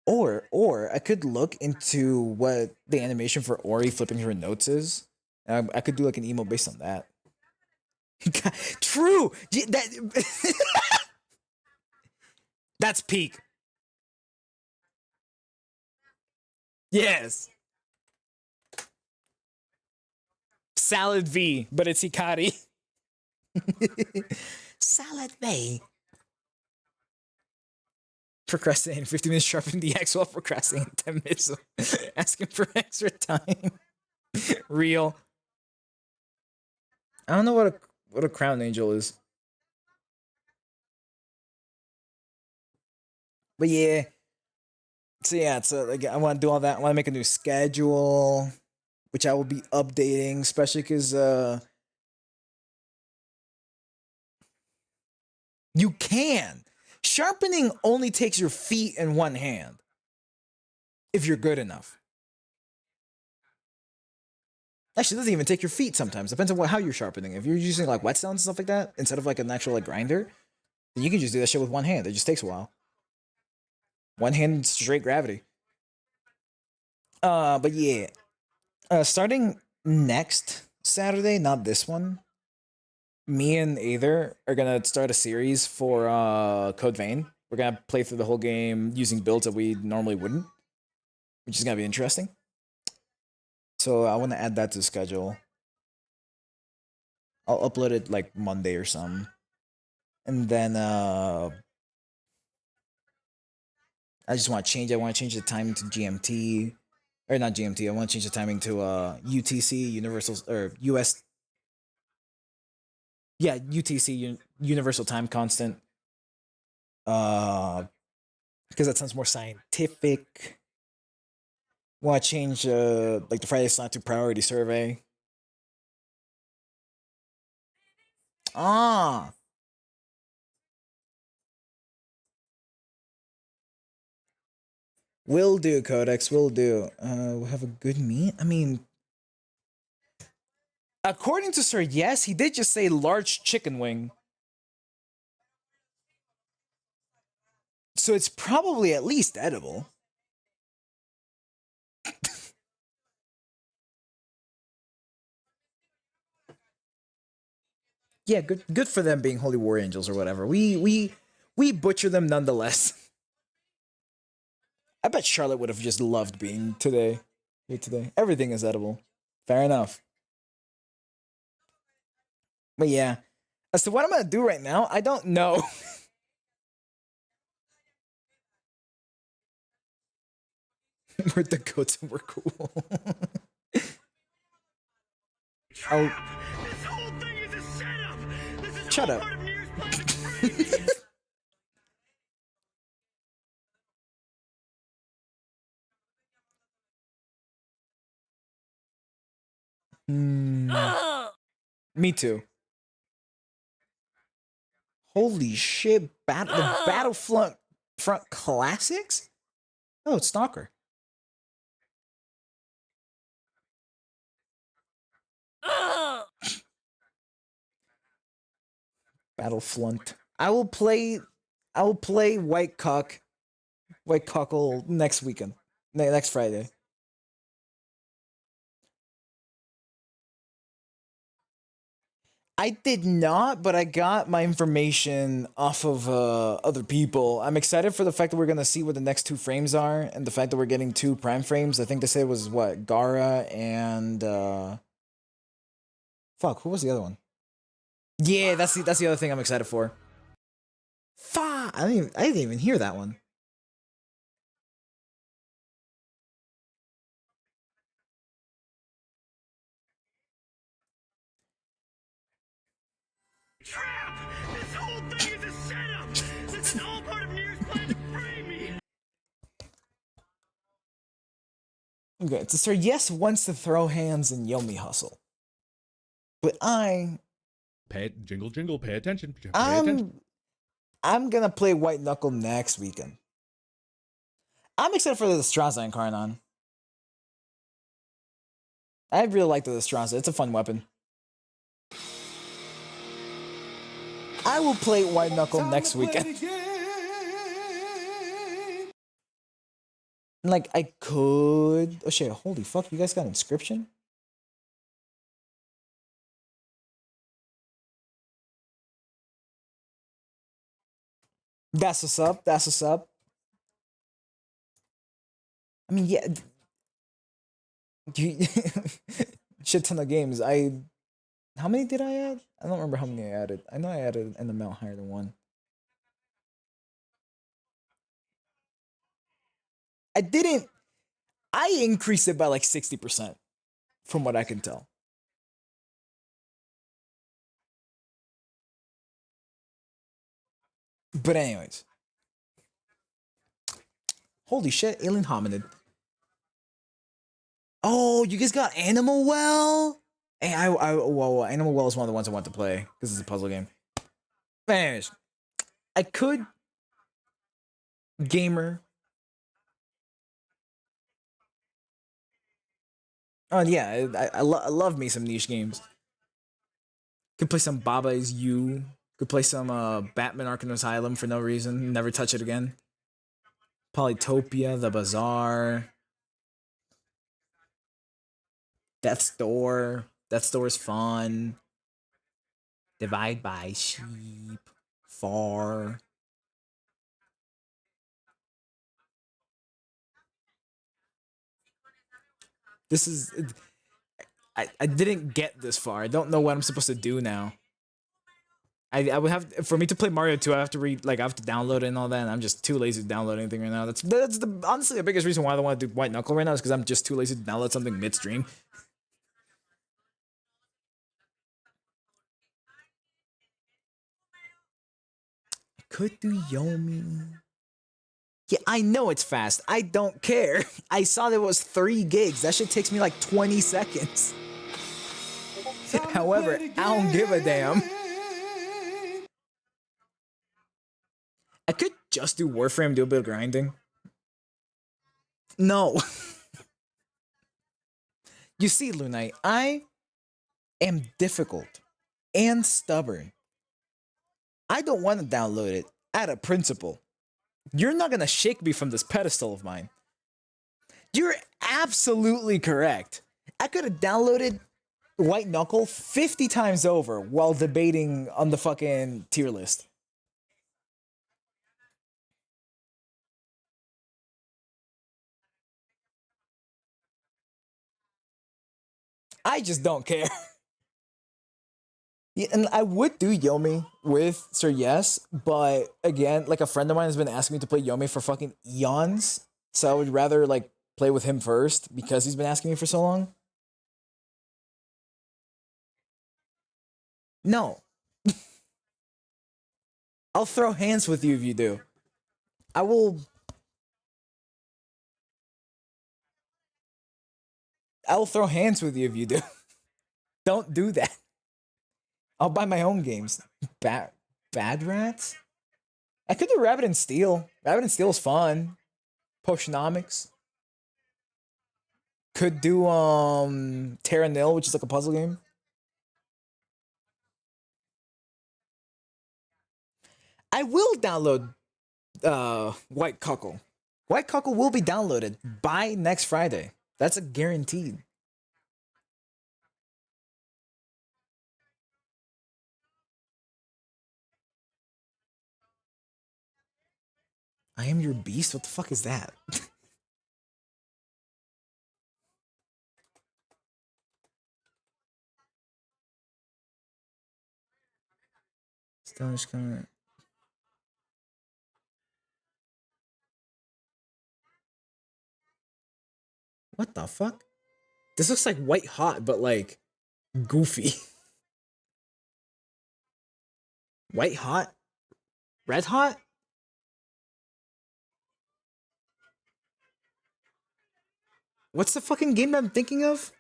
Or I could look into what the animation for Ori flipping her notes is. I could do like an emo based on that. True. That that's peak. Yes. Salad V, but it's Hikari. Salad V. Procrastinating 50 minutes sharpening the X while procrastinating 10 minutes. Asking for extra time. Real. I don't know what a crown angel is. But yeah. So yeah, so like I want to do all that. I want to make a new schedule, which I will be updating, especially because you can. Sharpening only takes your feet and one hand. If you're good enough. Actually, it doesn't even take your feet sometimes. Depends on how you're sharpening. If you're using like whetstones and stuff like that, instead of like an actual like grinder, then you can just do that shit with one hand. It just takes a while. One hand straight gravity. But yeah. Starting next Saturday, not this one, me and Aether are gonna start a series for Code Vein. We're gonna play through the whole game using builds that we normally wouldn't, which is gonna be interesting. So I want to add that to the schedule. I'll upload it like Monday or something, and then I just want to change. I want to change the timing to GMT, or not GMT. I want to change the timing to UTC, Universal or US. Yeah, UTC, Universal Time Constant. Because that sounds more scientific. Want to change like the Friday slot to priority survey. Ah. Will do, Codex. Will do. We'll have a good meet. I mean, according to Sir, yes, he did just say large chicken wing. So it's probably at least edible. Yeah, good for them being holy war angels or whatever. We butcher them nonetheless. I bet Charlotte would have just loved being here today. Everything is edible. Fair enough. But yeah. As to what I'm gonna do right now, I don't know. We're the goats and we're cool. Trap! This whole thing is a setup! This is Shut all up. part of Nier's plan to frame me! Me too. Holy shit! The Battlefront Classics? Oh, it's Stalker. Battlefront. I will play White Cockle next weekend. Next Friday. I did not, but I got my information off of other people. I'm excited for the fact that we're gonna see what the next 2 frames are, and the fact that we're getting 2 prime frames. I think they said it was what, Gara and fuck, who was the other one? Yeah, that's the other thing I'm excited for. Fuck, I didn't even hear that one. Trap! This whole thing is a setup! This is all part of Nier's plan to frame me! Okay, so Sir Yes wants to throw hands and Yomi hustle, but Jingle, jingle, pay attention. Pay attention. I'm gonna play White Knuckle next weekend. I'm excited for the Destraza and Karnan. I really like the Destraza. It's a fun weapon. I will play White Knuckle next weekend. Like, I could... Oh shit, holy fuck, you guys got Inscription? That's what's up, that's what's up. I mean, yeah... Shit ton of games. How many did I add? I don't remember how many I added. I know I added an amount higher than 1. I increased it by like 60%, from what I can tell. But anyways. Holy shit, Alien Hominid. Oh, you guys got Animal Well? Hey, whoa, Animal Well is one of the ones I want to play, because it's a puzzle game. But anyways, I could Gamer. Oh yeah, I love me some niche games. Could play some Baba Is You. Could play some Batman Arkham Asylum for no reason. Never touch it again. Polytopia, The Bazaar. Death's Door. Death's Door is fun. Divide by Sheep. Far. This is... I didn't get this far. I don't know what I'm supposed to do now. I would have, for me to play Mario 2, I have to I have to download it and all that, and I'm just too lazy to download anything right now. That's honestly the biggest reason why I don't want to do White Knuckle right now is because I'm just too lazy to download something midstream. I could do Yomi. Yeah, I know it's fast. I don't care. I saw there was 3 gigs. That shit takes me like 20 seconds. However, I don't give a damn. I could just do Warframe, do a bit of grinding. No. You see, Lunite, I am difficult and stubborn. I don't want to download it out of principle. You're not going to shake me from this pedestal of mine. You're absolutely correct. I could have downloaded White Knuckle 50 times over while debating on the fucking tier list. I just don't care. Yeah, and I would do Yomi with Sir Yes, but again, like a friend of mine has been asking me to play Yomi for fucking eons, so I would rather like play with him first because he's been asking me for so long. No, I'll throw hands with you if you do. I will. I will throw hands with you if you do. Don't do that. I'll buy my own games. Bad rats? I could do Rabbit and Steel. Rabbit and Steel is fun. Potionomics. Could do Terra Nil, which is like a puzzle game. I will download White Cuckle. White Cuckle will be downloaded by next Friday. That's a guaranteed. I am your beast? What the fuck is that? Stylish comment. What the fuck? This looks like White Hot, but like goofy. White Hot? Red Hot? What's the fucking game that I'm thinking of?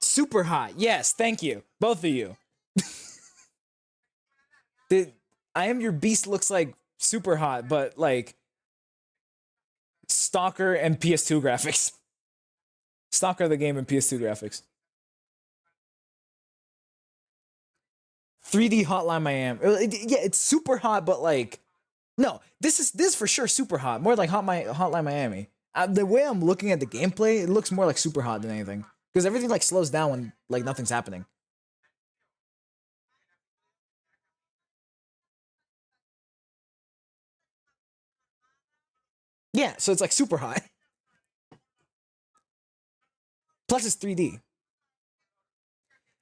Super Hot. Yes, thank you. Both of you. The I Am Your Beast looks like Super Hot, but like Stalker and PS2 graphics. Stalker the game and PS2 graphics. 3D Hotline Miami. Yeah, it's super hot, but like, no, this is for sure super hot. More like Hotline Miami. The way I'm looking at the gameplay, it looks more like super hot than anything because everything like slows down when like nothing's happening. Yeah, so it's like super hot. Plus it's 3D.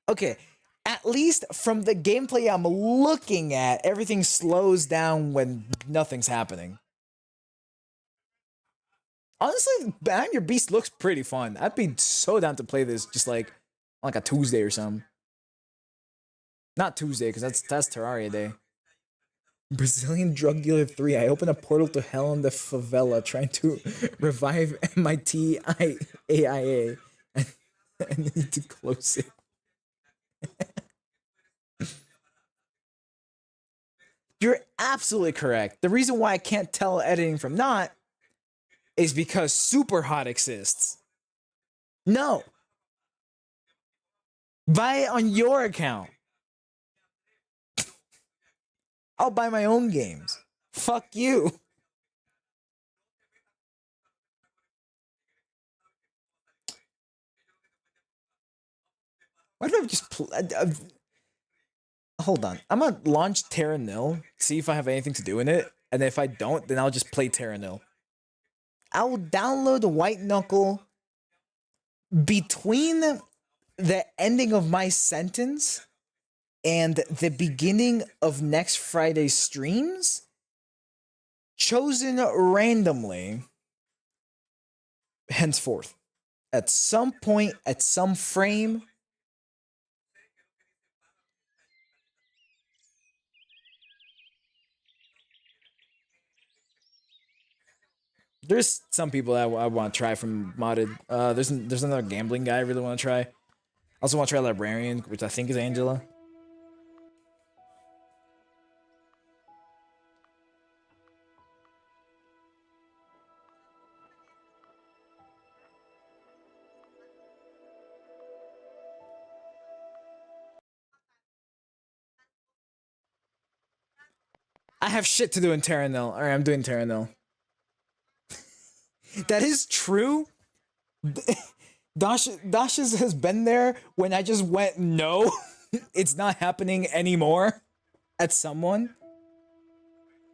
Okay, at least from the gameplay I'm looking at, everything slows down when nothing's happening. Honestly, Bam Your Beast looks pretty fun. I'd be so down to play this just like on like a Tuesday or something. Not Tuesday, because that's Terraria Day. Brazilian Drug Dealer 3. I open a portal to hell in the favela trying to revive MIT AIA. I need to close it. You're absolutely correct. The reason why I can't tell editing from not is because Super Hot exists. No. Buy it on your account. I'll buy my own games. Fuck you. Why don't I just hold on. I'm gonna launch Terra Nil, see if I have anything to do in it, and if I don't, then I'll just play Terra Nil. I will download White Knuckle between the ending of my sentence and the beginning of next Friday's streams, chosen randomly, henceforth. At some point, at some frame, there's some people that I want to try from modded. There's another gambling guy I really want to try. I also want to try Librarian, which I think is Angela. I have shit to do in Terra Nil. Alright, I'm doing Terra Nil. That is true. Dasha's has been there when I just went, no, it's not happening anymore at someone.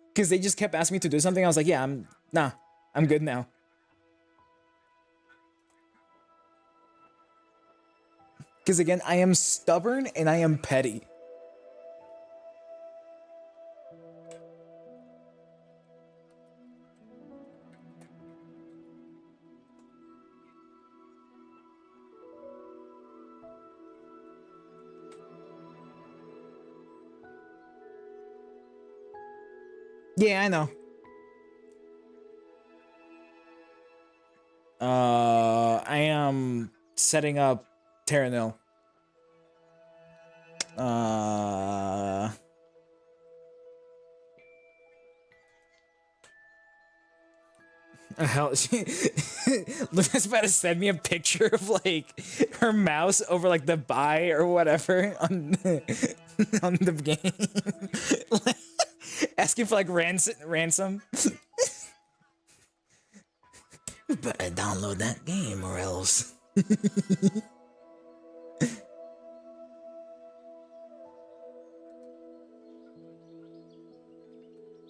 Because they just kept asking me to do something. I was like, yeah, I'm good now. Because again, I am stubborn and I am petty. Yeah, I know. I am setting up Terranil. Hell, Luna's about to send me a picture of like her mouse over like the buy or whatever on on the game, asking for like ransom. Better download that game or else.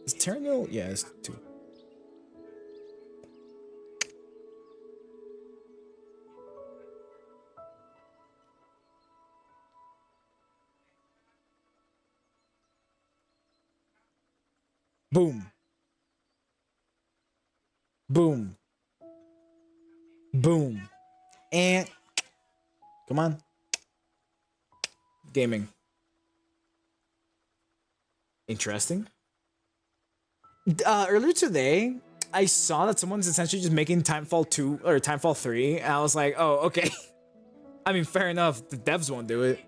Is Terranil? Yeah, it's 2. Boom. Boom. Boom. And come on. Gaming. Interesting. Earlier today, I saw that someone's essentially just making Timefall 2 or Timefall 3, and I was like, oh, okay. I mean, fair enough. The devs won't do it.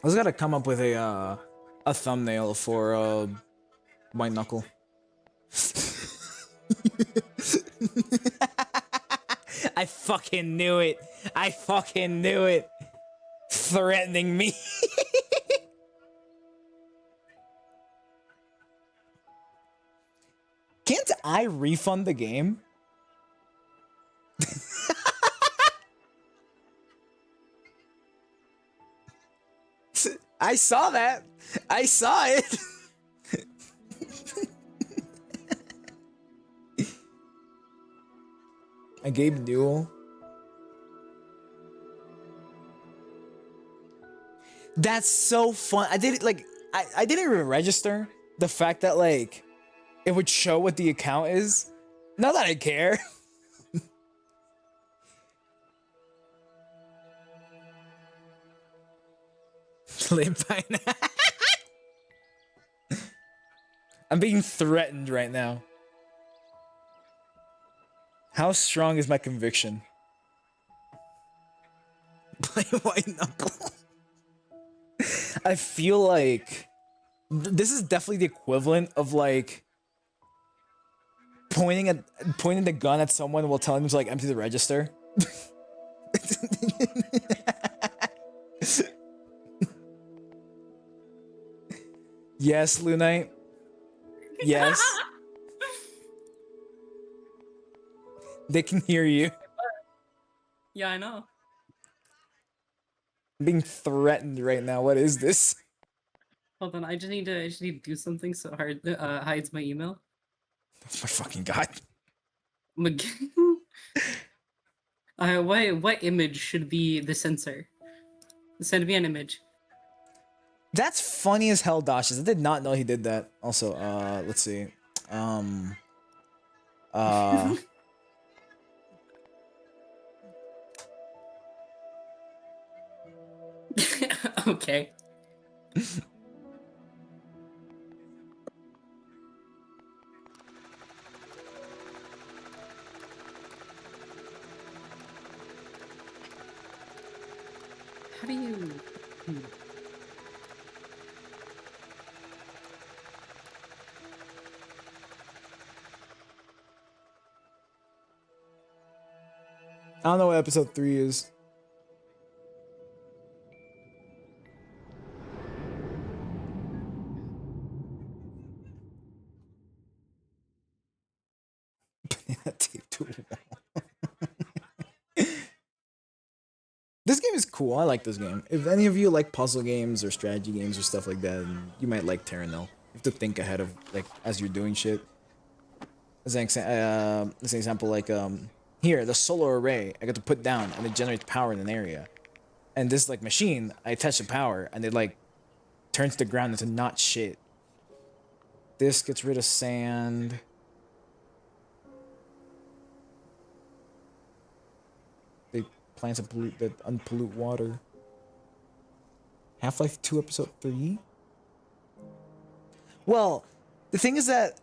I just gotta come up with a thumbnail for White Knuckle. I fucking knew it. I fucking knew it. Threatening me. Can't I refund the game? I saw that. I saw it. I gave Newell. That's so fun. I did it like I didn't even register the fact that like it would show what the account is. Not that I care. Live by now. I'm being threatened right now. How strong is my conviction? Play White Knuckle. I feel like this is definitely the equivalent of like pointing the gun at someone while telling them to like empty the register. Yes, Lunite. Yes. They can hear you. Yeah, I know. I'm being threatened right now. What is this? Hold on, I just need to do something so hard hides my email. Oh my fucking god. What image should be the censor? Send me an image. That's funny as hell, Dashes. I did not know he did that. Also, let's see. Okay. How do you... I don't know what episode 3 is. Tape to a wall. This game is cool. I like this game. If any of you like puzzle games or strategy games or stuff like that, you might like Terranil. You have to think ahead of like as you're doing shit. as an example, like here the solar array I got to put down and it generates power in an area, and this like machine I attach the power and it like turns the ground into not shit. This gets rid of sand. They plants that unpollute water. Half-Life 2 episode 3? Well, the thing is that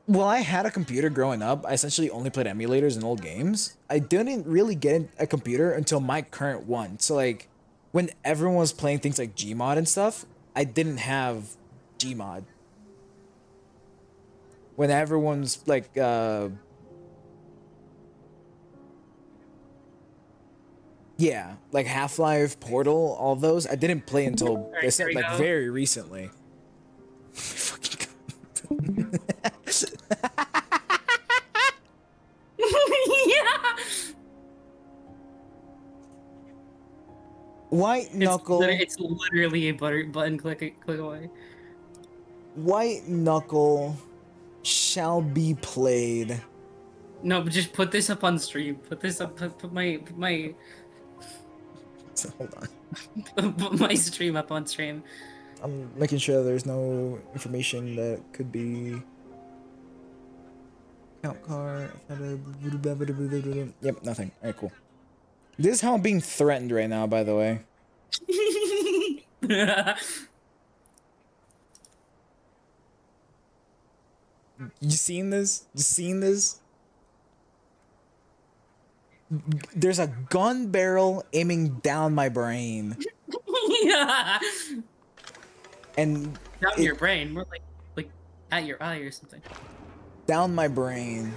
while I had a computer growing up, I essentially only played emulators and old games. I didn't really get a computer until my current one. So like when everyone was playing things like Gmod and stuff, I didn't have Gmod. When everyone's like yeah, like Half-Life, Portal, all those, I didn't play until Alright, here we like go. very recently. Fucking God. Yeah. White Knuckle. It's literally a button click away. White Knuckle shall be played. No, but just put this up on stream. Put this up. Put my So, hold on. put my stream up on stream. I'm making sure there's no information that could be. Count car. Yep, nothing. Alright, cool. This is how I'm being threatened right now, by the way. You seen this? You seen this? There's a gun barrel aiming down my brain. Yeah. And Down your brain, more like at your eye or something. down my brain.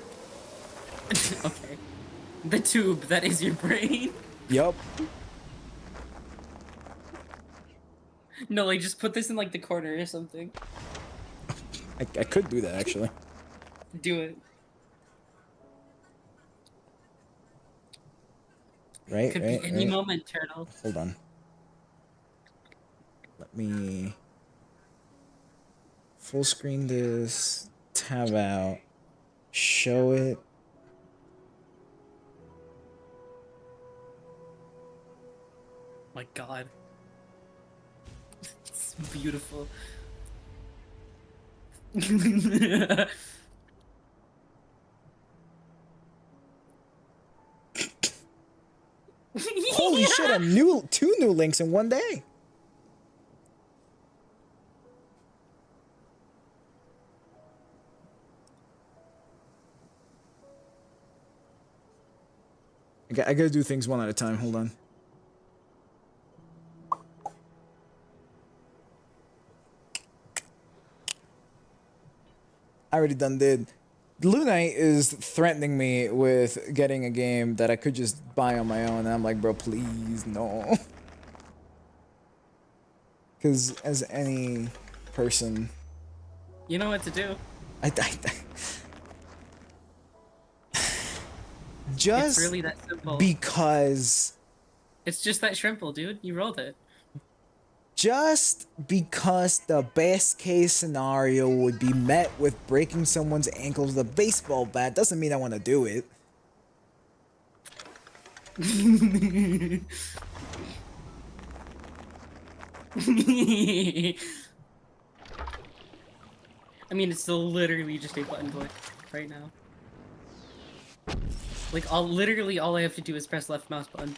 Okay. The tube that is your brain. Yup. No, like just put this in like the corner or something. I could do that actually. Do it. Right? Could right, be any right. moment, Turtle. Hold on. Let me full screen this, tab out, show it. My God. It's beautiful. Holy shit, two new links in one day. I gotta do things one at a time. Hold on. I already done did. Lunite is threatening me with getting a game that I could just buy on my own, and I'm like, bro, please, no. Because as any person, You know what to do. just It's really that simple. because, It's just that simple, dude. You rolled it. just because the best case scenario would be met with breaking someone's ankles with a baseball bat doesn't mean I want to do it. I mean, it's still literally just a button click right now. Like, literally all I have to do is press left mouse button.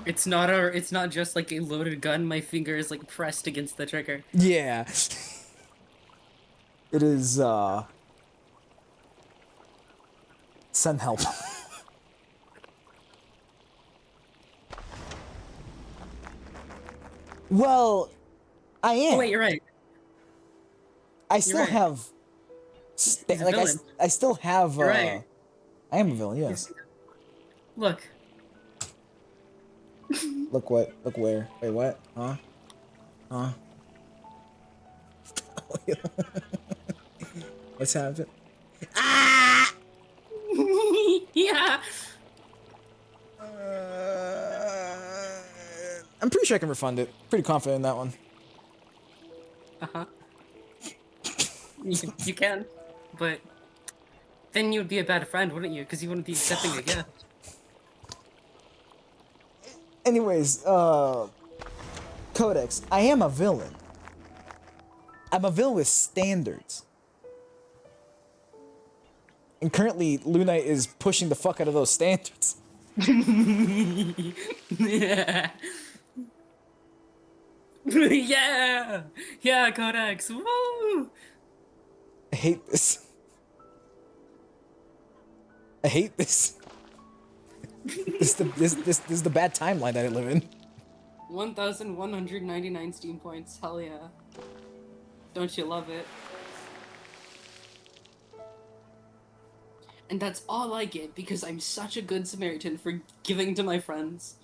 It's not just like a loaded gun. My finger is like pressed against the trigger. Yeah. It is, send help. Well, I am. Oh wait, you're right. I still right. have. He's a Like villain. I still have. You're right. I am a villain. Yes. Look. Look what? Look where? Wait, what? Huh? Huh? What's happened? Yeah. I'm pretty sure I can refund it. Pretty confident in that one. Uh-huh. You can, but then you'd be a bad friend, wouldn't you? Because you wouldn't be accepting a gift. Anyways, Codex, I am a villain. I'm a villain with standards. And currently, Luna is pushing the fuck out of those standards. Yeah. Yeah! Yeah, Codex! Woo! I hate this. I hate this. This is the bad timeline that I live in. 1,199 Steam points. Hell yeah. Don't you love it? And that's all I get because I'm such a good Samaritan for giving to my friends.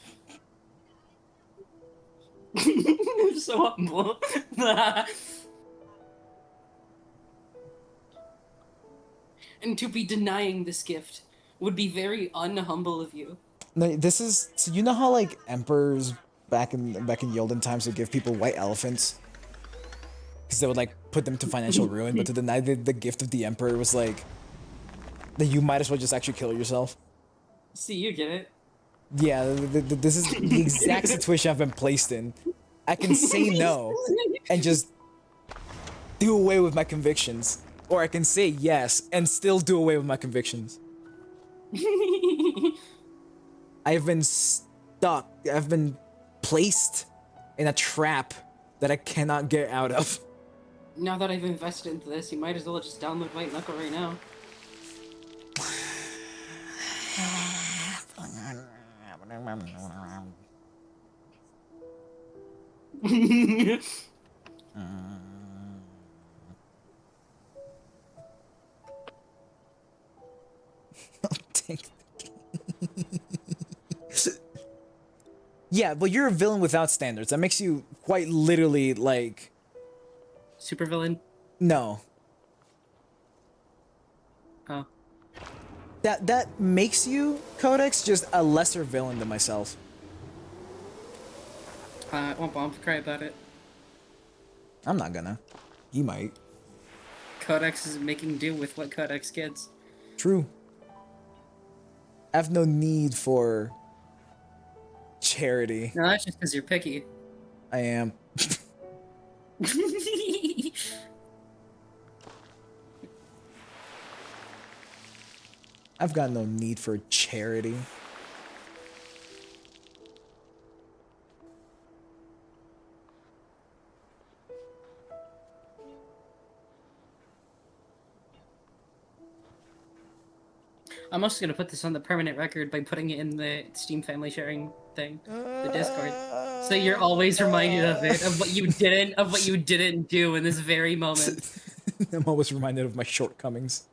I'm so humble. And to be denying this gift would be very unhumble of you. No, this is so you know how like emperors back in the olden times would give people white elephants because they would like put them to financial ruin, but to deny the gift of the emperor was like that you might as well just actually kill yourself. See, you get it. Yeah, this is the exact situation I've been placed in. I can say no and just do away with my convictions, or I can say yes and still do away with my convictions. I've been stuck. I've been placed in a trap that I cannot get out of. Now that I've invested into this, you might as well just download White Knuckle right now. Yeah, but you're a villain without standards. That makes you quite literally like Supervillain? no. Oh. That makes you, Codex, just a lesser villain than myself. I won't bomb cry about it. I'm not gonna. You might. Codex is making do with what Codex gets. True. I have no need for charity. No, that's just because you're picky. I am. I've got no need for charity. I'm also gonna put this on the permanent record by putting it in the Steam family sharing thing, the Discord, so you're always reminded of it, of what you didn't do in this very moment. I'm always reminded of my shortcomings.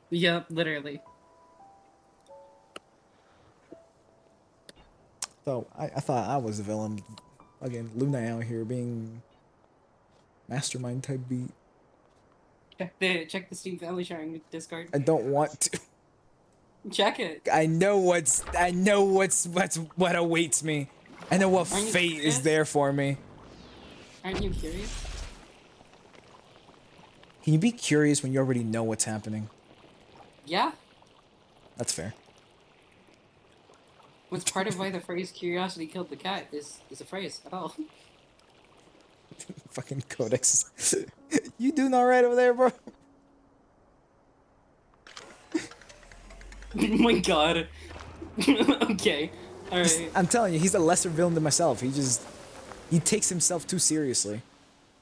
Yeah, literally. So I thought I was the villain. Again, Luna out here being mastermind type beat. Check the Steam family sharing Discord. I don't want to. Check it. I know what awaits me. I know what Aren't you fate curious? is there for me. Aren't you curious? Can you be curious when you already know what's happening? Yeah. That's fair. What's part of why the phrase "curiosity killed the cat" is a phrase at all. Fucking Codex. You doing alright over there, bro? Oh my god. Okay. Alright. I'm telling you, he's a lesser villain than myself. He takes himself too seriously.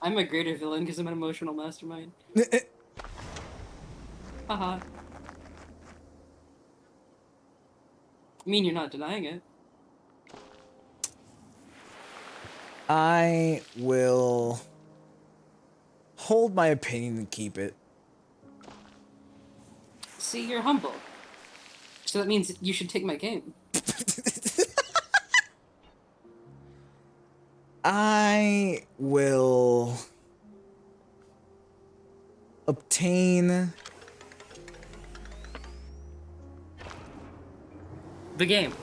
I'm a greater villain because I'm an emotional mastermind. Haha. I mean, you're not denying it. I will hold my opinion and keep it. See, you're humble. So that means you should take my game. I will obtain The game.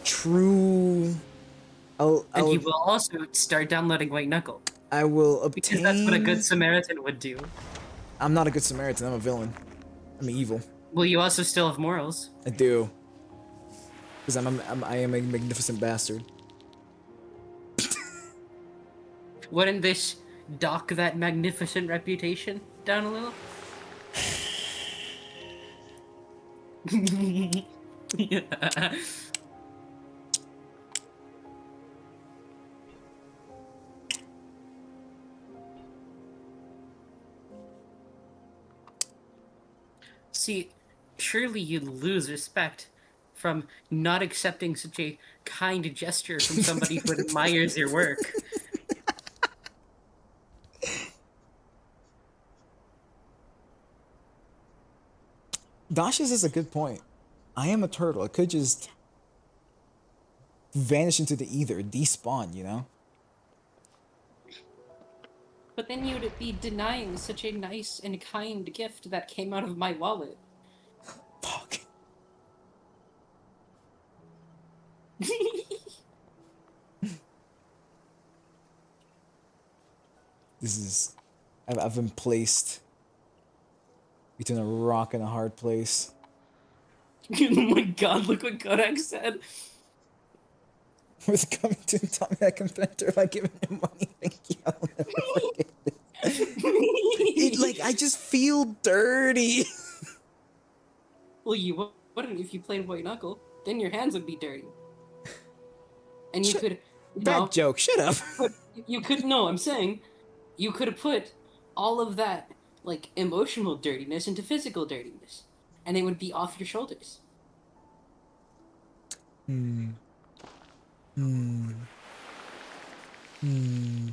true And you will also start downloading White Knuckle. I will Because that's what a good obtain. Samaritan would do. I'm not a good Samaritan. I'm a villain. I'm evil. Well, you also still have morals. I do. Because I am a magnificent bastard. Wouldn't this dock that magnificent reputation down a little? Yeah. See, surely you'd lose respect from not accepting such a kind gesture from somebody who admires your work. Dasha's is a good point. I am a turtle. It could just vanish into the ether, despawn, you know? But then you'd be denying such a nice and kind gift that came out of my wallet. Fuck. This is. I've been placed between a rock and a hard place. Oh my god, look what Kodak said. With coming to tell me I can enter by giving him money. Thank you. I'll never forget this. It, like, I just feel dirty. Well, you wouldn't if you played White Knuckle. Then your hands would be dirty. And you could. Bad joke. Shut up. But you could. No, I'm saying you could have put all of that, like, emotional dirtiness into physical dirtiness. And it would be off your shoulders. Hmm. Hmm. Hmm.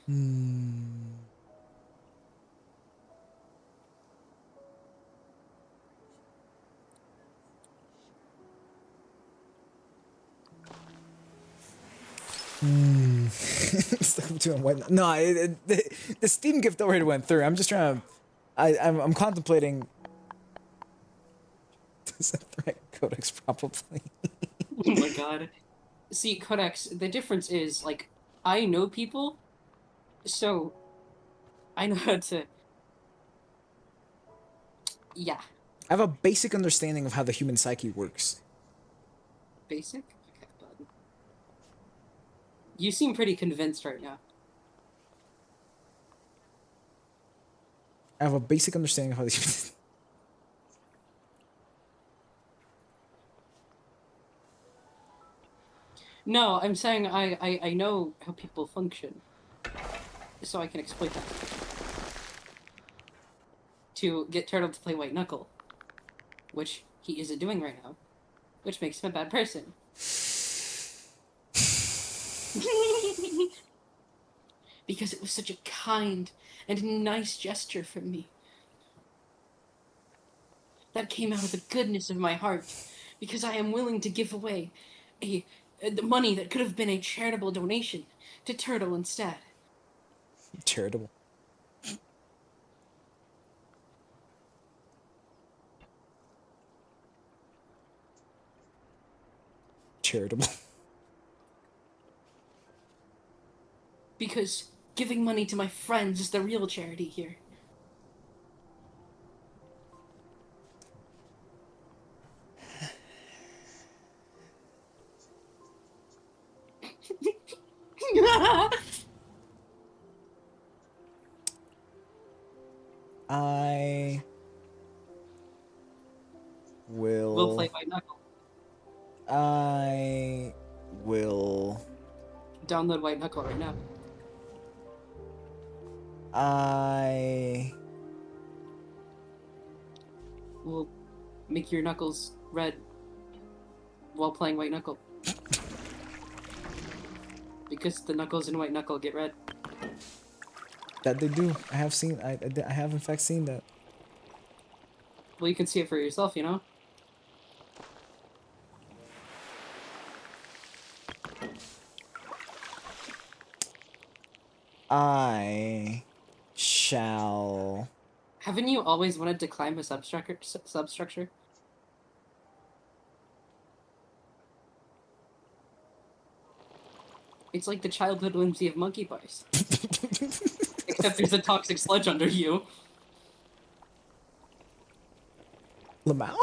Hmm. Hmm. Stuck between white. No, the Steam gift already went through. I'm just trying to. I'm contemplating. Does a threat codex probably? Oh my god. See, Codex, the difference is, like, I know people, so I know how to. Yeah. I have a basic understanding of how the human psyche works. Basic? Okay, bud. You seem pretty convinced right now. I have a basic understanding of how the human. No, I'm saying I know how people function. So I can exploit that. To get Turtle to play White Knuckle. Which he isn't doing right now. Which makes him a bad person. Because it was such a kind and nice gesture from me. That came out of the goodness of my heart. Because I am willing to give away the money that could have been a charitable donation to Turtle instead. Charitable. Charitable. Because giving money to my friends is the real charity here. I will. We'll play White Knuckle. I will. Download White Knuckle right now. I We'll make your knuckles red while playing White Knuckle. Because the knuckles in White Knuckle get red. That they do. I have seen. I have in fact seen that. Well, you can see it for yourself, you know? I shall. Haven't you always wanted to climb a substructure? It's like the childhood whimsy of monkey bars. Except there's a toxic sludge under you. Lamau?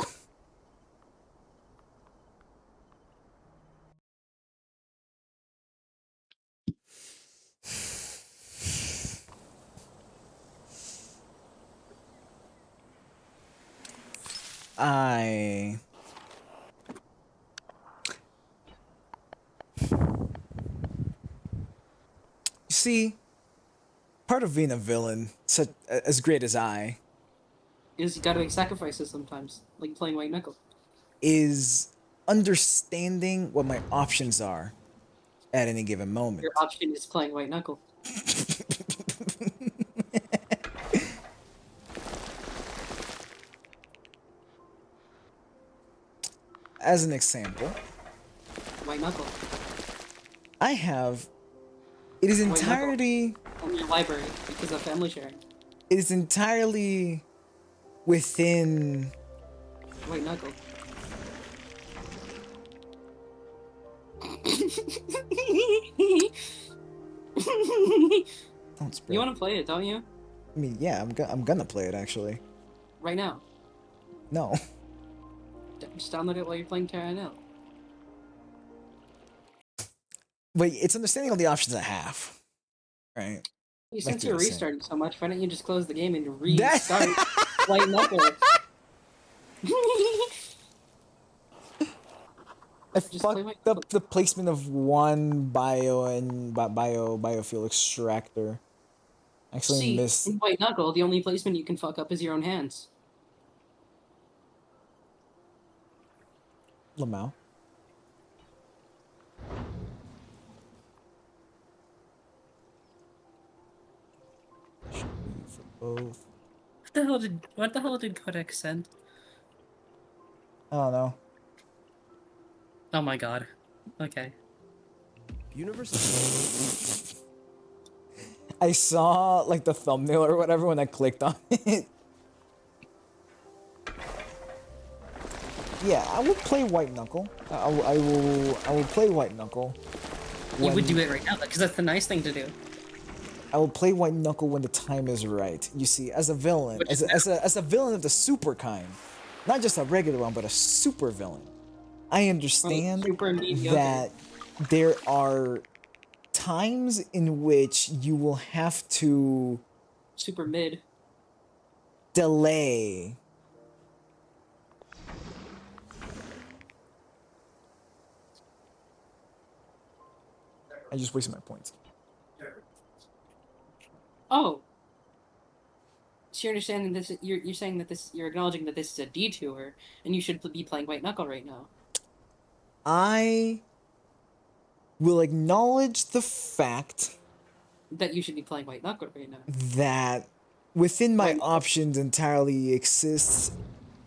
I... You see, part of being a villain, such as great as I, Is you gotta make sacrifices sometimes, like playing white knuckle. is understanding what my options are at any given moment. Your option is playing white knuckle. As an example, White knuckle. I have... It is White knuckle. entirely... In your library because of family sharing. It is entirely within... White knuckle. Don't spread. You want to play it, don't you? I mean, yeah, I'm gonna play it actually. Right now. No. Just download it while you're playing Terra Nil. But it's understanding all the options I have. Right? Since do you're the same. restarting so much, why don't you just close the game and restart White Knuckle? I Just play fucked up the placement of one biofuel extractor. Actually See, missed. in White Knuckle, the only placement you can fuck up is your own hands. Lamau. Should be for both. What the hell did Codex send? I don't know. Oh my god. Okay. Universe. I saw like the thumbnail or whatever when I clicked on it. Yeah, I will play White Knuckle. I will play White Knuckle. You would do it right now, because that's the nice thing to do. I will play White Knuckle when the time is right. You see, as a villain, as a villain of the super kind, not just a regular one, but a super villain, I understand super mediocre. that there are times in which you will have to Super mid. delay. I just wasted my points. Oh. So you're understanding this? You're saying that this? You're acknowledging that this is a detour, and you should be playing White Knuckle right now. I will acknowledge the fact That you should be playing White Knuckle right now. that within my White Knuckle. options entirely exists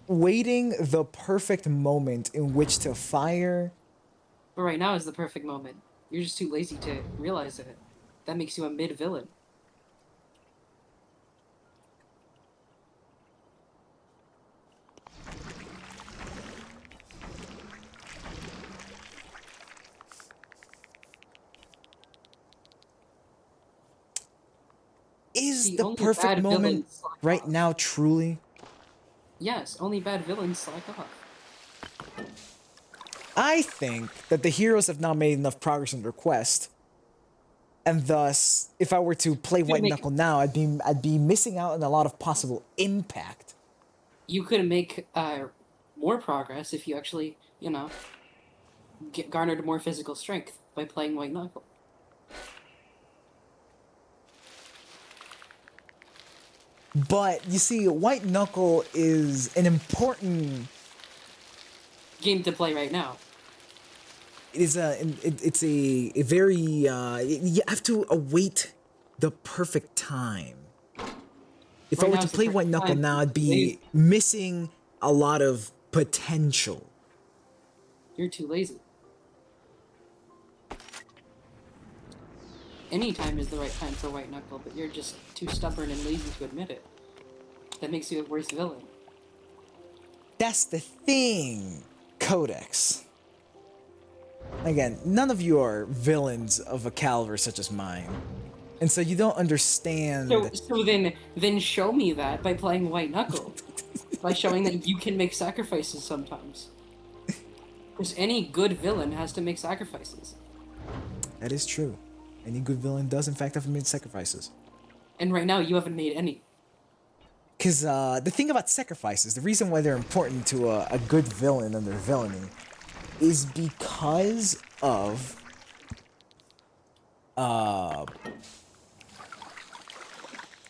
waiting the perfect moment in which to fire. But right now is the perfect moment. You're just too lazy to realize it. That makes you a mid villain. Is See, the only perfect bad moment villains slack right off. now truly? Yes, only bad villains slack off. I think that the heroes have not made enough progress in their quest. And thus, if I were to play White make- Knuckle now, I'd be missing out on a lot of possible impact. You could make more progress if you actually, garnered more physical strength by playing White Knuckle. But you see, White Knuckle is an important. Game to play right now. It's a very you have to await the perfect time. If Right I were now to is the play perfect White Knuckle time now, to I'd be missing a lot of potential. You're too lazy. Any time is the right time for White Knuckle, but you're just too stubborn and lazy to admit it. That makes you a worse villain. That's the thing, Codex. Again, none of you are villains of a caliber such as mine. And so you don't understand. So then show me that by playing White Knuckle. By showing that you can make sacrifices sometimes. Because any good villain has to make sacrifices. That is true. Any good villain does, in fact, have made sacrifices. And right now, you haven't made any. Because the thing about sacrifices, the reason why they're important to a good villain and their villainy, is because of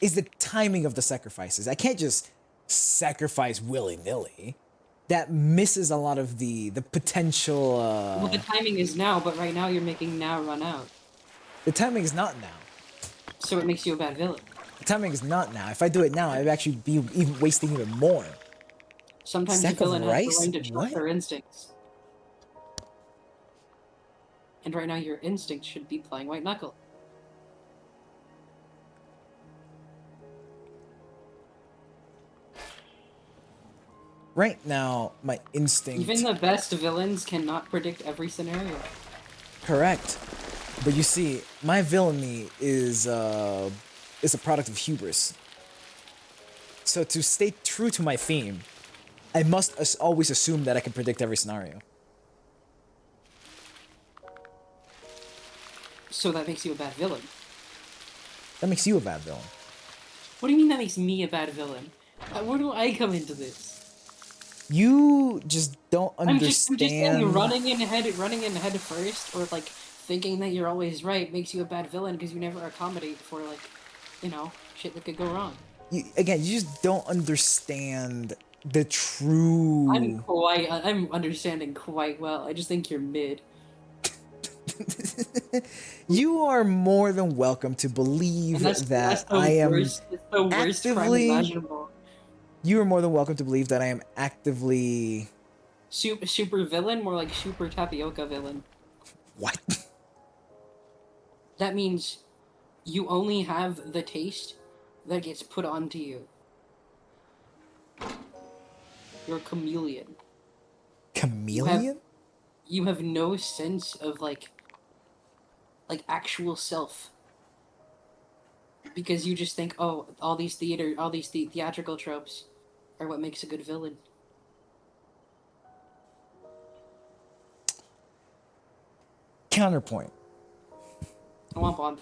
is the timing of the sacrifices. I can't just sacrifice willy-nilly. That misses a lot of the potential. Well, the timing is now, but right now you're making now run out. The timing is not now. So it makes you a bad villain. The timing is not now. If I do it now, I'd actually be even wasting even more. Sometimes Sack the of villain has rice? to learn to trust What? their instincts. And right now, your instinct should be playing White Knuckle. Right now, my instinct. Even the best villains cannot predict every scenario. Correct. But you see, my villainy is a product of hubris. So to stay true to my theme, I must always assume that I can predict every scenario. So that makes you a bad villain. That makes you a bad villain. What do you mean that makes me a bad villain? Where do I come into this? You just don't I'm just understand. saying running in head first, or like thinking that you're always right makes you a bad villain because you never accommodate for like, shit that could go wrong. You just don't understand the true. I'm understanding quite well. I just think you're mid. You are more than welcome to believe And that's the I am worst, it's the worst crime actively. imaginable. You are more than welcome to believe that I am actively. Super villain, more like super tapioca villain. What? That means you only have the taste that gets put onto you. You're a chameleon. Chameleon? You have no sense of like actual self. Because you just think, oh, all these theatrical tropes are what makes a good villain. Counterpoint. Womp womp.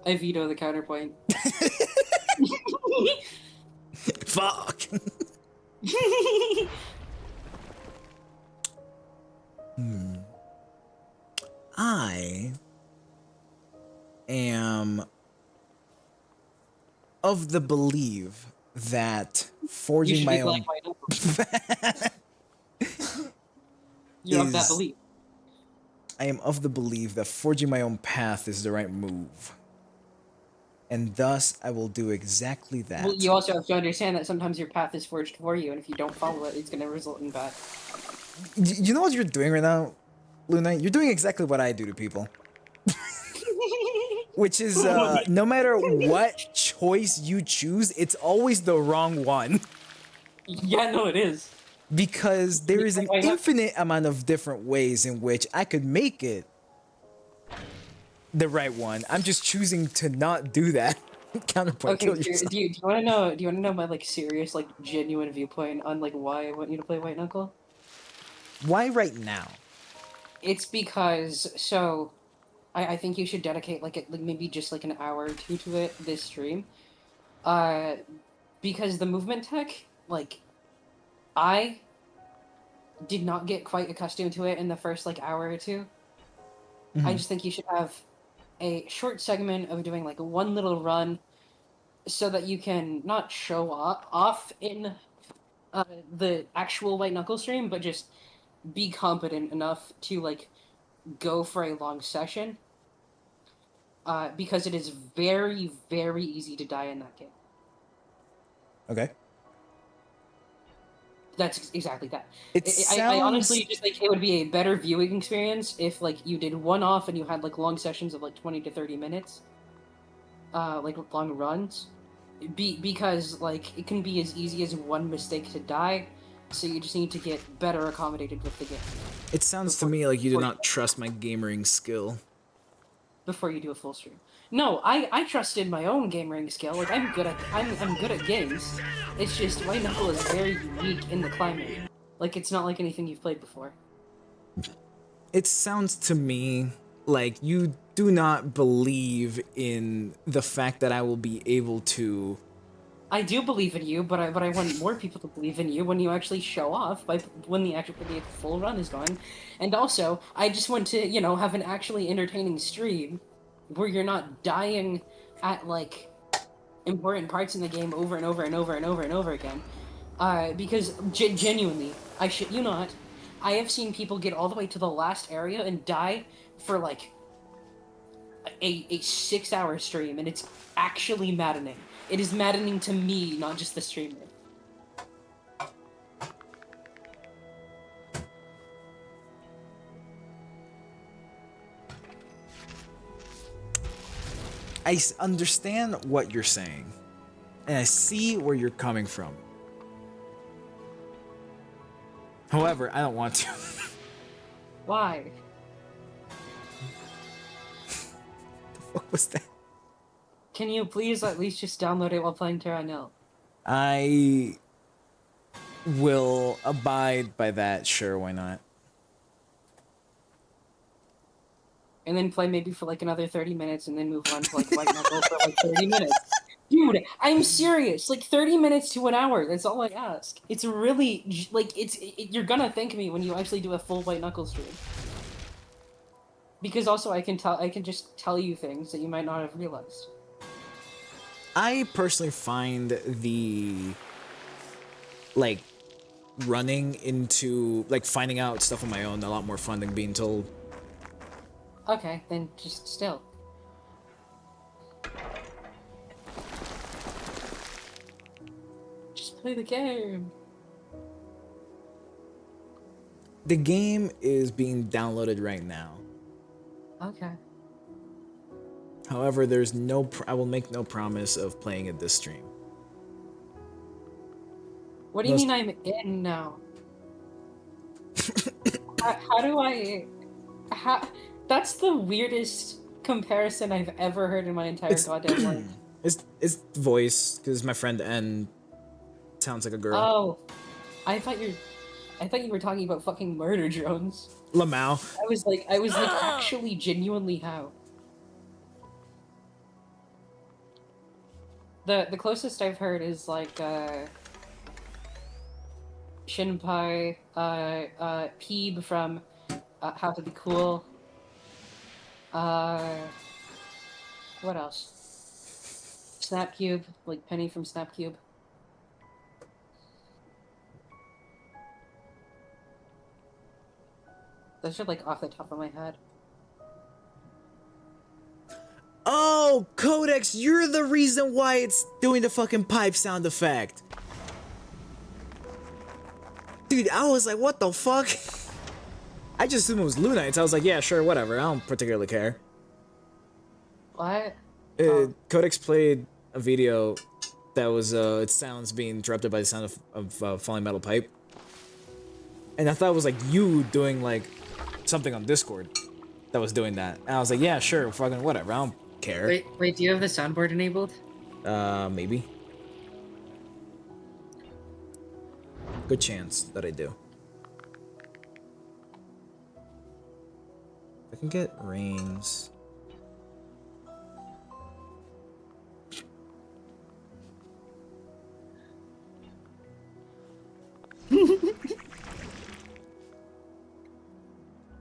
I veto the counterpoint. Fuck. I am of the belief that You forging should my be own. Black White Knuckle. You're of that is- belief. I am of the belief that forging my own path is the right move. And thus, I will do exactly that. Well, you also have to understand that sometimes your path is forged for you, and if you don't follow it, it's going to result in bad. You know what you're doing right now, Luna? You're doing exactly what I do to people. Which is, no matter what choice you choose, it's always the wrong one. Yeah, no, it is. Because there is an Why not? infinite amount of different ways in which I could make it the right one. I'm just choosing to not do that. Counterpoint, Okay, kill do yourself. you want to know? Do you want to know my like serious, like genuine viewpoint on like why I want you to play White Knuckle? Why right now? It's because I think you should dedicate like maybe just like an hour or two to it this stream, because the movement tech like I did not get quite accustomed to it in the first like hour or two. I just think you should have a short segment of doing like one little run so that you can not show off in the actual White Knuckle stream, but just be competent enough to like go for a long session. Because it is very, very easy to die in that game. Okay. That's exactly that. I I honestly just think it would be a better viewing experience if like you did one off and you had like long sessions of like 20 to 30 minutes, like long runs, because like it can be as easy as one mistake to die, So you just need to get better accommodated with the game It sounds to me like you do not trust my gamering skill. before you do a full stream. No, I trusted my own gaming skill. Like I'm good at games. It's just White Knuckle is very unique in the climate. Like it's not like anything you've played before. It sounds to me like you do not believe in the fact that I will be able to. I do believe in you, but I want more people to believe in you when you actually show off when the full run is going, and also I just want to have an actually entertaining stream, where you're not dying at like important parts in the game over and over and over and over and over again, because genuinely I shit you not, I have seen people get all the way to the last area and die for like a 6-hour stream, and it's actually maddening. It is maddening to me, not just the streamer. I understand what you're saying, and I see where you're coming from. However, I don't want to. Why? What was that? Can you please at least just download it while playing Terra Nil? I will abide by that. Sure, why not? And then play maybe for like another 30 minutes and then move on to like White Knuckle for like 30 minutes. Dude, I'm serious. Like 30 minutes to an hour. That's all I ask. It's really like you're gonna thank me when you actually do a full White Knuckle stream. Because also I can just tell you things that you might not have realized. I personally find the like running into like finding out stuff on my own a lot more fun than being told. Okay, then just still. Just play the game. The game is being downloaded right now. Okay. However, there's no I will make no promise of playing it this stream. What do you mean I'm in now? How do I... That's the weirdest comparison I've ever heard in my entire goddamn life. It's voice, because my friend N sounds like a girl. Oh. I thought you were talking about fucking murder drones. Lamau. I was like, actually, genuinely how? The closest I've heard is like, Shinpai, Peeb from How to Be Cool. What else? Snapcube, like Penny from Snapcube. Those are like off the top of my head. Oh, Codex, you're the reason why it's doing the fucking pipe sound effect. Dude, I was like, what the fuck? I just assumed it was Lunites. I was like, yeah, sure, whatever. I don't particularly care. What? Codex played a video that was its sounds being interrupted by the sound of falling metal pipe. And I thought it was like you doing like something on Discord that was doing that. And I was like, yeah, sure, fucking whatever. I don't care. Wait, do you have the soundboard enabled? Maybe. Good chance that I do. I can get rings. Did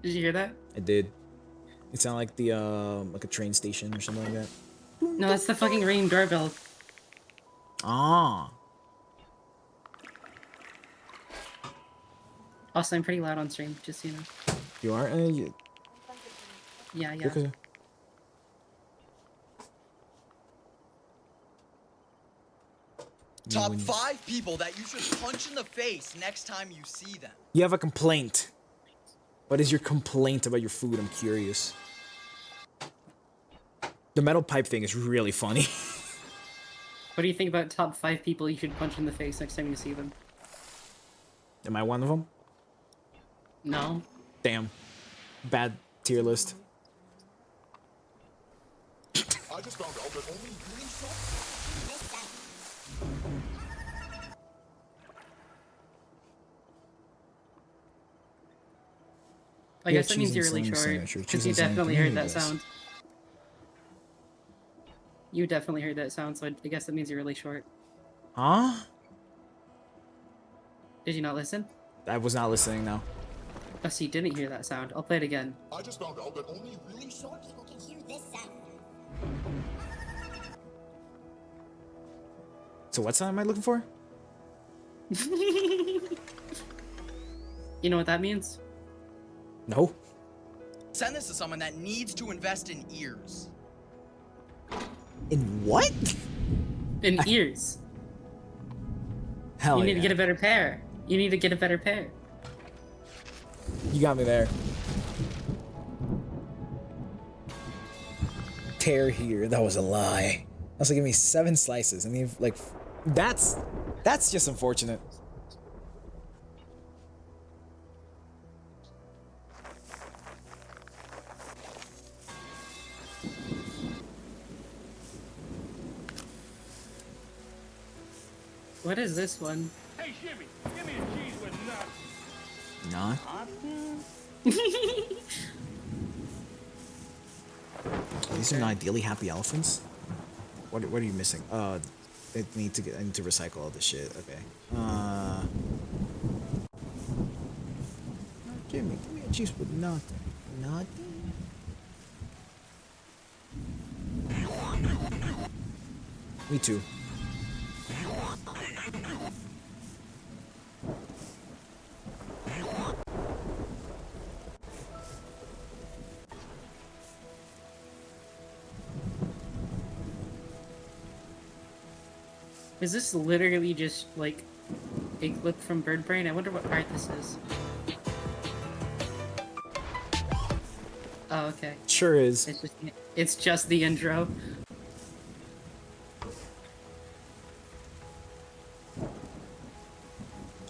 you hear that? I did. It sounded like the like a train station or something like that. No, that's the fucking Ring doorbell. Ah. Also, I'm pretty loud on stream, just so you know. You are? Yeah. Okay. Top 5 people that you should punch in the face next time you see them. You have a complaint. What is your complaint about your food? I'm curious. The metal pipe thing is really funny. What do you think about top 5 people you should punch in the face next time you see them? Am I one of them? No. Damn. Bad tier list. I just found out that only really short. I guess that means you're really short. Because you definitely heard that sound. You definitely heard that sound, so I guess that means you're really short. Huh? Did you not listen? I was not listening now. Oh, so you didn't hear that sound. I'll play it again. I just found out that only really short people can hear this sound. So what sound am I looking for? You know what that means? No. Send this to someone that needs to invest in ears. In what? In ears. Hell You need yeah. to get a better pair. You need to get a better pair. You got me there. Tear here. That was a lie. Also, give me 7 slices, and you've like, that's just unfortunate. What is this one? Hey, Jimmy, give me a cheese with nuts. Nah. These are not ideally happy elephants. What are you missing? I need to recycle all this shit. Okay. Jimmy, give me a cheese with nothing. Nothing. Me too. Is this literally just like a clip from Bird Brain? I wonder what part this is. Oh, okay. Sure is. It's just the intro.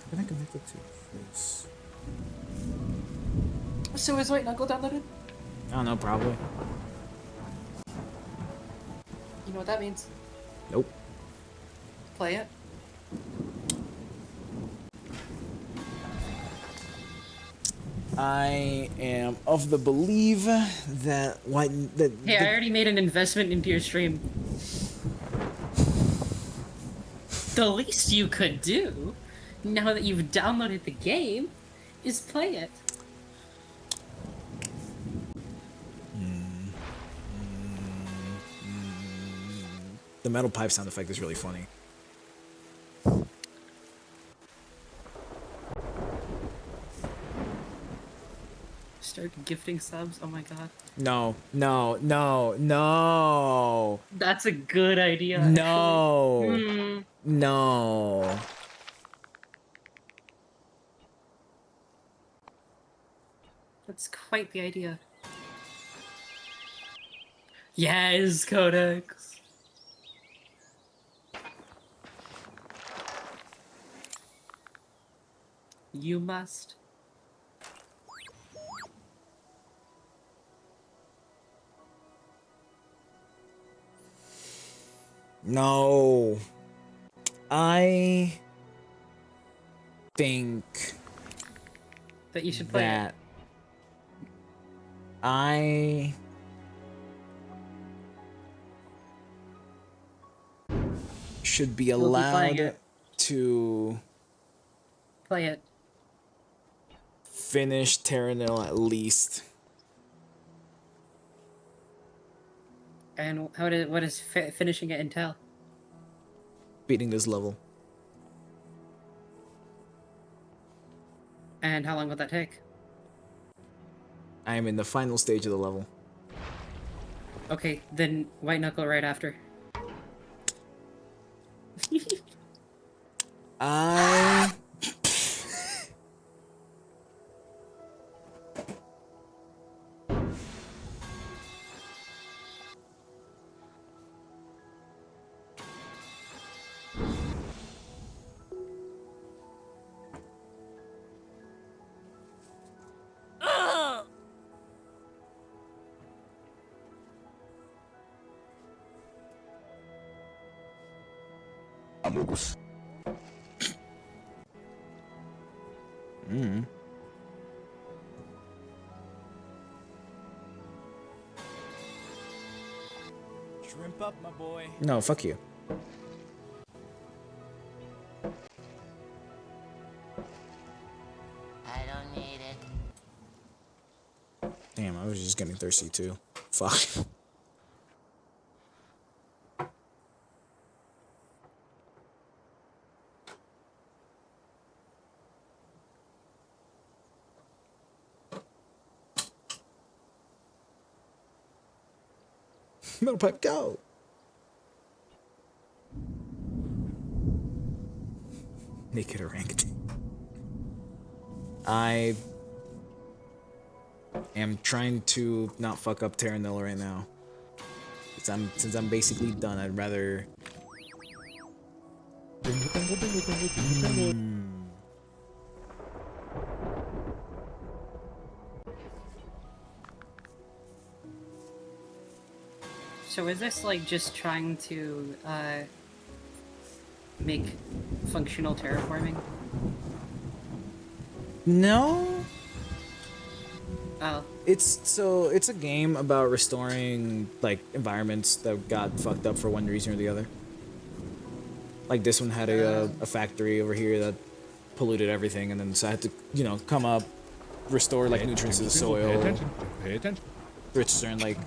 Can I connect it to this? So is White Knuckle downloaded? I don't know, probably. You know what that means? Nope. Play it. I am of the belief that Hey, I already made an investment into your stream. The least you could do, now that you've downloaded the game, is play it. the metal pipe sound effect is really funny. Start gifting subs? Oh my god. No, no, no, no, That's a good idea. no, actually. no. That's quite the idea. Yes, Codex. You must. No. I think That you should play that it. I should be We'll keep playing allowed it. to Play it. finish Terranil at least. And what does finishing it entail? Beating this level. And how long will that take? I am in the final stage of the level. Okay, then White Knuckle right after. I Mm. Shrimp up, my boy. No, fuck you. I don't need it. Damn, I was just getting thirsty too. Fuck. Metal pipe, go! Naked orangutan. I am trying to not fuck up Terranil right now. Since I'm basically done, I'd rather. So is this like just trying to make functional terraforming? No. Oh. It's a game about restoring like environments that got fucked up for one reason or the other. Like this one had a factory over here that polluted everything, and then so I had to come up, restore like nutrients to the soil, Pay attention. Pay attention. return like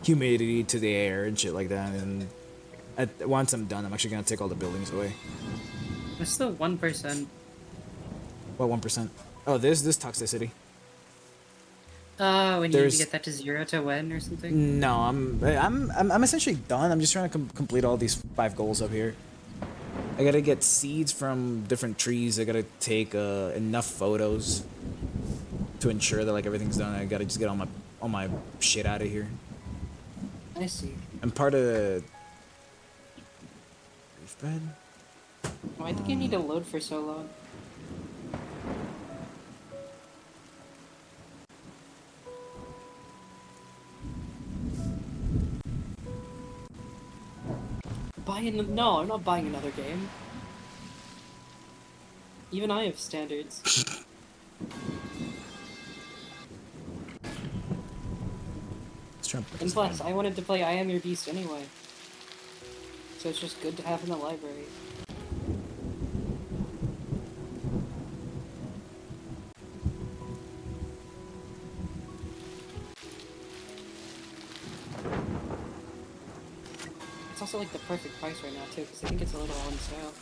humidity to the air and shit like that. And once I'm done, I'm actually gonna take all the buildings away. It's still 1%. What 1%? Oh, this toxicity. Oh, we need to There's- get that to 0 to win or something? No, I'm essentially done. I'm just trying to complete all these 5 goals up here. I gotta get seeds from different trees. I gotta take enough photos to ensure that like everything's done. I gotta just get all my shit out of here. I see. I'm part of reef bed. Why did you need to load for so long? No, I'm not buying another game. Even I have standards. Let's try and put And this plus, down. I wanted to play I Am Your Beast anyway. So it's just good to have in the library. It's also like the perfect price right now too, because I think it's a little on sale.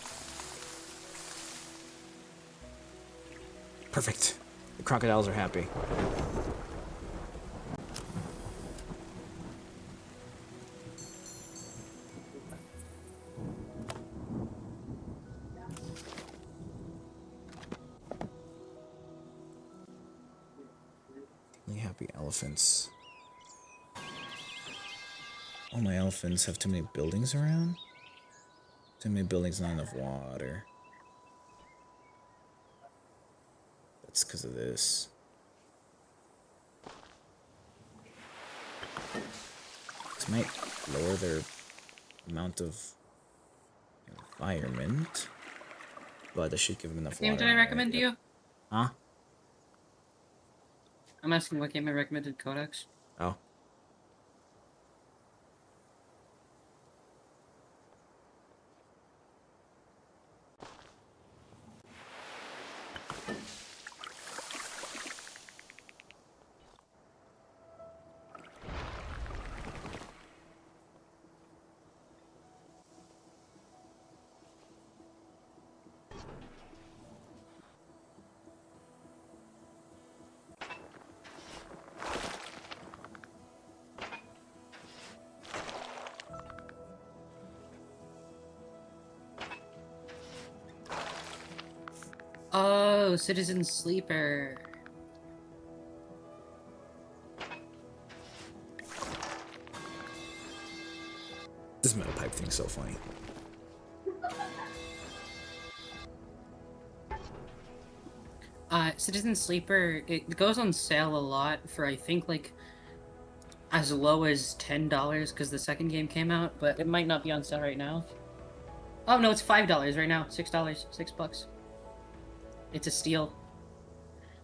Perfect. The crocodiles are happy. Really happy elephants. All my elephants have too many buildings around. Too many buildings, not enough water. That's because of this. This might lower their amount of environment, but that should give them enough What game water. did I recommend to you? Huh? I'm asking what game I recommended Codex. Oh. Oh, Citizen Sleeper. This metal pipe thing's so funny. Citizen Sleeper, it goes on sale a lot for I think like as low as $10 because the second game came out, but it might not be on sale right now. Oh no, it's $5 right now. $6, $6. It's a steal.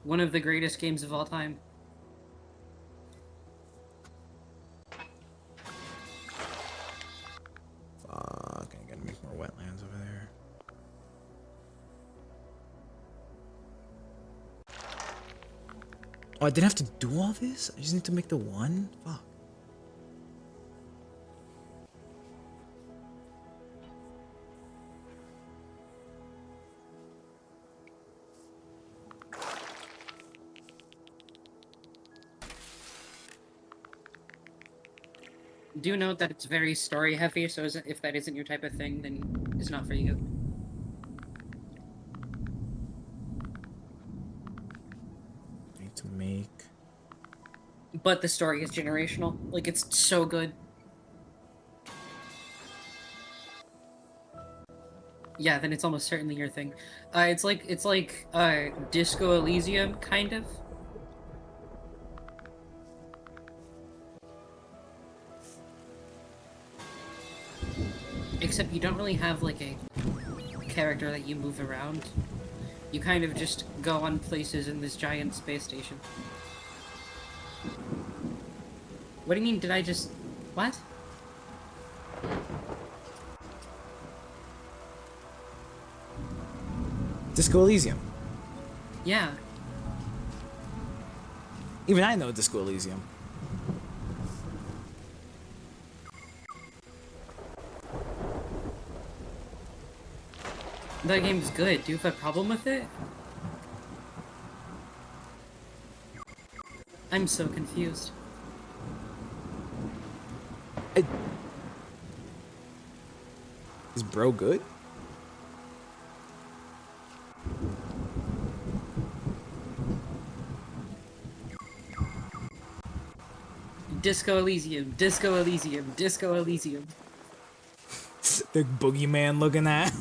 One of the greatest games of all time. Fuck, I gotta make more wetlands over there. Oh, I didn't have to do all this? I just need to make the one? Fuck. Do note that it's very story heavy, so if that isn't your type of thing, then it's not for you. I need to make... But the story is generational. Like, it's so good. Yeah, then it's almost certainly your thing. It's like Disco Elysium, kind of. Except you don't really have, like, a character that you move around. You kind of just go on places in this giant space station. What do you mean, did I just... What? Disco Elysium. Yeah. Even I know Disco Elysium. That game's good. Do you have a problem with it? I'm so confused. Is bro good? Disco Elysium, Disco Elysium, Disco Elysium. The boogeyman looking at.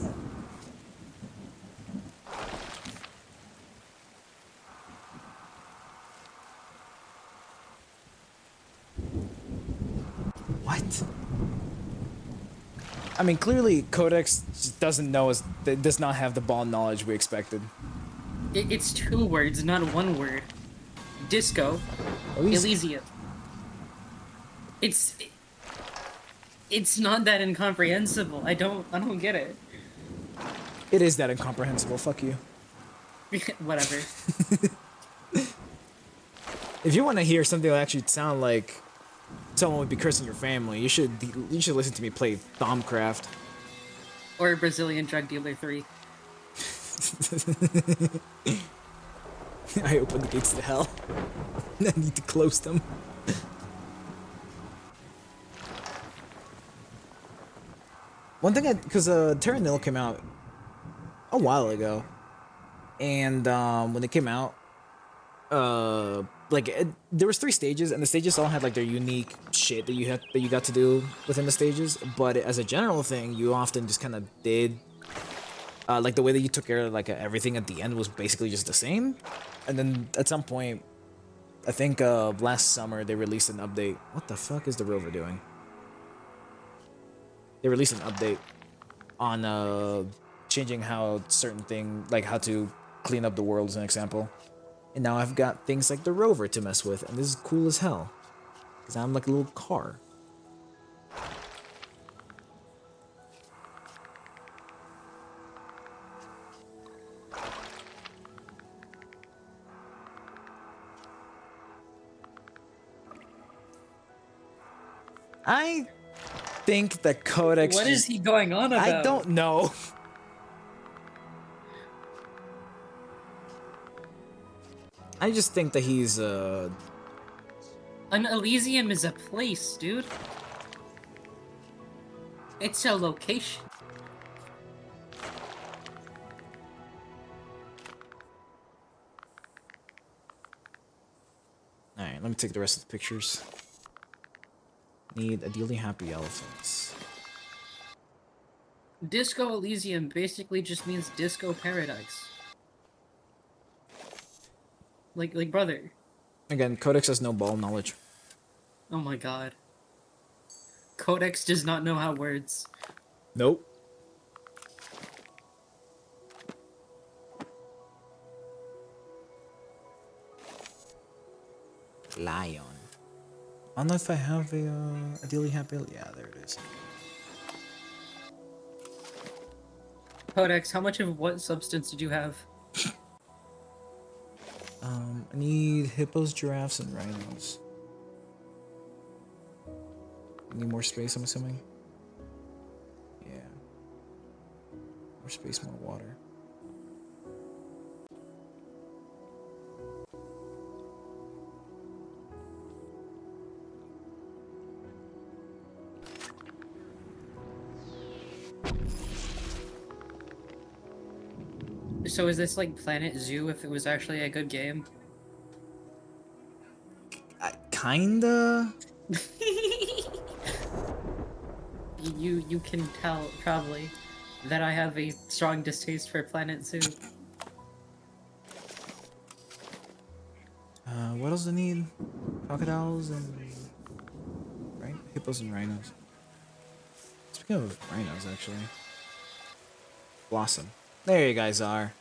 What? I mean, clearly Codex just doesn't know us. Does not have the ball knowledge we expected. It's 2 words, not 1 word. Disco Elysium. It's not that incomprehensible. I don't get it. It is that incomprehensible. Fuck you. Whatever. If you want to hear something that actually sound like someone would be cursing your family, you should listen to me play Thaumcraft. Or Brazilian Drug Dealer 3. I open the gates to hell. I need to close them. One thing, because Terra Nil came out a while ago, and when it came out, there was 3 stages, and the stages all had like their unique shit that you got to do within the stages. But as a general thing, you often just kind of did like the way that you took care of like everything at the end was basically just the same. And then at some point, I think last summer they released an update. What the fuck is the rover doing? They released an update on changing how certain thing, like how to clean up the world as an example. And now I've got things like the rover to mess with, and this is cool as hell. Because I'm like a little car. I think the Codex. What is he going on about? I don't know. I just think that he's An Elysium is a place, dude. It's a location. Alright, let me take the rest of the pictures. Need ideally happy elephants. Disco Elysium basically just means disco paradise. Like brother. Again, Codex has no ball knowledge. Oh my god. Codex does not know how words. Nope. Lion. I don't know if I have a daily habit. Yeah, there it is. Codex, how much of what substance did you have? I need hippos, giraffes, and rhinos. Need more space, I'm assuming? Yeah. More space, more water. So is this like Planet Zoo if it was actually a good game? Kinda? You can tell probably that I have a strong distaste for Planet Zoo. What else do I need? Crocodiles and... Right? Hippos and rhinos. Speaking of rhinos, actually. Blossom. There you guys are.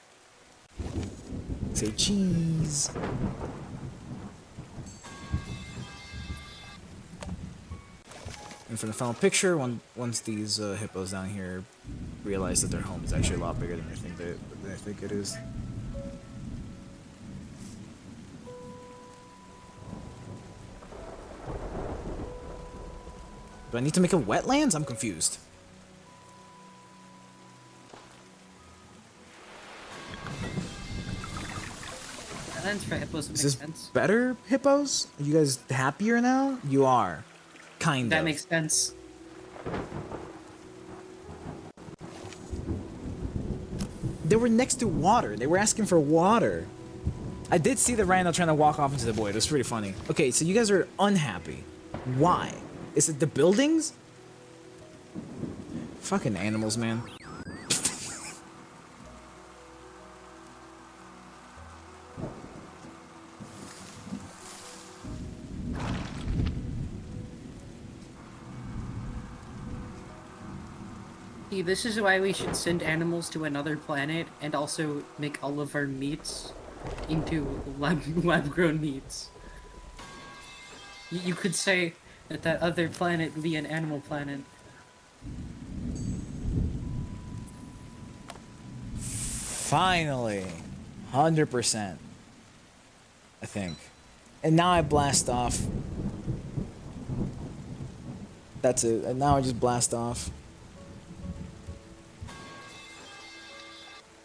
Say cheese. And for the final picture, once these hippos down here realize that their home is actually a lot bigger than they think it is. Do I need to make a wetlands? I'm confused. Wetlands for hippos Is makes this sense. better, hippos? Are you guys happier now? You are. Kind That of. makes sense. They were next to water. They were asking for water. I did see the rhino trying to walk off into the void. It was pretty funny. Okay, so you guys are unhappy. Why? Is it the buildings? Fucking animals, man. See, this is why we should send animals to another planet and also make all of our meats into lab-grown meats. You could say that that other planet would be an animal planet. Finally. 100%. I think. And now I blast off. That's it. And now I just blast off.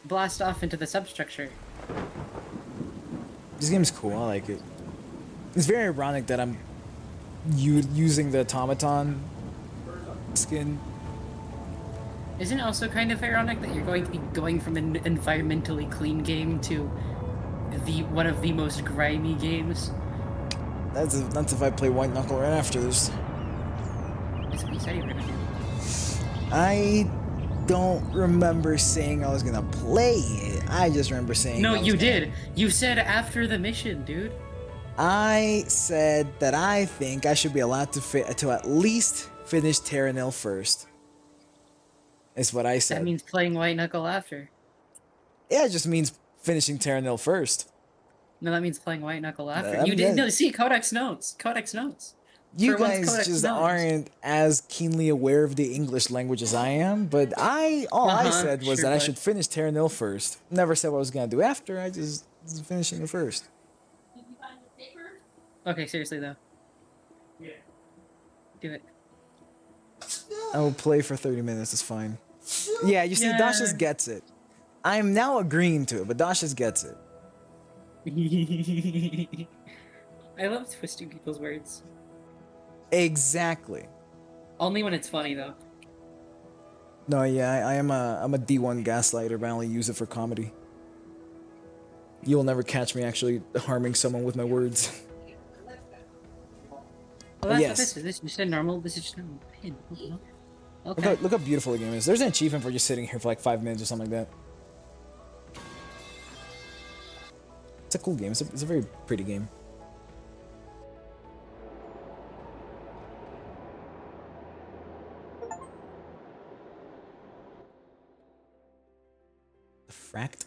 Blast off into the substructure. This game's cool. I like it. It's very ironic that I'm using the automaton skin. Isn't it also kind of ironic that you're going to be going from an environmentally clean game to one of the most grimy games? That's if I play White Knuckle right after this. That's what you said you were gonna do. I don't remember saying I was gonna play it. I just remember saying No, I was you gonna- did. You said after the mission, dude. I said that I think I should be allowed to at least finish Terranil first. Is what I said. That means playing White Knuckle after. Yeah, it just means finishing Terranil first. No, that means playing White Knuckle after. I'm You did good. no. See, Codex notes. Codex notes. You For once, guys Codex just knows. aren't as keenly aware of the English language as I am, but all I said was sure, that I bud. should finish Terranil first. Never said what I was gonna do after. I just was finishing it first. Okay, seriously though. Yeah. Do it. I will play for 30 minutes. It's fine. Yeah, you see, Dash just gets it. I am now agreeing to it, but Dash just gets it. I love twisting people's words. Exactly. Only when it's funny though. No, yeah, I'm a D1 gaslighter, but I only use it for comedy. You'll never catch me actually harming someone with my words. Well, that's Yes. what this is. This you said normal. This is just normal. Pin. Look Okay. how beautiful the game is. There's an achievement for just sitting here for like 5 minutes or something like that. It's a cool game. It's a very pretty game. The fracked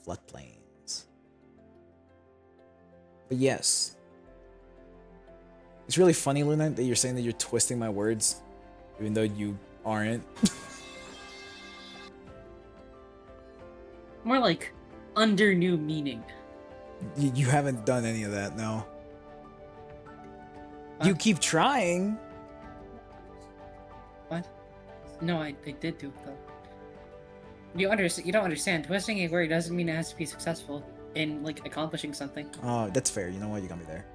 floodplains. But yes, It's really funny, Luna, that you're saying that you're twisting my words, even though you aren't. More like under new meaning. You haven't done any of that, no. Huh? You keep trying. What? No, I did do it though. You don't understand. Twisting a word doesn't mean it has to be successful in like accomplishing something. Oh, that's fair. You know what? You got me there.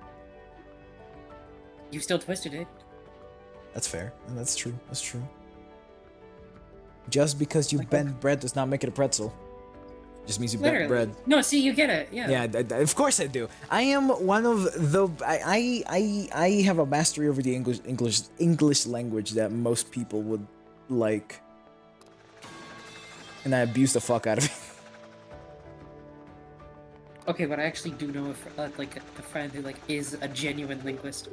You still twisted it. That's fair. And that's true. That's true. Just because you bend bread does not make it a pretzel. Just means you bent bread. No, see, you get it. Yeah. Yeah, of course I do. I am one of the I have a mastery over the English language that most people would like, and I abuse the fuck out of it. Okay, but I actually do know a friend who like is a genuine linguist.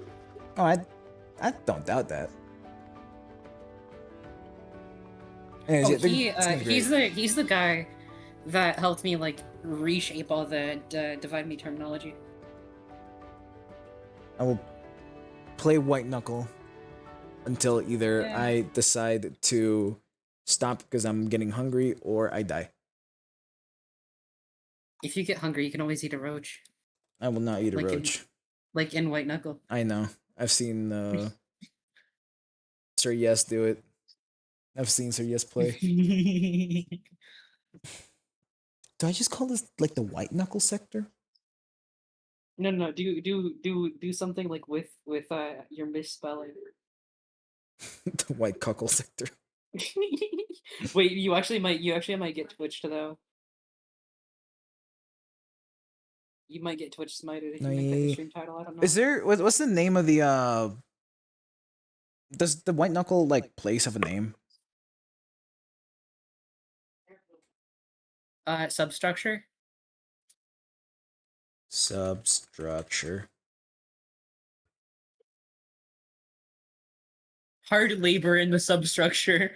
Oh, I don't doubt that. Anyways, Oh, yeah, he's the guy that helped me like reshape all the Divide Me terminology. I will play White Knuckle until either Yeah. I decide to stop because I'm getting hungry or I die. If you get hungry, you can always eat a roach. I will not eat a Like in- roach. Like in White Knuckle. I know. I've seen Sir Yes do it. I've seen Sir Yes play. Do I just call this like the White Knuckle sector? No, do something like with your misspelling. The White Cuckle sector. Wait, you actually might get twitched though. You might get Twitch smited if you make that your stream title. I don't know. Is there what's the name of the does the White Knuckle like place have a name? Substructure? Substructure. Hard labor in the substructure.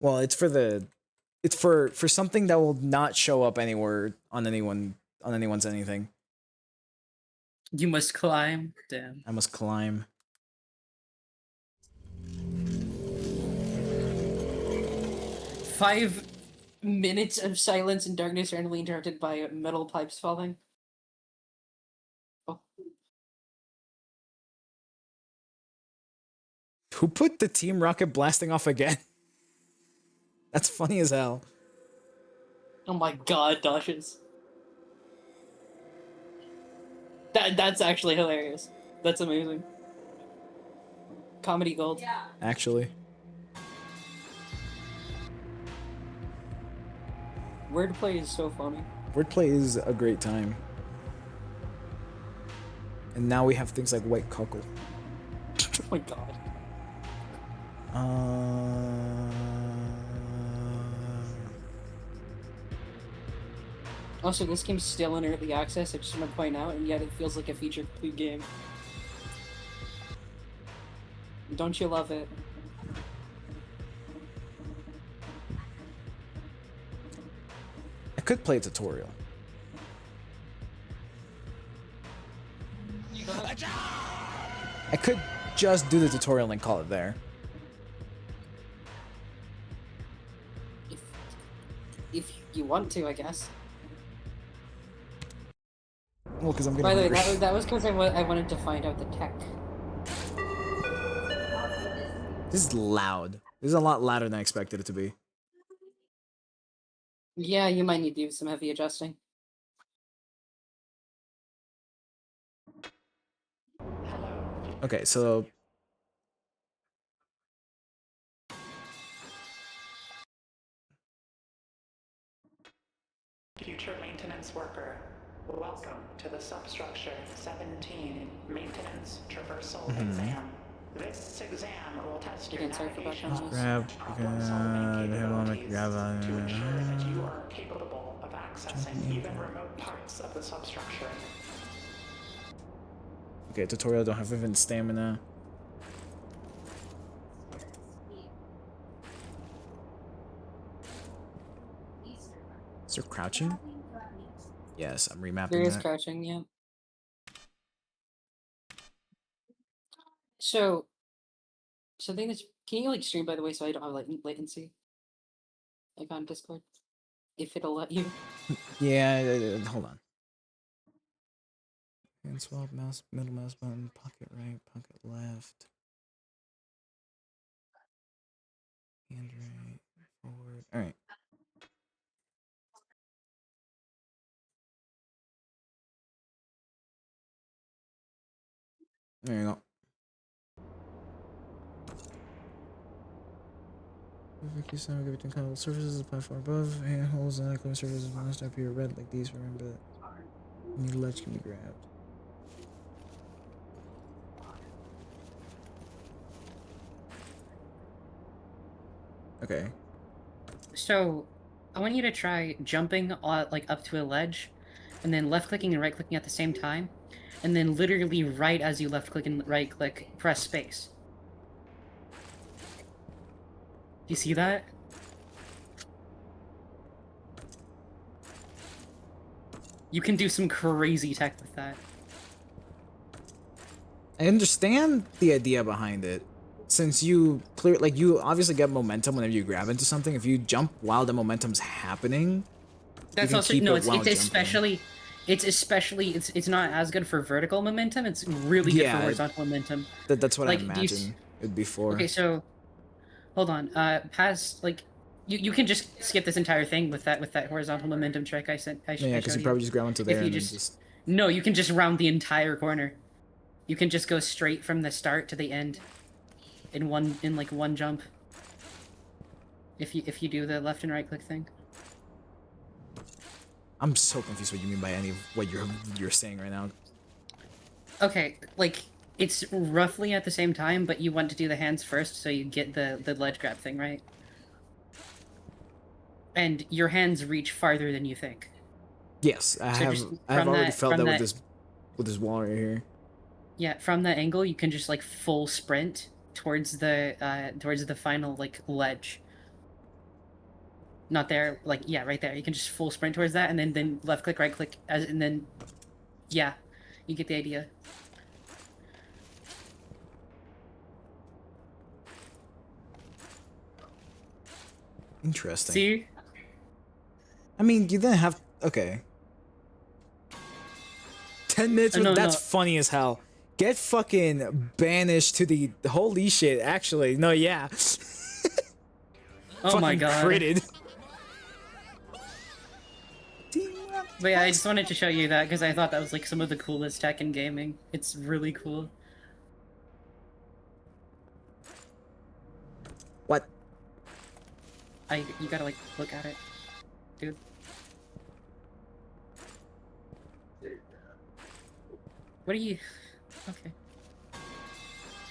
Well, it's for something that will not show up anywhere on anyone's anything. You must climb. Damn. I must climb. Five minutes of silence and darkness randomly interrupted by metal pipes falling. Oh. Who put the Team Rocket blasting off again? That's funny as hell. Oh my god, Doshes. That's actually hilarious. That's amazing. Comedy gold. Actually. Wordplay is so funny. Wordplay is a great time. And now we have things like White Cuckle. Oh my god. Also, this game's still in early access, I just want to point out, and yet it feels like a feature-complete game. Don't you love it? I could play a tutorial. I could just do the tutorial and call it there. If you want to, I guess. Well, because I'm By the way, hungry. that was because I wanted to find out the tech. This is loud. This is a lot louder than I expected it to be. Yeah, you might need to do some heavy adjusting. Okay, so Future maintenance worker, welcome to the substructure 17 maintenance traversal exam. This exam will test your navigation skills, problem-solving capabilities to ensure that you are capable of accessing even remote parts of the substructure. okay, tutorial don't have infinite stamina. Is there crouching? Yes, I'm remapping There is that. crouching, yeah. So, something that's can you like stream by the way so I don't have like latency? Like on Discord, if it'll let you. Yeah, hold on. Hand swap, mouse, middle mouse button, pocket right, pocket left. Hand right, forward. All right. There you go. Perfect use of between compatible surfaces, the platform above, hand holes and closing surfaces must appear red like these. Remember that any ledge can be grabbed. Okay. So, I want you to try jumping like up to a ledge, and then left clicking and right clicking at the same time, and then literally right as you left click and right click, press space. Do you see that? You can do some crazy tech with that. I understand the idea behind it. Since you you obviously get momentum whenever you grab into something. If you jump while the momentum's happening, That's you can also keep no. it while jumping. It's not as good for vertical momentum. It's really good for horizontal momentum. That's what Like, I imagine it'd be for. Okay, so hold on. Past like you can just skip this entire thing with that horizontal momentum trick I Yeah, showed because you probably just grab onto If there you and then just just. no, you can just round the entire corner. You can just go straight from the start to the end in one jump. If you do the left and right click thing. I'm so confused what you mean by any of what you're saying right now. Okay, like it's roughly at the same time, but you want to do the hands first so you get the ledge grab thing, right? And your hands reach farther than you think. Yes, I So have already felt that with this wall right here. Yeah, from that angle, you can just like full sprint towards the final like ledge. Not there, like yeah, right there. You can just full sprint towards that, and then left click, right click, and then yeah, you get the idea. Interesting. See? I mean, you didn't have. Okay. 10 minutes with that's funny as hell. Get fucking banished to the holy shit. Actually, no, yeah. Oh my god. Critted. But yeah, I just wanted to show you that because I thought that was like some of the coolest tech in gaming. It's really cool. What? You gotta like look at it, dude. What are you? Okay.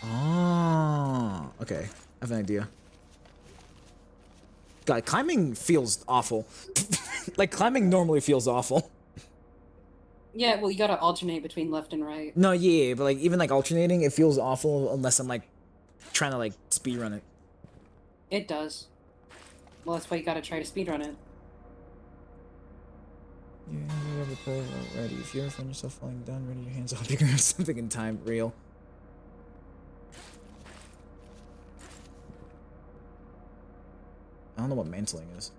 Oh, okay. I have an idea. God, climbing feels awful. Like, climbing normally feels awful. Yeah, well, you gotta alternate between left and right. No, yeah, but like, even like alternating, it feels awful unless I'm like trying to like speedrun it. It does. Well, that's why you gotta try to speedrun it. Yeah, you have a pro already. If you ever find yourself falling down, ready your hands up, you can have something in time. Real. I don't know what mantling is.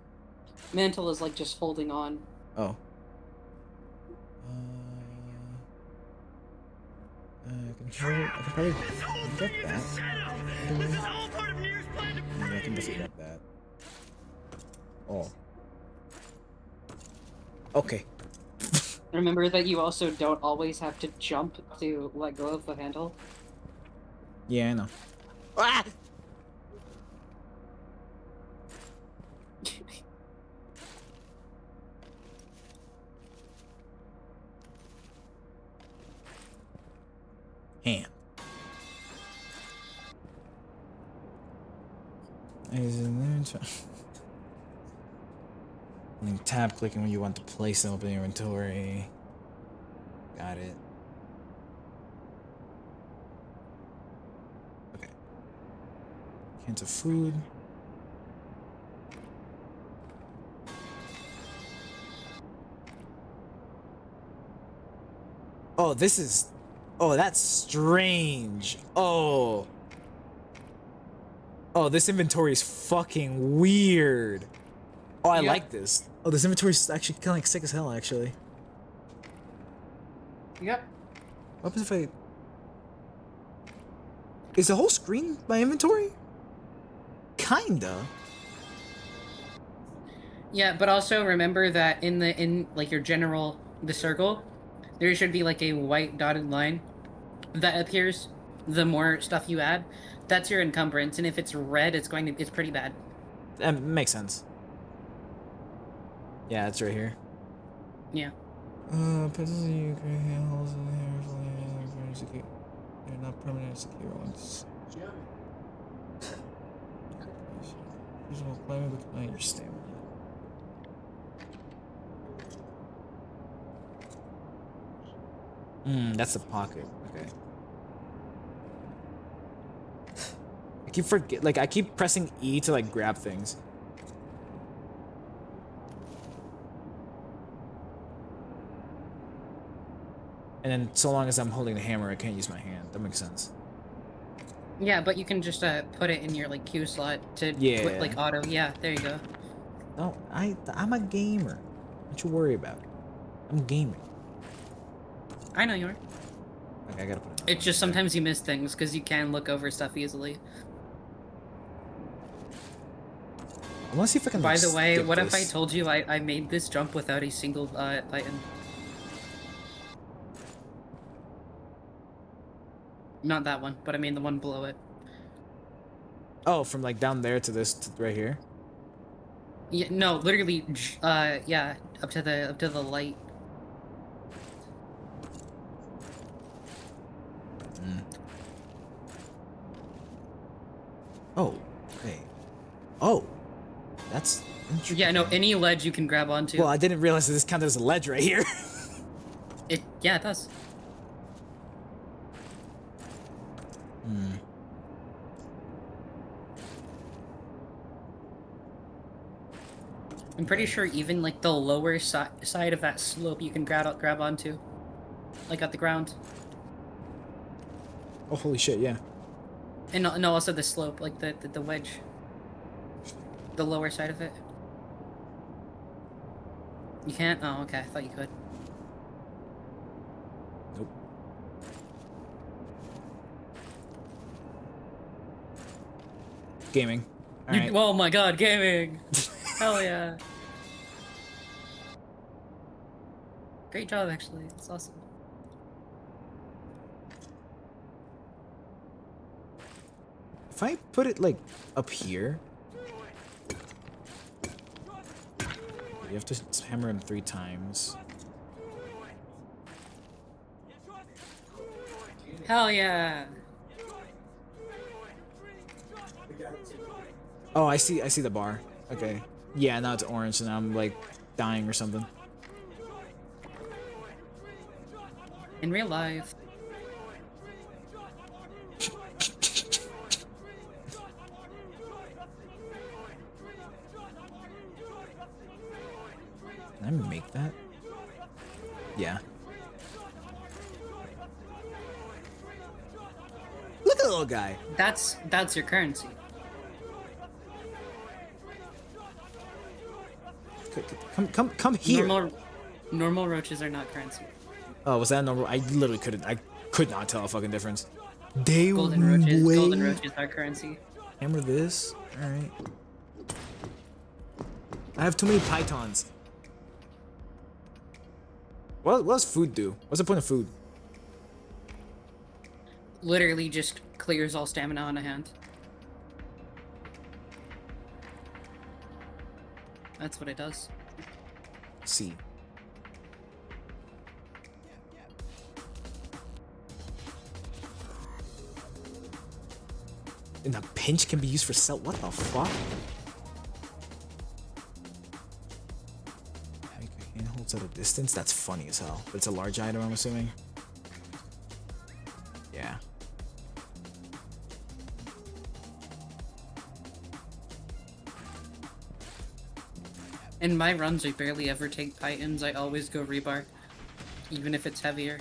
Mantle is like just holding on. Oh. I can probably get that. Yeah, I can definitely get that. Oh. Okay. Remember that you also don't always have to jump to let go of the handle? Yeah, I know. Ah! Hand. And tab clicking when you want to place them up in inventory. Got it. Okay. Cans of food. Oh, this is Oh, that's strange. Oh. Oh, this inventory is fucking weird. Oh, I Yeah. like this. Oh, this inventory is actually kind of like sick as hell, actually. Yep. What happens if I... Is the whole screen my inventory? Kinda. Yeah, but also remember that in like your general the circle, there should be like a white dotted line that appears the more stuff you add. That's your encumbrance, and if it's red, it's pretty bad. That makes sense. Yeah, it's right here. Yeah. Pencils you create handholds in the hair for secure. They're not permanent secure ones. Visual climate, but not your stamina. That's the pocket. Okay. I keep pressing E to like grab things. And then so long as I'm holding the hammer, I can't use my hand. That makes sense. Yeah, but you can just put it in your like Q slot to put like auto. Yeah, there you go. No, I'm a gamer. Don't you worry about it. I'm gaming. I know you are. Okay, I gotta put it. It's just sometimes you miss things because you can look over stuff easily. I want to see if I can. By like, the way, skip what if I this. told you I made this jump without a single Titan? Not that one, but I mean the one below it. Oh, from like down there to this to right here. Yeah, no, literally, yeah, up to the light. Oh, okay. Oh, that's interesting. Yeah, no, any ledge you can grab onto. Well, I didn't realize that this counted as a ledge right here. Yeah, it does. I'm pretty sure even like the lower side of that slope you can grab onto, like at the ground. Oh, holy shit! Yeah. And no, also the slope, like the wedge. The lower side of it. You can't? Oh, okay. I thought you could. Nope. Gaming. All right. Oh my god, gaming! Hell yeah. Great job, actually. That's awesome. If I put it like up here, you have to hammer him 3 times. Hell yeah! Oh, I see the bar. Okay. Yeah, now it's orange, and I'm like dying or something. In real life. Can I make that? Yeah. Look at the little guy. That's your currency. Come here. Normal roaches are not currency. Oh, was that normal? I literally could not tell a fucking difference. Golden roaches are currency. Hammer this. All right. I have too many pythons. What does food do? What's the point of food? Literally just clears all stamina on a hand. That's what it does. C. And the pinch can be used for self. What the fuck? Handholds at a distance? That's funny as hell. But it's a large item, I'm assuming. Yeah. In my runs, I barely ever take Titans. I always go rebar, even if it's heavier.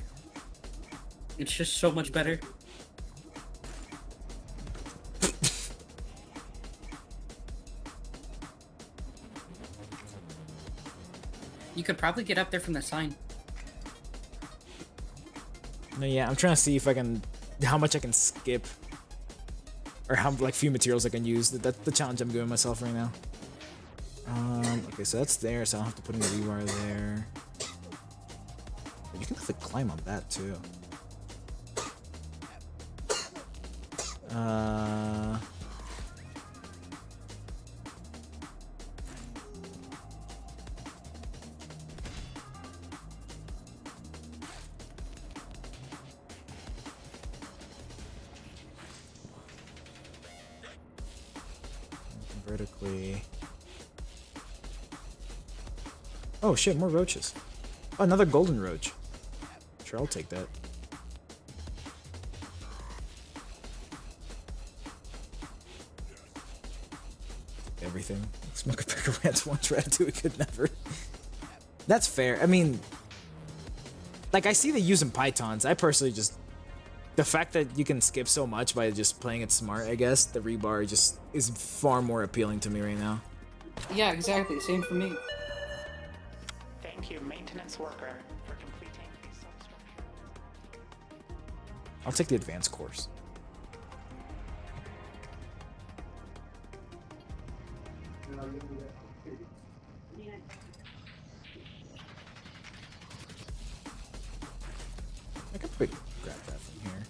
It's just so much better. You could probably get up there from the sign. No, yeah, I'm trying to see if I can, how much I can skip, or how like few materials I can use. That's the challenge I'm giving myself right now. Okay, so that's there, so I don't have to put in the rebar there. You can definitely climb on that too. Vertically. Oh shit, more roaches. Oh, another golden roach. Sure, I'll take that. Everything. Smoke a pack of rants once, Ratatouille could never. That's fair. I mean, like, I see they use in Pythons. I personally just, the fact that you can skip so much by just playing it smart, I guess, the rebar just is far more appealing to me right now. Yeah, exactly. Same for me. Thank you, maintenance worker, for completing the substructure. I'll take the advanced course. I could grab that from here.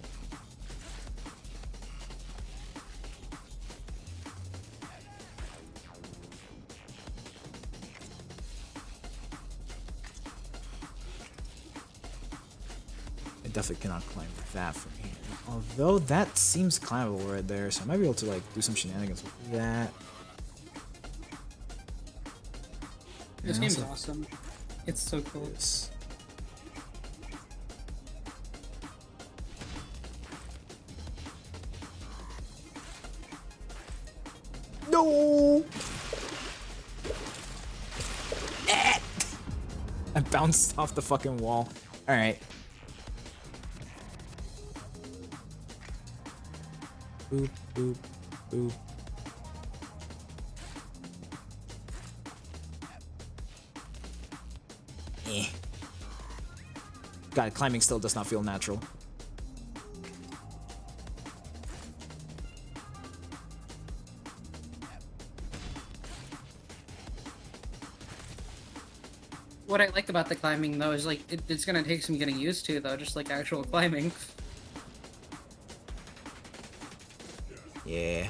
I definitely cannot climb that from here. Although that seems climbable right there, so I might be able to like do some shenanigans with that. This Yeah, game is so awesome. It's so cool. this. No! I bounced off the fucking wall. Alright. Boop, boop, boop. Eh. God, climbing still does not feel natural. What I like about the climbing, though, is like it's gonna take some getting used to, though, just like actual climbing. Yeah.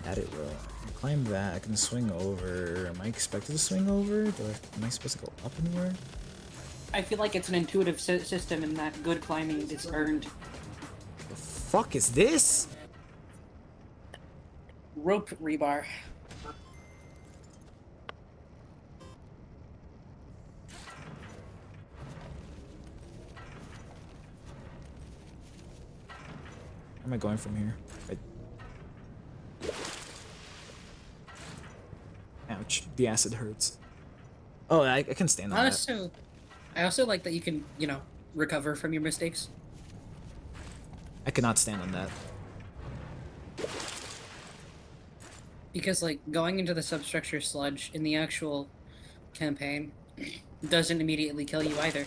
That it will. I can climb that. I can swing over. Am I expected to swing over? Am I supposed to go up anywhere? I feel like it's an intuitive system, and that good climbing is earned. The fuck is this? Rope rebar. Where am I going from here? Ouch. The acid hurts. Oh, I can stand on that. I also like that you can, you know, recover from your mistakes. I cannot stand on that. Because, like, going into the substructure sludge in the actual campaign doesn't immediately kill you either.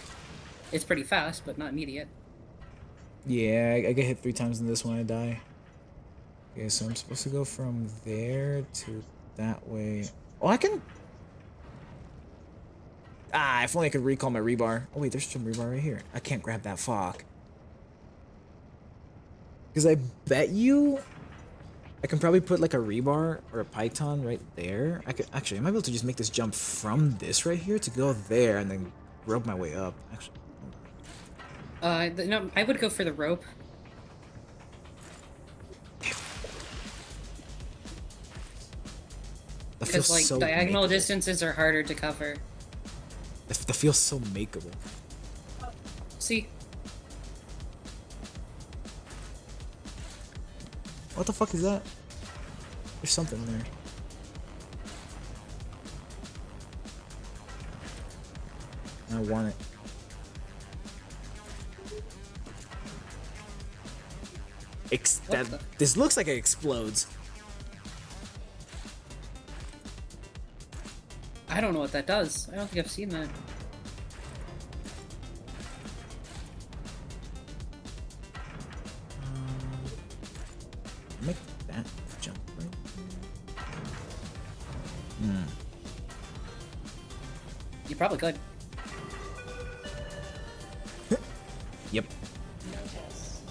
It's pretty fast, but not immediate. Yeah, I get hit 3 times in this one, I die. Okay, so I'm supposed to go from there to that way. Oh, I can... Ah, if only I could recall my rebar. Oh wait, there's some rebar right here. I can't grab that, fuck. Because I bet you... I can probably put like a rebar or a python right there. I might be able to just make this jump from this right here to go there and then rope my way up. Actually, No, I would go for the rope. Because, like, so diagonal makeable. distances are harder to cover. That feels so makeable. See? What the fuck is that? There's something there. I want it. This looks like it explodes. I don't know what that does. I don't think I've seen that. Make that jump right there. You probably could. Yep.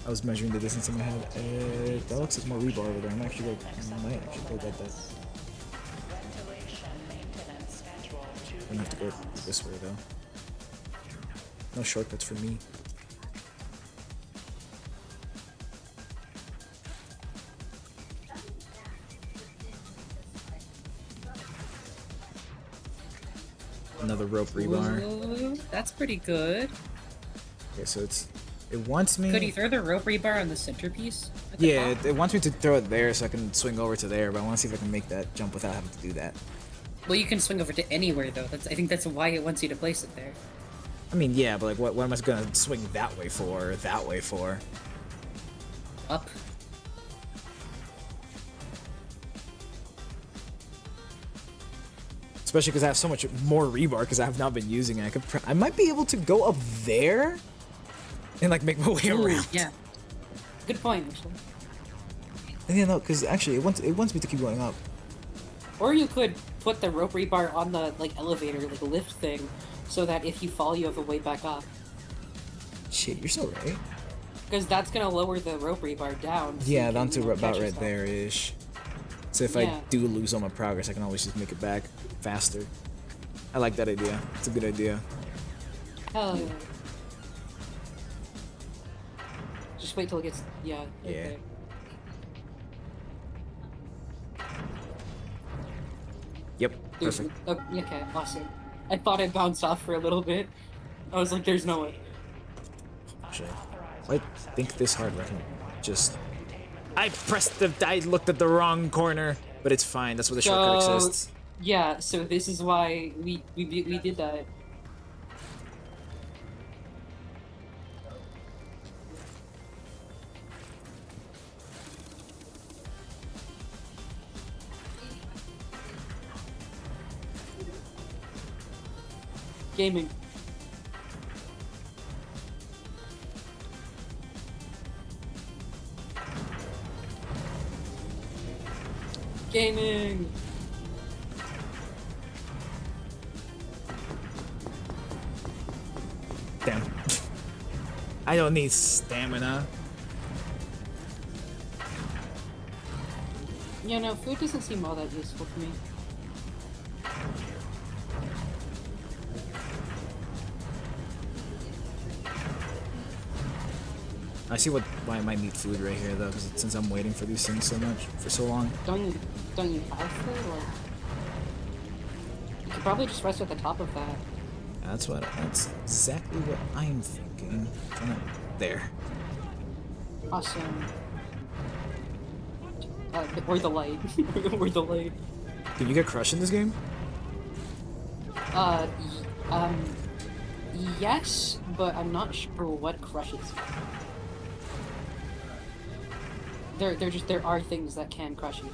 I was measuring the distance in my head. That looks like more rebar over there. I might actually go get that. I'm gonna have to go this way though. No shortcuts for me. Another rope rebar. Ooh, that's pretty good. Okay, so it wants me. Could you throw the rope rebar on the centerpiece? Yeah, it wants me to throw it there so I can swing over to there, but I want to see if I can make that jump without having to do that. Well, you can swing over to anywhere though. I think that's why it wants you to place it there. I mean, yeah, but like, what am I gonna swing that way for? Or that way for? Up. Especially because I have so much more rebar because I have not been using it. I might be able to go up there and like make my way around. Yeah. Good point, actually. And yeah, no, because actually it wants me to keep going up. Or you could put the rope rebar on the like elevator, like lift thing, so that if you fall, you have a way back up. Shit, you're so right. Because that's gonna lower the rope rebar down. So Yeah, you down can, to about catch right yourself. there-ish. So if I do lose all my progress, I can always just make it back faster. I like that idea. It's a good idea. Hell yeah. Just wait till it gets Yeah. Okay. Yep. Perfect. Okay, awesome. I thought it bounced off for a little bit. I was like, there's no way. Actually, I think this hardware can just. I looked at the wrong corner, but it's fine. That's where the shortcut exists. Yeah, so this is why we did that. Gaming. Gaming. Damn. I don't need stamina. Yeah, no, food doesn't seem all that useful to me. I see why I might need food right here though, because since I'm waiting for these things for so long. Don't you have food? Or you could probably just rest at the top of that. That's exactly what I'm thinking. There. Awesome. Or the light. Or the light. Can you get crushed in this game? Yes, but I'm not sure what crushes. There are things that can crush you.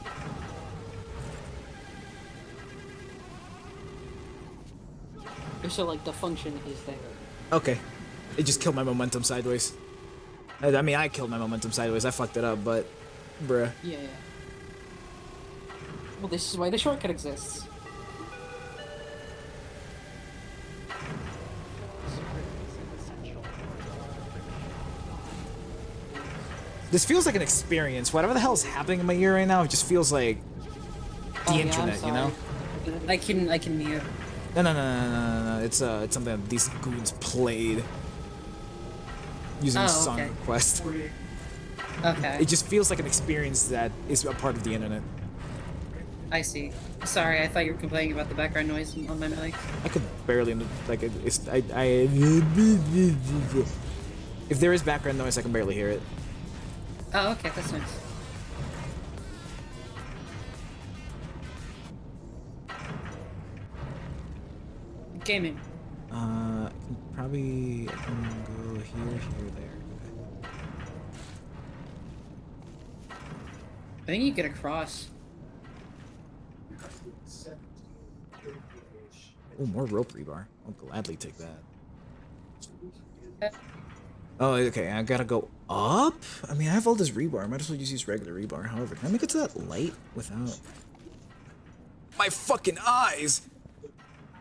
So like the function is there. Okay. It just killed my momentum sideways. I mean, I killed my momentum sideways. I fucked it up, but bruh. Yeah. Well, this is why the shortcut exists. This feels like an experience. Whatever the hell is happening in my ear right now, it just feels like the internet, you know? I can mute. No. It's something that these goons played using song okay. request. Okay. It just feels like an experience that is a part of the internet. I see. Sorry, I thought you were complaining about the background noise on my mic. I could barely like it's if there is background noise, I can barely hear it. Oh, okay, that's nice. Gaming. I can go here, there. think you get a cross. Oh, more rope rebar. I'll gladly take that. Oh, okay. I gotta go up? I mean, I have all this rebar. I might as well just use regular rebar. However, can I make it to that light without... My fucking eyes!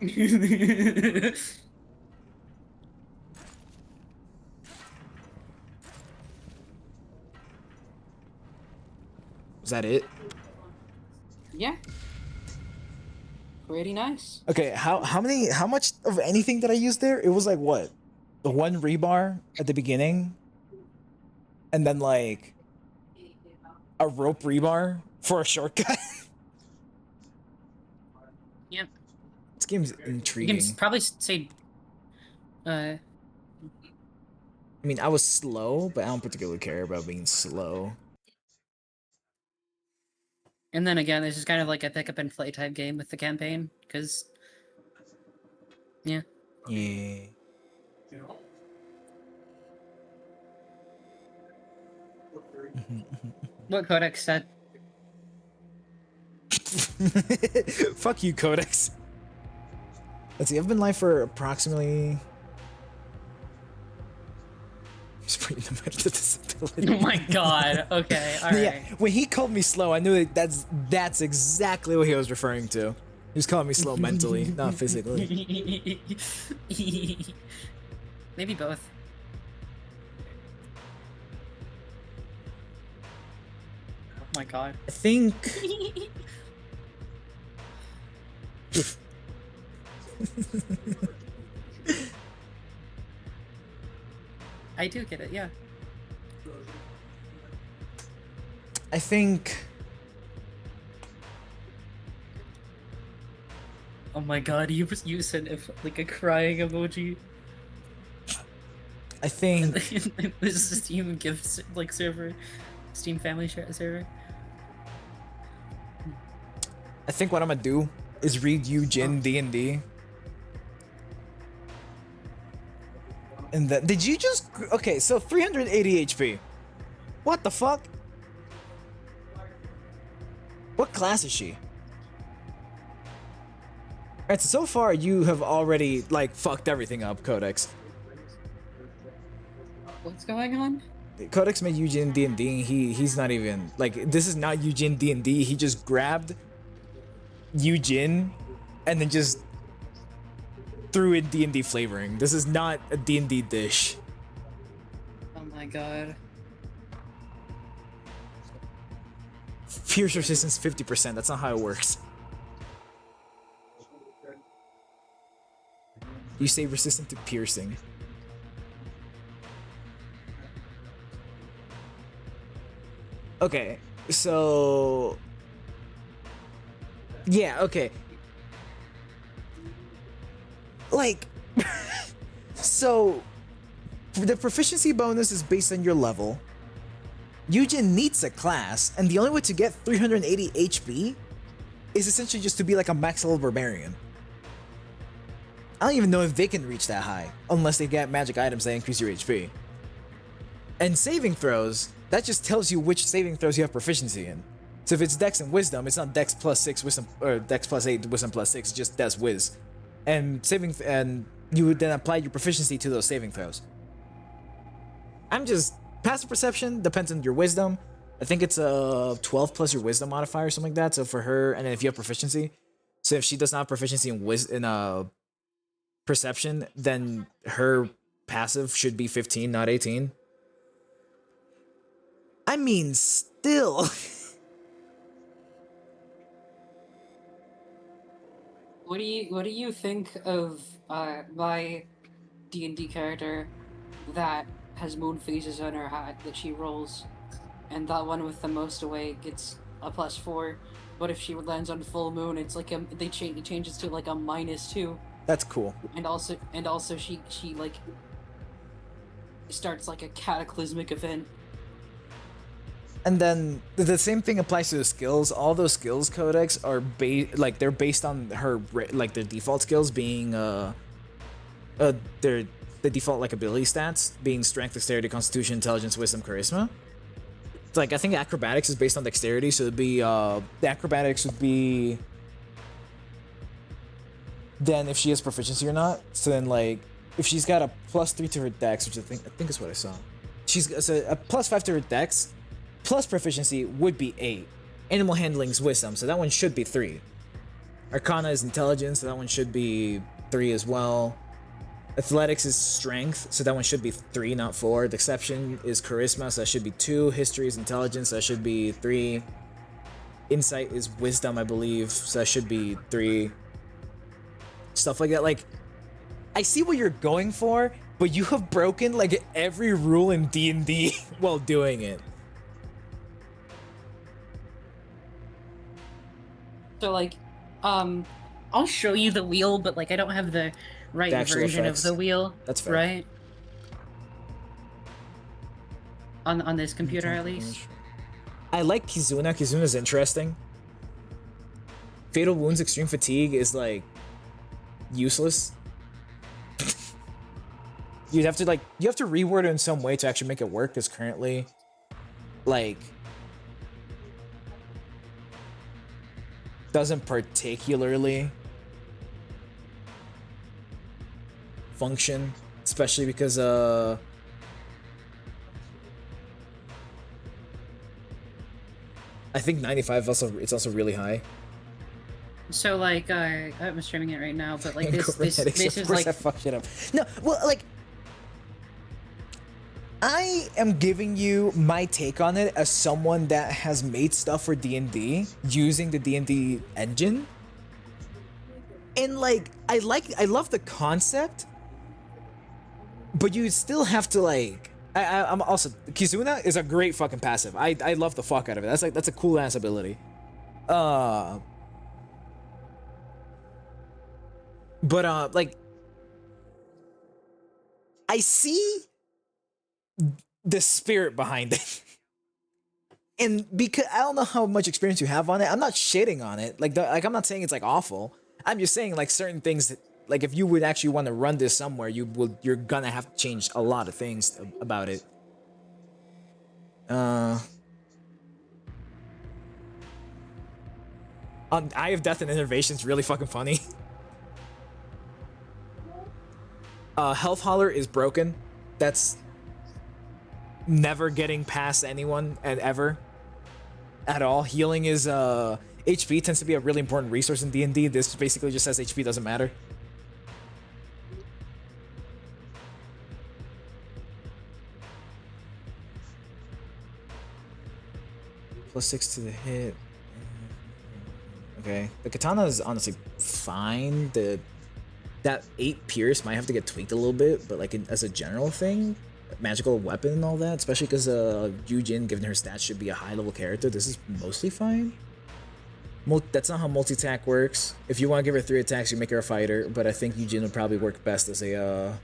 Is that it? Yeah. Pretty nice. Okay, how much of anything did I use there? It was like what? The one rebar at the beginning? And then like a rope rebar for a shortcut? Yep. This game's You intriguing. can probably say, I mean, I was slow, but I don't particularly care about being slow. and then again, this is kind of like a pick up and play type game with the campaign, because, yeah. Yeah. What Codex said. Fuck you, Codex. Let's see, I've been live for approximately... Just putting them at the disability. Oh my god. Okay, alright. Yeah, when he called me slow, I knew that that's exactly what he was referring to. He was calling me slow mentally, not physically. Maybe both. Oh my god. I think... I do get it, yeah. I think... Oh my god, you sent like a crying emoji. I think... This is a Steam gift like server. Steam family share server. I think what I'm gonna do is read you Jin D&D. And that... Did you just... Okay, so 380 HP. What the fuck? What class is she? Alright, so far you have already, like, fucked everything up, Codex. What's going on? Codex made Eugene D&D, he's not even... Like, this is not Eugene D&D, he just grabbed Eugene and then just threw in D&D flavoring. This is not a D&D dish. Oh my god. Pierce resistance 50%, that's not how it works. You say resistant to piercing. Okay, so... Yeah, okay. Like... So... The proficiency bonus is based on your level. Eugen needs a class, and the only way to get 380 HP is essentially just to be like a max level barbarian. I don't even know if they can reach that high, unless they get magic items that increase your HP. And saving throws, that just tells you which saving throws you have proficiency in. So if it's Dex and Wisdom, it's not Dex plus 6, Wisdom, or Dex plus 8, Wisdom plus 6, it's just Dex Wiz. And you would then apply your proficiency to those saving throws. Passive perception depends on your Wisdom. I think it's a 12 plus your Wisdom modifier or something like that. So for her, and then if you have proficiency, so if she does not have proficiency in perception, then her passive should be 15, not 18. I mean, still. What do you think of my D&D character that has moon phases on her hat that she rolls, and that one with the most away gets a +4, but if she lands on full moon, it's like it changes to like a -2. That's cool. And also she like starts like a cataclysmic event. And then the same thing applies to the skills. All those skills codex are they're based on her like their default skills being the default like ability stats being strength, dexterity, constitution, intelligence, wisdom, charisma. like I think acrobatics is based on dexterity, so it'd be the acrobatics would be then if she has proficiency or not. So then like if she's got a +3 to her dex, which I think is what I saw. She's so a +5 to her dex, plus proficiency would be 8. Animal handling is wisdom, so that one should be 3. Arcana is intelligence, so that one should be 3 as well. Athletics is strength, so that one should be 3, not 4. Deception is charisma, so that should be 2. History is intelligence, so that should be 3. Insight is wisdom, I believe, so that should be 3. Stuff like that. Like, I see what you're going for, but you have broken like every rule in D&D while doing it. So like, I'll show you the wheel, but like I don't have the right The actual version effects. of the wheel. That's fair. Right. On this computer at least. I like Kizuna. Kizuna's interesting. Fatal Wounds Extreme Fatigue is like useless. You have to reword it in some way to actually make it work, because currently like doesn't particularly function, especially because I think 95 it's also really high. So like, I'm streaming it right now, but like this Of is course like I fucked shit up. No, well, like I am giving you my take on it as someone that has made stuff for D&D using the D&D engine. And like I love the concept, but you still have to like I'm also Kizuna is a great fucking passive. I love the fuck out of it. That's a cool ass ability. But like I see the spirit behind it. And because I don't know how much experience you have on it, I'm not shitting on it. Like I'm not saying it's like awful. I'm just saying like certain things that, like if you would actually want to run this somewhere, you're gonna have to change a lot of things about it. Eye of Death and Innervation is really fucking funny. Health Holler is broken. That's never getting past anyone and ever at all. Healing is HP tends to be a really important resource in D&D. This basically just says HP doesn't matter. +6 to the hit. Okay, the katana is honestly fine. That 8 pierce might have to get tweaked a little bit, but like as a general thing, magical weapon and all that, especially because Yujin, given her stats, should be a high-level character. This is mostly fine. That's not how multi-attack works. If you want to give her 3 attacks, you make her a fighter, but I think Yujin would probably work best as a...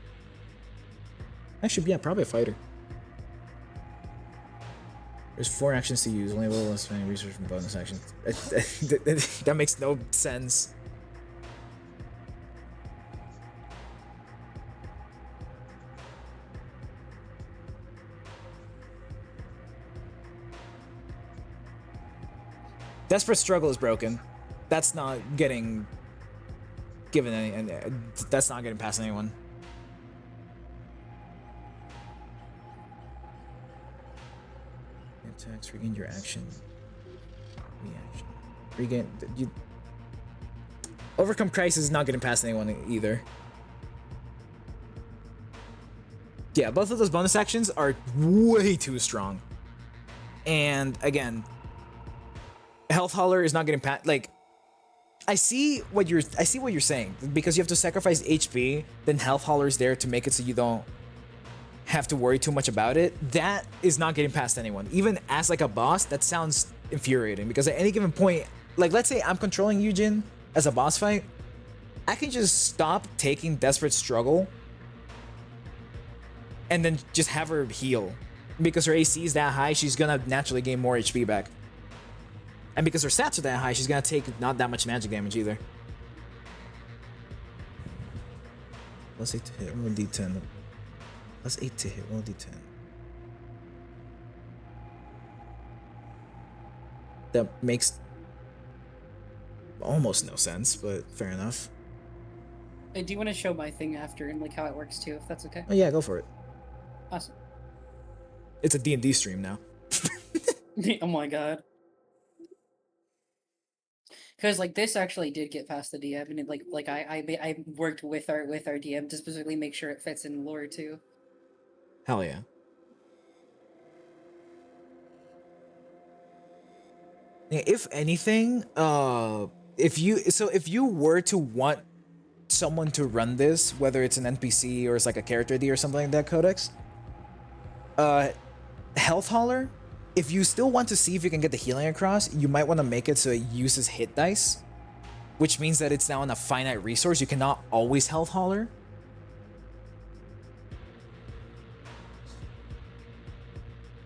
Actually, yeah, probably a fighter. There's 4 actions to use, only able to spend research from bonus actions. That makes no sense. Desperate Struggle is broken. That's not getting given any, and that's not getting past anyone. Attacks, regain your action. Reaction. Regain. You. Overcome Crisis is not getting past anyone either. Yeah, both of those bonus actions are way too strong. And again, Health Holler is not getting past. Like, I see what you're saying, because you have to sacrifice HP. Then Health Holler is there to make it so you don't have to worry too much about it. That is not getting past anyone. Even as like a boss, that sounds infuriating, because at any given point, like let's say I'm controlling Yujin as a boss fight, I can just stop taking Desperate Struggle and then just have her heal. Because her AC is that high, she's gonna naturally gain more HP back. And because her stats are that high, she's gonna take not that much magic damage either. Plus 8 to hit, roll D10. Plus 8 to hit, roll D10. That makes almost no sense, but fair enough. I do want to show my thing after and like how it works too, if that's okay. Oh yeah, go for it. Awesome. It's a D&D stream now. Oh my god. Because like this actually did get past the DM, and it, I worked with our DM to specifically make sure it fits in lore too. Hell yeah. If anything, if you were to want someone to run this, whether it's an NPC or it's like a character ID or something like that, Codex, Health Hauler, if you still want to see if you can get the healing across, you might want to make it so it uses hit dice, which means that it's now on a finite resource. You cannot always Health Hauler.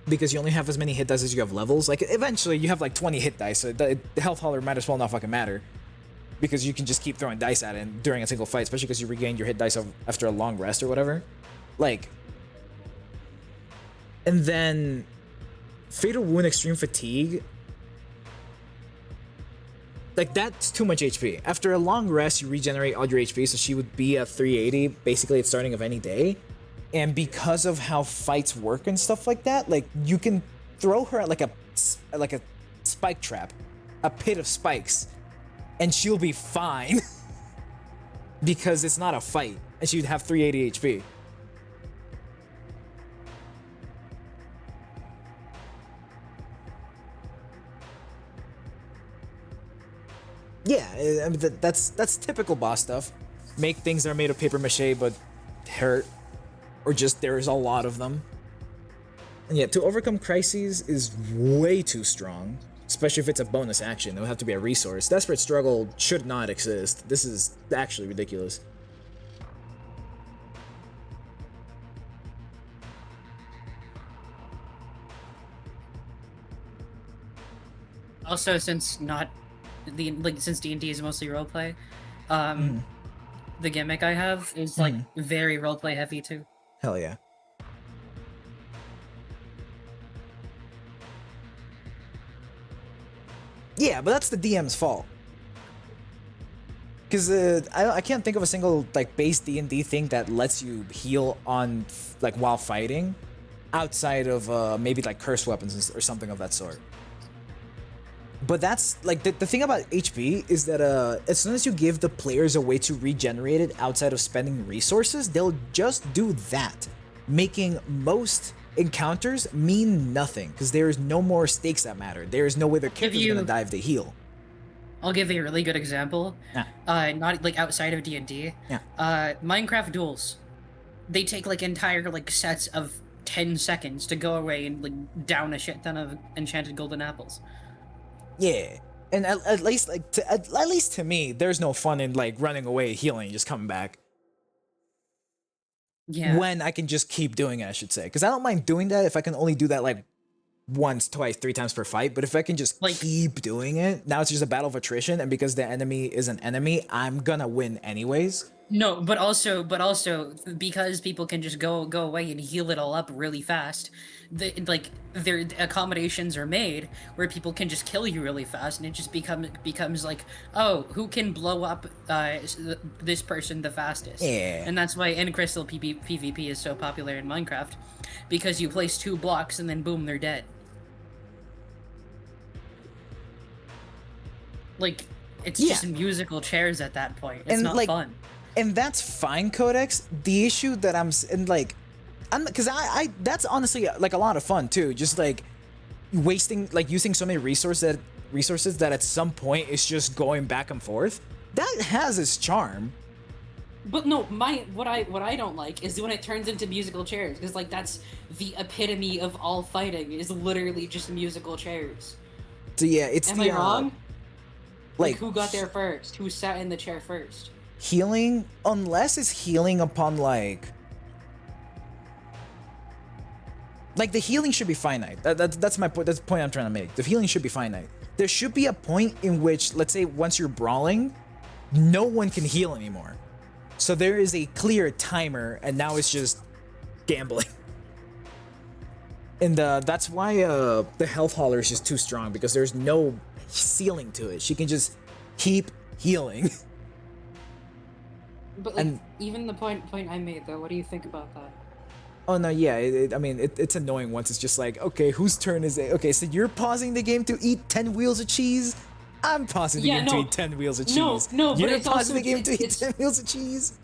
Because you only have as many hit dice as you have levels. Like, eventually you have like 20 hit dice, so the Health Hauler might as well not fucking matter. Because you can just keep throwing dice at it during a single fight, especially because you regain your hit dice after a long rest or whatever. Like, and then Fatal Wound, Extreme Fatigue. Like, that's too much HP. After a long rest, you regenerate all your HP, so she would be at 380, basically at starting of any day. And because of how fights work and stuff like that, like, you can throw her at like a spike trap, a pit of spikes, and she'll be fine because it's not a fight, and she'd have 380 HP. Yeah, I mean, that's typical boss stuff. Make things that are made of paper mache but hurt, or just there's a lot of them. And yeah, to overcome crises is way too strong, especially if it's a bonus action. It would have to be a resource. Desperate Struggle should not exist. This is actually ridiculous. Also, since since D&D is mostly roleplay, the gimmick I have is like very roleplay heavy too. Hell yeah. Yeah, but that's the DM's fault. Because I can't think of a single like base D&D thing that lets you heal on like while fighting, outside of maybe like cursed weapons or something of that sort. But that's like the thing about HP is that as soon as you give the players a way to regenerate it outside of spending resources, they'll just do that, making most encounters mean nothing because there is no more stakes that matter. There is no way their character's gonna die if they heal. I'll give you a really good example. Yeah. Not like outside of D&D. Yeah. Minecraft duels. They take like entire like sets of 10 seconds to go away and like down a shit ton of enchanted golden apples. Yeah, and at least like at least to me, there's no fun in like running away, healing, just coming back. Yeah. When I can just keep doing it, I should say, because I don't mind doing that if I can only do that like once, twice, 3 times per fight. But if I can just like keep doing it, now it's just a battle of attrition, and because the enemy is an enemy, I'm gonna win anyways. No, but also because people can just go away and heal it all up really fast, their accommodations are made where people can just kill you really fast, and it just becomes like, oh, who can blow up this person the fastest? Yeah. And that's why End Crystal PvP is so popular in Minecraft, because you place 2 blocks and then boom, they're dead. Like, it's just musical chairs at that point. It's not like, fun. And that's fine, Codex. The issue that I'm because I that's honestly like a lot of fun too. Just like wasting, like using so many resources that at some point it's just going back and forth. That has its charm. But no, what I don't like is when it turns into musical chairs, because like that's the epitome of all fighting is literally just musical chairs. So yeah, it's Am I wrong? Like who got there first? Who sat in the chair first? Healing, unless it's healing upon like the healing should be finite. That's my point. That's the point I'm trying to make. The healing should be finite. There should be a point in which, let's say, once you're brawling, no one can heal anymore. So there is a clear timer, and now it's just gambling. And that's why the health hauler is just too strong, because there's no ceiling to it. She can just keep healing. But like, And even the point I made though, what do you think about that? oh no, yeah, I mean it's annoying once it's just like, okay, whose turn is it? Okay, so you're pausing the game to eat 10 wheels of cheese. I'm pausing the game to eat 10 wheels of cheese. No, but You're it's pausing also the game to eat it's 10 wheels of cheese.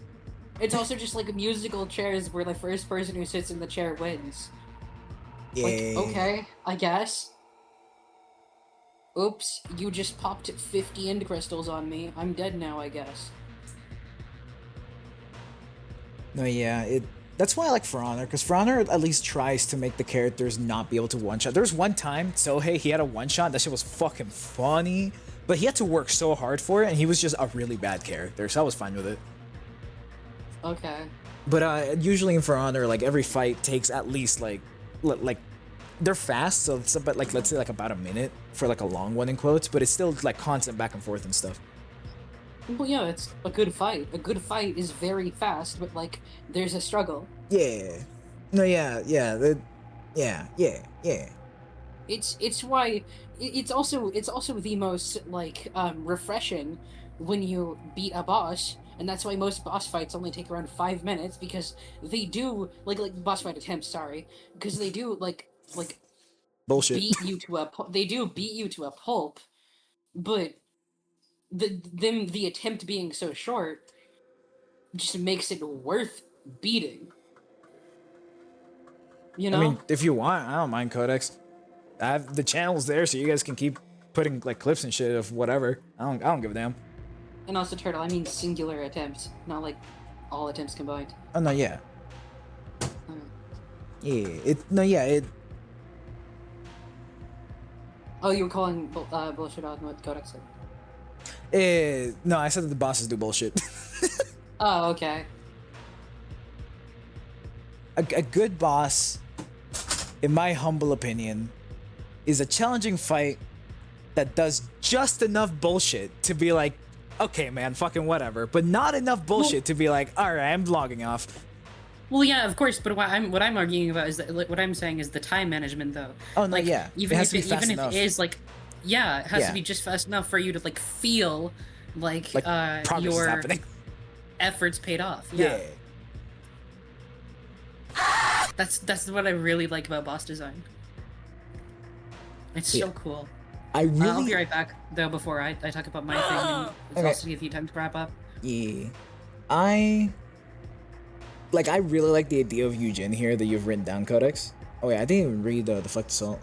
it's also just like musical chairs where the first person who sits in the chair wins. Yeah. Like, okay, I guess. Oops, you just popped 50 end crystals on me. I'm dead now, I guess. No, yeah, that's why I like For Honor, because For Honor at least tries to make the characters not be able to one-shot. There's one time, Sohei, he had a one-shot, that shit was fucking funny, but he had to work so hard for it, and he was just a really bad character, so I was fine with it. Okay. But usually in For Honor, like, every fight takes at least, like, they're fast, so it's about, like, let's say, like, about a minute for, like, a long one in quotes, but it's still, like, constant back and forth and stuff. Well, yeah, it's a good fight. A good fight is very fast, but, like, there's a struggle. Yeah. No, yeah. It's why it's also the most like refreshing when you beat a boss, and that's why most boss fights only take around 5 minutes, because they do like boss fight attempts, sorry, because they do like Bullshit. beat you to a pulp, but the attempt being so short just makes it worth beating. You know? I mean, if you want, I don't mind Codex. I have the channels there, so you guys can keep putting like clips and shit of whatever. I don't give a damn. And also, Turtle, I mean singular attempts, not like all attempts combined. Oh no, yeah. Uh, Yeah, Oh, you were calling bullshit on what Codex said. no, I said that the bosses do bullshit. Oh, okay. A good boss, in my humble opinion, is a challenging fight that does just enough bullshit to be like, okay, man, fucking whatever, but not enough bullshit to be like, all right, I'm logging off. Well, yeah, of course, but what I'm arguing about is that what I'm saying is the time management, though. Oh no, like, yeah, even it has if to be fast even enough. if it is like, yeah, it has Yeah. to be just fast enough for you to like feel like progress is your happening. efforts paid off. Yeah. That's what I really like about boss design. It's so cool. I'll be right back though before I talk about my thing, and it's Okay. also give you time to wrap up. Yeah. I really like the idea of Eugene here that you've written down, Codex. Oh yeah, I didn't even read the Deflect Assault.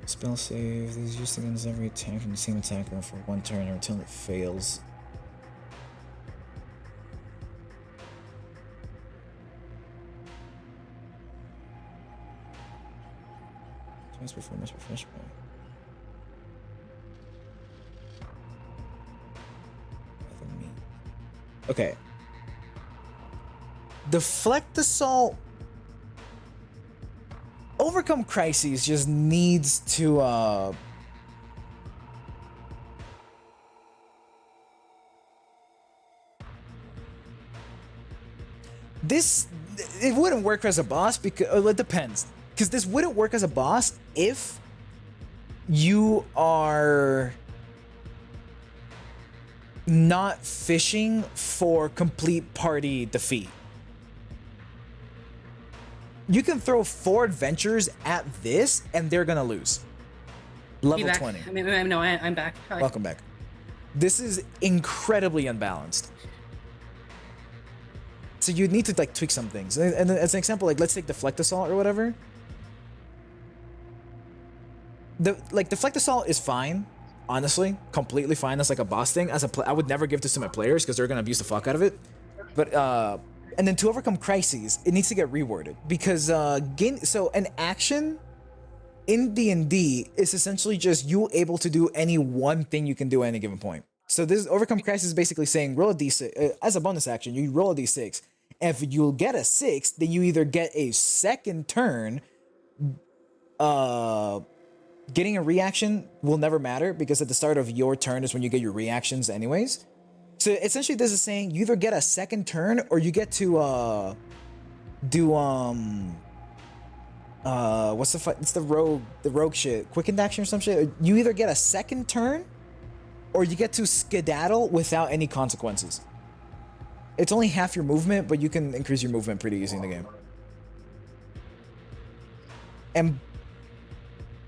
Spell save. These used against every attack from the same attacker for one turn until it fails. Twice before must refresh by. Nothing me. Okay. Deflect Assault. Overcome Crises just needs to it wouldn't work as a boss because it depends, because this wouldn't work as a boss if you are not fishing for complete party defeat. You can throw 4 adventures at this and they're gonna lose. Level back. 20. I mean, no, I'm back. Hi. Welcome back. This is incredibly unbalanced. So you need to like tweak some things. And as an example, like let's take Deflect Assault or whatever. Deflect Assault is fine, honestly, completely fine as like a boss thing. I would never give this to my players because they're gonna abuse the fuck out of it. But and then to overcome crises, it needs to get reworded because so an action in D&D is essentially just you able to do any one thing you can do at any given point. So this overcome crisis is basically saying roll a d6 as a bonus action. You roll a d6. If you get a 6, then you either get a second turn. Getting a reaction will never matter because at the start of your turn is when you get your reactions anyways. So essentially this is saying you either get a second turn or you get to do what's the it's the rogue shit, quickened action or some shit. You either get a second turn, or you get to skedaddle without any consequences. It's only half your movement, but you can increase your movement pretty easy in the game. And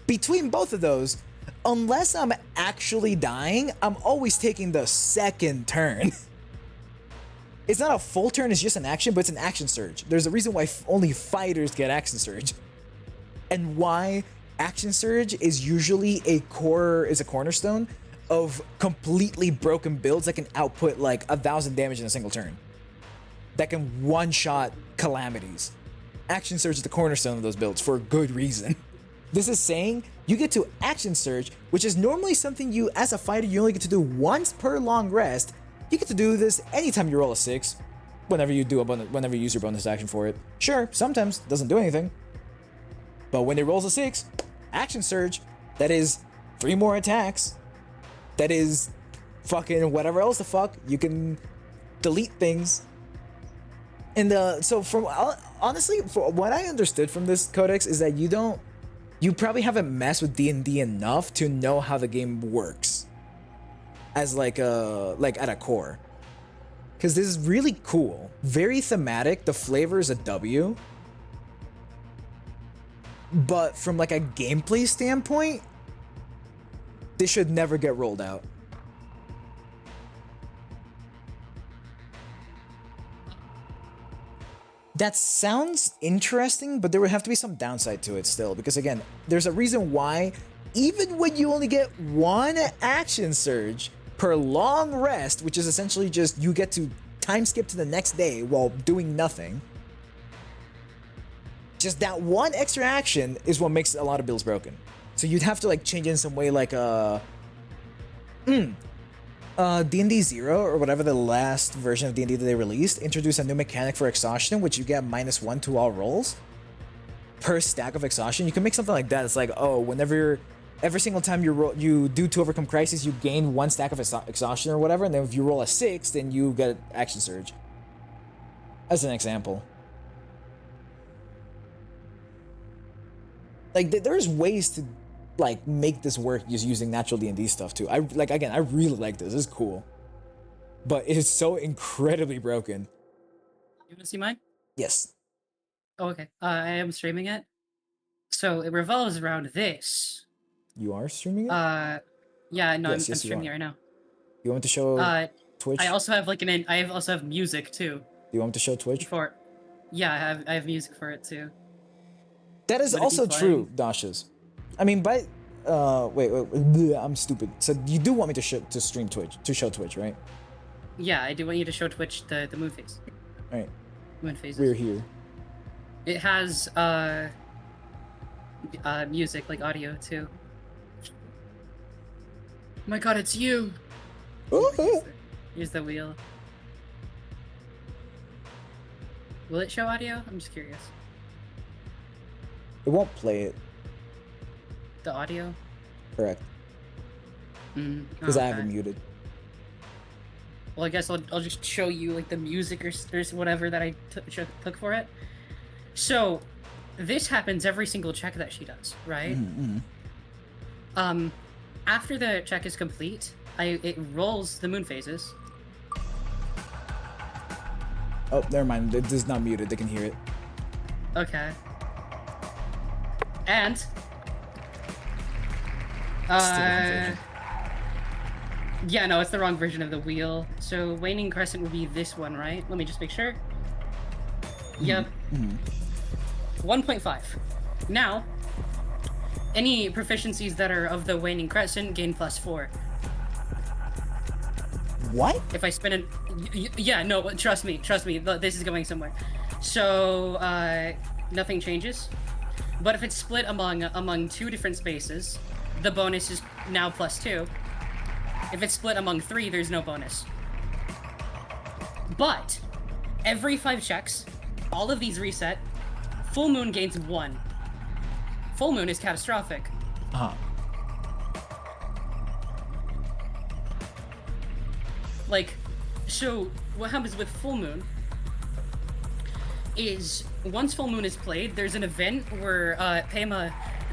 between both of those, unless I'm actually dying, I'm always taking the second turn. It's not a full turn, it's just an action, but it's an action surge. There's a reason why only fighters get action surge. And why action surge is usually a cornerstone of completely broken builds that can output like 1,000 damage in a single turn. That can one-shot calamities. Action surge is the cornerstone of those builds for a good reason. This is saying you get to action surge, which is normally something you, as a fighter, you only get to do once per long rest. You get to do this anytime you roll a 6, whenever you use your bonus action for it. Sure, sometimes it doesn't do anything, but when it rolls a 6, action surge, that is 3 more attacks. That is fucking whatever else the fuck. You can delete things. And so from honestly, for what I understood from this codex is that you probably haven't messed with D&D enough to know how the game works as like at a core. Because this is really cool, very thematic. The flavor is a W, but from like a gameplay standpoint, this should never get rolled out. That sounds interesting, but there would have to be some downside to it still, because again, there's a reason why even when you only get 1 action surge per long rest, which is essentially just you get to time skip to the next day while doing nothing, just that 1 extra action is what makes a lot of builds broken. So you'd have to like change in some way like D&D 0 or whatever the last version of D&D that they released introduced a new mechanic for exhaustion, which you get -1 to all rolls per stack of exhaustion. You can make something like that. It's like, oh, every single time you do to overcome crisis, you gain 1 stack of exhaustion or whatever, and then if you roll a 6, then you get action surge. As an example. Like there's ways to like make this work just using natural D&D stuff too. I really like this. This is cool. But it is so incredibly broken. You want to see mine? Yes. Oh, okay. I am streaming it. So it revolves around this. You are streaming it? Yeah, no, Yes, I'm yes, streaming you it right now. You want me to show Twitch? I also have like I also have music too. Do you want me to show Twitch? Yeah, I have music for it too. That is also true, Dashas. I mean, wait, I'm stupid. So you do want me to stream Twitch, to show Twitch, right? Yeah, I do want you to show Twitch the moon phase. All right. Moon phases. We're here. It has music, like audio too. Oh my god, it's you! Here's the wheel. Will it show audio? I'm just curious. It won't play it. The audio? Correct. Because I have it muted. Well, I guess I'll just show you like the music or whatever that I took for it. So, this happens every single check that she does, right? After the check is complete, it rolls the moon phases. Oh, never mind. It is not muted. They can hear it. Okay. And yeah, no, it's the wrong version of the wheel. So waning crescent would be this one, right? Let me just make sure. Yep. 1.5. Now, any proficiencies that are of the waning crescent gain +4. What? If I spin it, yeah, no, trust me, this is going somewhere. So nothing changes. But if it's split among 2 different spaces, the bonus is now +2. If it's split among 3, there's no bonus. But every 5 checks, all of these reset. Full moon gains 1. Full moon is catastrophic. Like, so what happens with full moon is once full moon is played, there's an event where Pema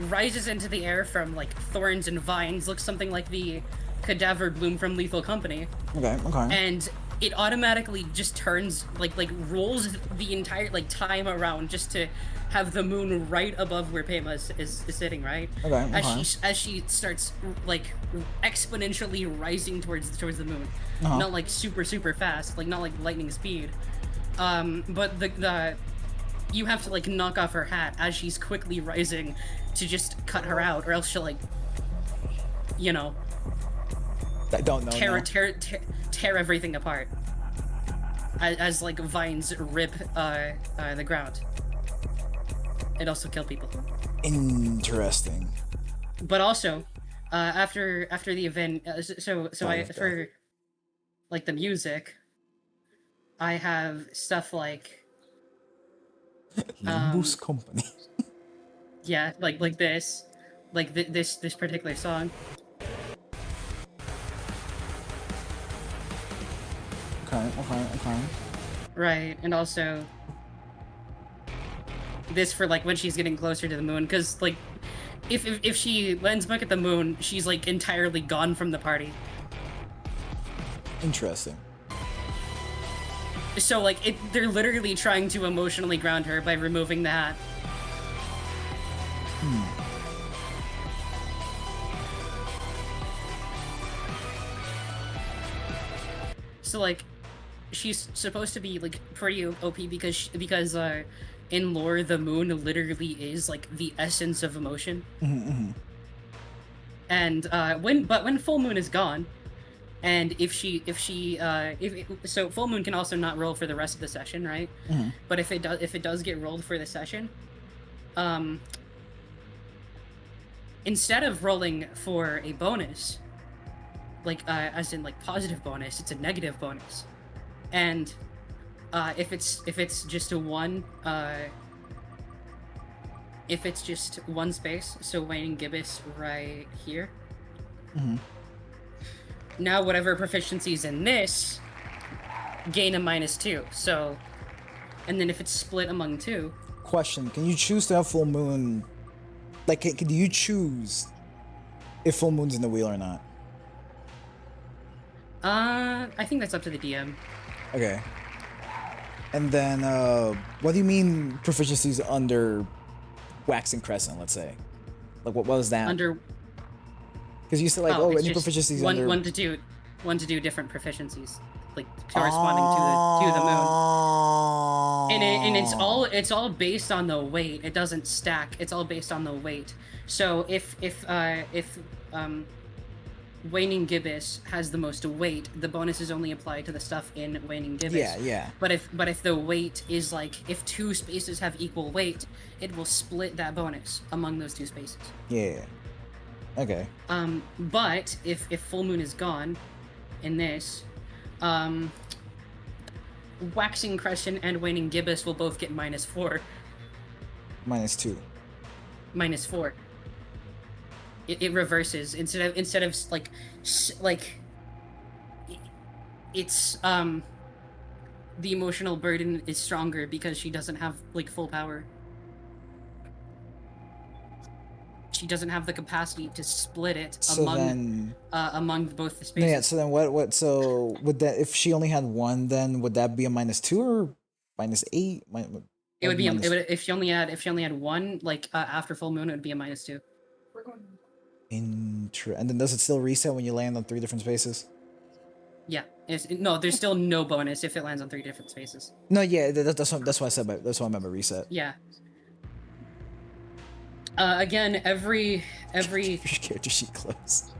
rises into the air from like thorns and vines, looks something like the cadaver bloom from Lethal Company. Okay. And it automatically just turns like rolls the entire like time around just to have the moon right above where Pema is sitting, right? Okay. As she starts like exponentially rising towards the moon, not like super fast, like not like lightning speed. But the you have to like knock off her hat as she's quickly rising to just cut her out, or else she'll like, you know, I don't know. tear everything apart as like vines rip the ground. It also kill people. Interesting. But also, after the event, so I for like the music, I have stuff like Limbus Company. yeah, like this, like this particular song. Okay. Right, and also this for like when she's getting closer to the moon, because like if she lands back at the moon, she's like entirely gone from the party. Interesting. So like they're literally trying to emotionally ground her by removing the hat. So like she's supposed to be like pretty OP because in lore the moon literally is like the essence of emotion. And when full moon is gone, and if so full moon can also not roll for the rest of the session, right? But if it does get rolled for the session, instead of rolling for a bonus, like as in like positive bonus, it's a negative bonus. And if it's just a one, if it's just one space, so waning gibbous right here. Now whatever proficiencies in this gain a -2. So, and then if it's split among two. Question: can you choose to have full moon? Like, can you choose if full moon's in the wheel or not? I think that's up to the DM. Okay. And then, what do you mean proficiencies under waxing crescent? Let's say, like, what was that? Under. Because you said like, it's any just proficiencies one under. one to do different proficiencies, like corresponding to the moon. And it's all based on the weight. It doesn't stack. It's all based on the weight. So if waning gibbous has the most weight, the bonus is only applied to the stuff in waning gibbous. Yeah. But if the weight is like, if two spaces have equal weight, it will split that bonus among those two spaces. Yeah. Okay. But if full moon is gone in this, waxing crescent and waning gibbous will both get -4. -2. -4. It reverses instead of like it's the emotional burden is stronger because she doesn't have like full power. She doesn't have the capacity to split it among both the spaces. Yeah. So then what? So would that, if she only had one, then would that be a -2 or -8? It would be if she only had one, like after full moon, it would be a -2. And then does it still reset when you land on 3 different spaces? Yeah. No, there's still no bonus if it lands on 3 different spaces. No, yeah, that's what I said. That's what I remember reset. Yeah. Again, every character sheet close.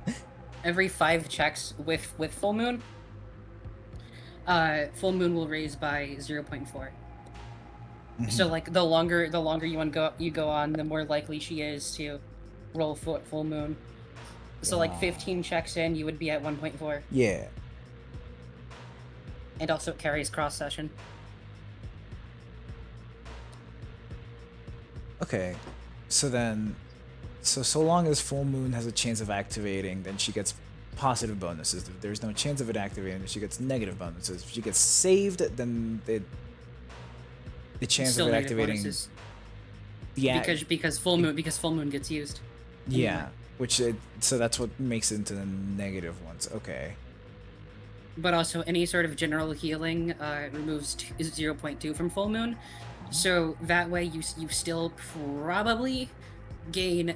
every 5 checks with full moon, full moon will raise by 0.4. So like the longer you go on, the more likely she is to roll full moon. So like 15 checks in, you would be at 1.4. Yeah. And also it carries cross session. Okay. So then, so long as full moon has a chance of activating, then she gets positive bonuses. If there's no chance of it activating, then she gets negative bonuses. If she gets saved, then the chance Still of it negative activating. bonuses. Yeah, Because full moon gets used. yeah, so that's what makes it into the negative ones. Okay. But also any sort of general healing removes 0.2 from full moon. So that way you still probably gain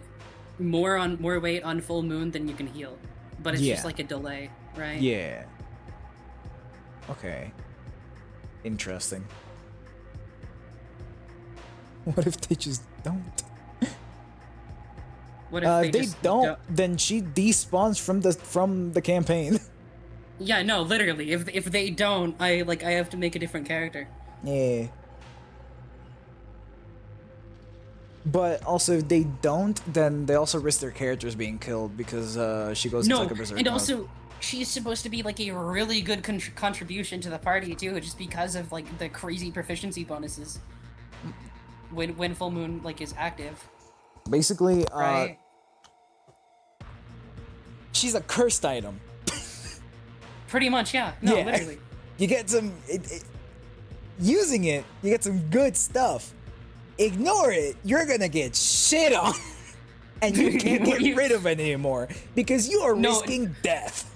more weight on full moon than you can heal. But it's just Yeah. like a delay, right? Yeah. Okay. Interesting. What if they just don't? What if If they just don't, then she despawns from the campaign. Yeah, no, literally. If they don't, I have to make a different character. Yeah. But also, if they don't, then they also risk their characters being killed because she goes into No, like a berserk and mode. also she's supposed to be like a really good contribution to the party too, just because of like the crazy proficiency bonuses when full moon like is active. Basically, Right. she's a cursed item. Pretty much, yeah. No, Yeah. literally. You get some using it. You get some good stuff. Ignore it. You're gonna get shit on, and you can't get rid of it anymore because you are risking death.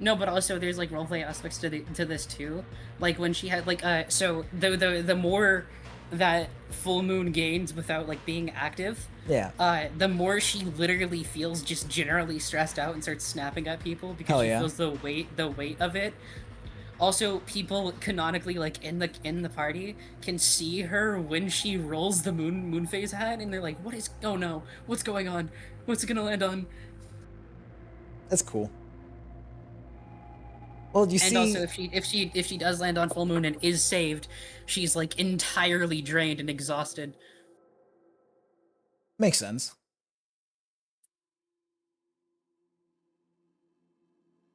No, but also there's like roleplay aspects to this too. Like when she had like so the more that full moon gains without like being active, yeah, the more she literally feels just generally stressed out and starts snapping at people because Hell she yeah. feels the weight of it. Also, people canonically like in the party can see her when she rolls the moon phase hat, and they're like, "What is? Oh no, what's going on? What's it gonna land on?" That's cool. Well, you And see, also, if she does land on full moon and is saved, she's like entirely drained and exhausted. makes sense.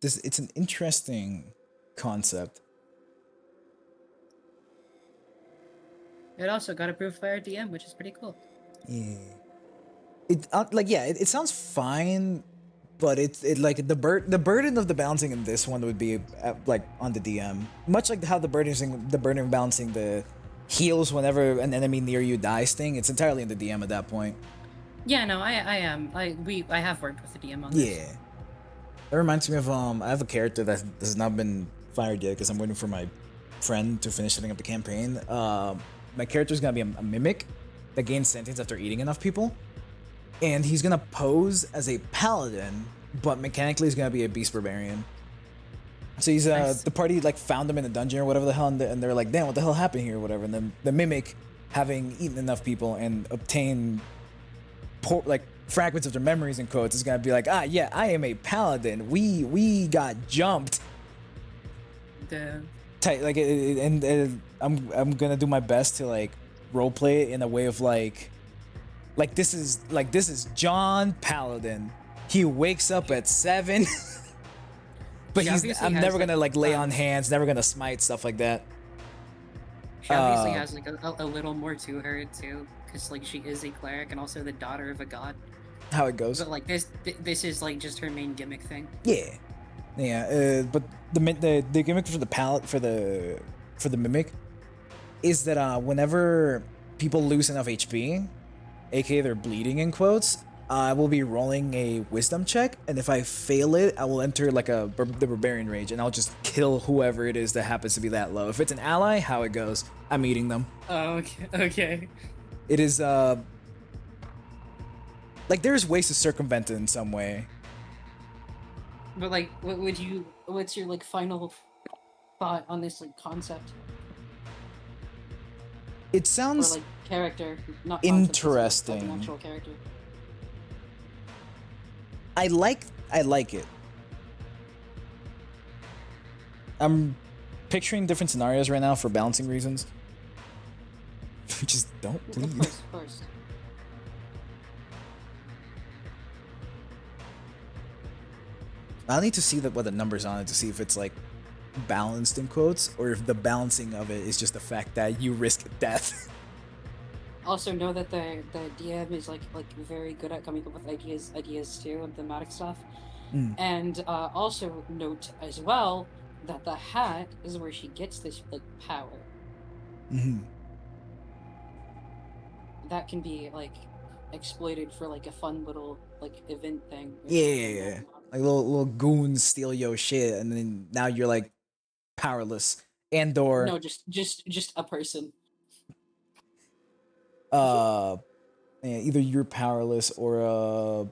It's an interesting concept. It also got approved by our DM, which is pretty cool. Yeah. It sounds fine, but it like the burden of the balancing in this one would be like on the DM, much like how the burden of balancing the heals whenever an enemy near you dies thing. It's entirely in the DM at that point. Yeah, no, I have worked with the DM on this. Yeah. That reminds me of I have a character that has not been fired yet because I'm waiting for my friend to finish setting up the campaign. My character is gonna be a mimic that gains sentience after eating enough people, and he's gonna pose as a paladin, but mechanically he's gonna be a beast barbarian. So he's Nice. the party like found him in a dungeon or whatever the hell, and they're like, "Damn, what the hell happened here?" or whatever. And then the mimic, having eaten enough people and obtained fragments of their memories in quotes, is gonna be like, "Ah, yeah, I am a paladin. We got jumped." The Tight, like, I'm gonna do my best to like roleplay it in a way of like this is John Paladin. He wakes up at 7, but She obviously I'm has, never like, gonna like lay on hands, never gonna smite, stuff like that. She obviously has like a little more to her too, because like she is a cleric and also the daughter of a god. How it goes. But like this is like just her main gimmick thing. Yeah. But the gimmick for the mimic is that whenever people lose enough HP, aka they're bleeding in quotes, I will be rolling a wisdom check, and if I fail it, I will enter like the barbarian rage, and I'll just kill whoever it is that happens to be that low. If it's an ally, how it goes, I'm eating them. Oh, okay. It is like there's ways to circumvent it in some way. But like, what's your like final thought on this like concept It or sounds like character? Not concept, just, like, interesting. an actual character. I like it. I'm picturing different scenarios right now for balancing reasons. Just don't bleed. Of course. I'll need to see what the numbers on it to see if it's like balanced in quotes, or if the balancing of it is just the fact that you risk death. Also know that the DM is like very good at coming up with ideas too, and thematic stuff. And also note as well that the hat is where she gets this like power. that can be like exploited for like a fun little like event thing. Yeah, like little goons steal your shit, and then now you're like powerless and/or No, just a person. yeah, either you're powerless or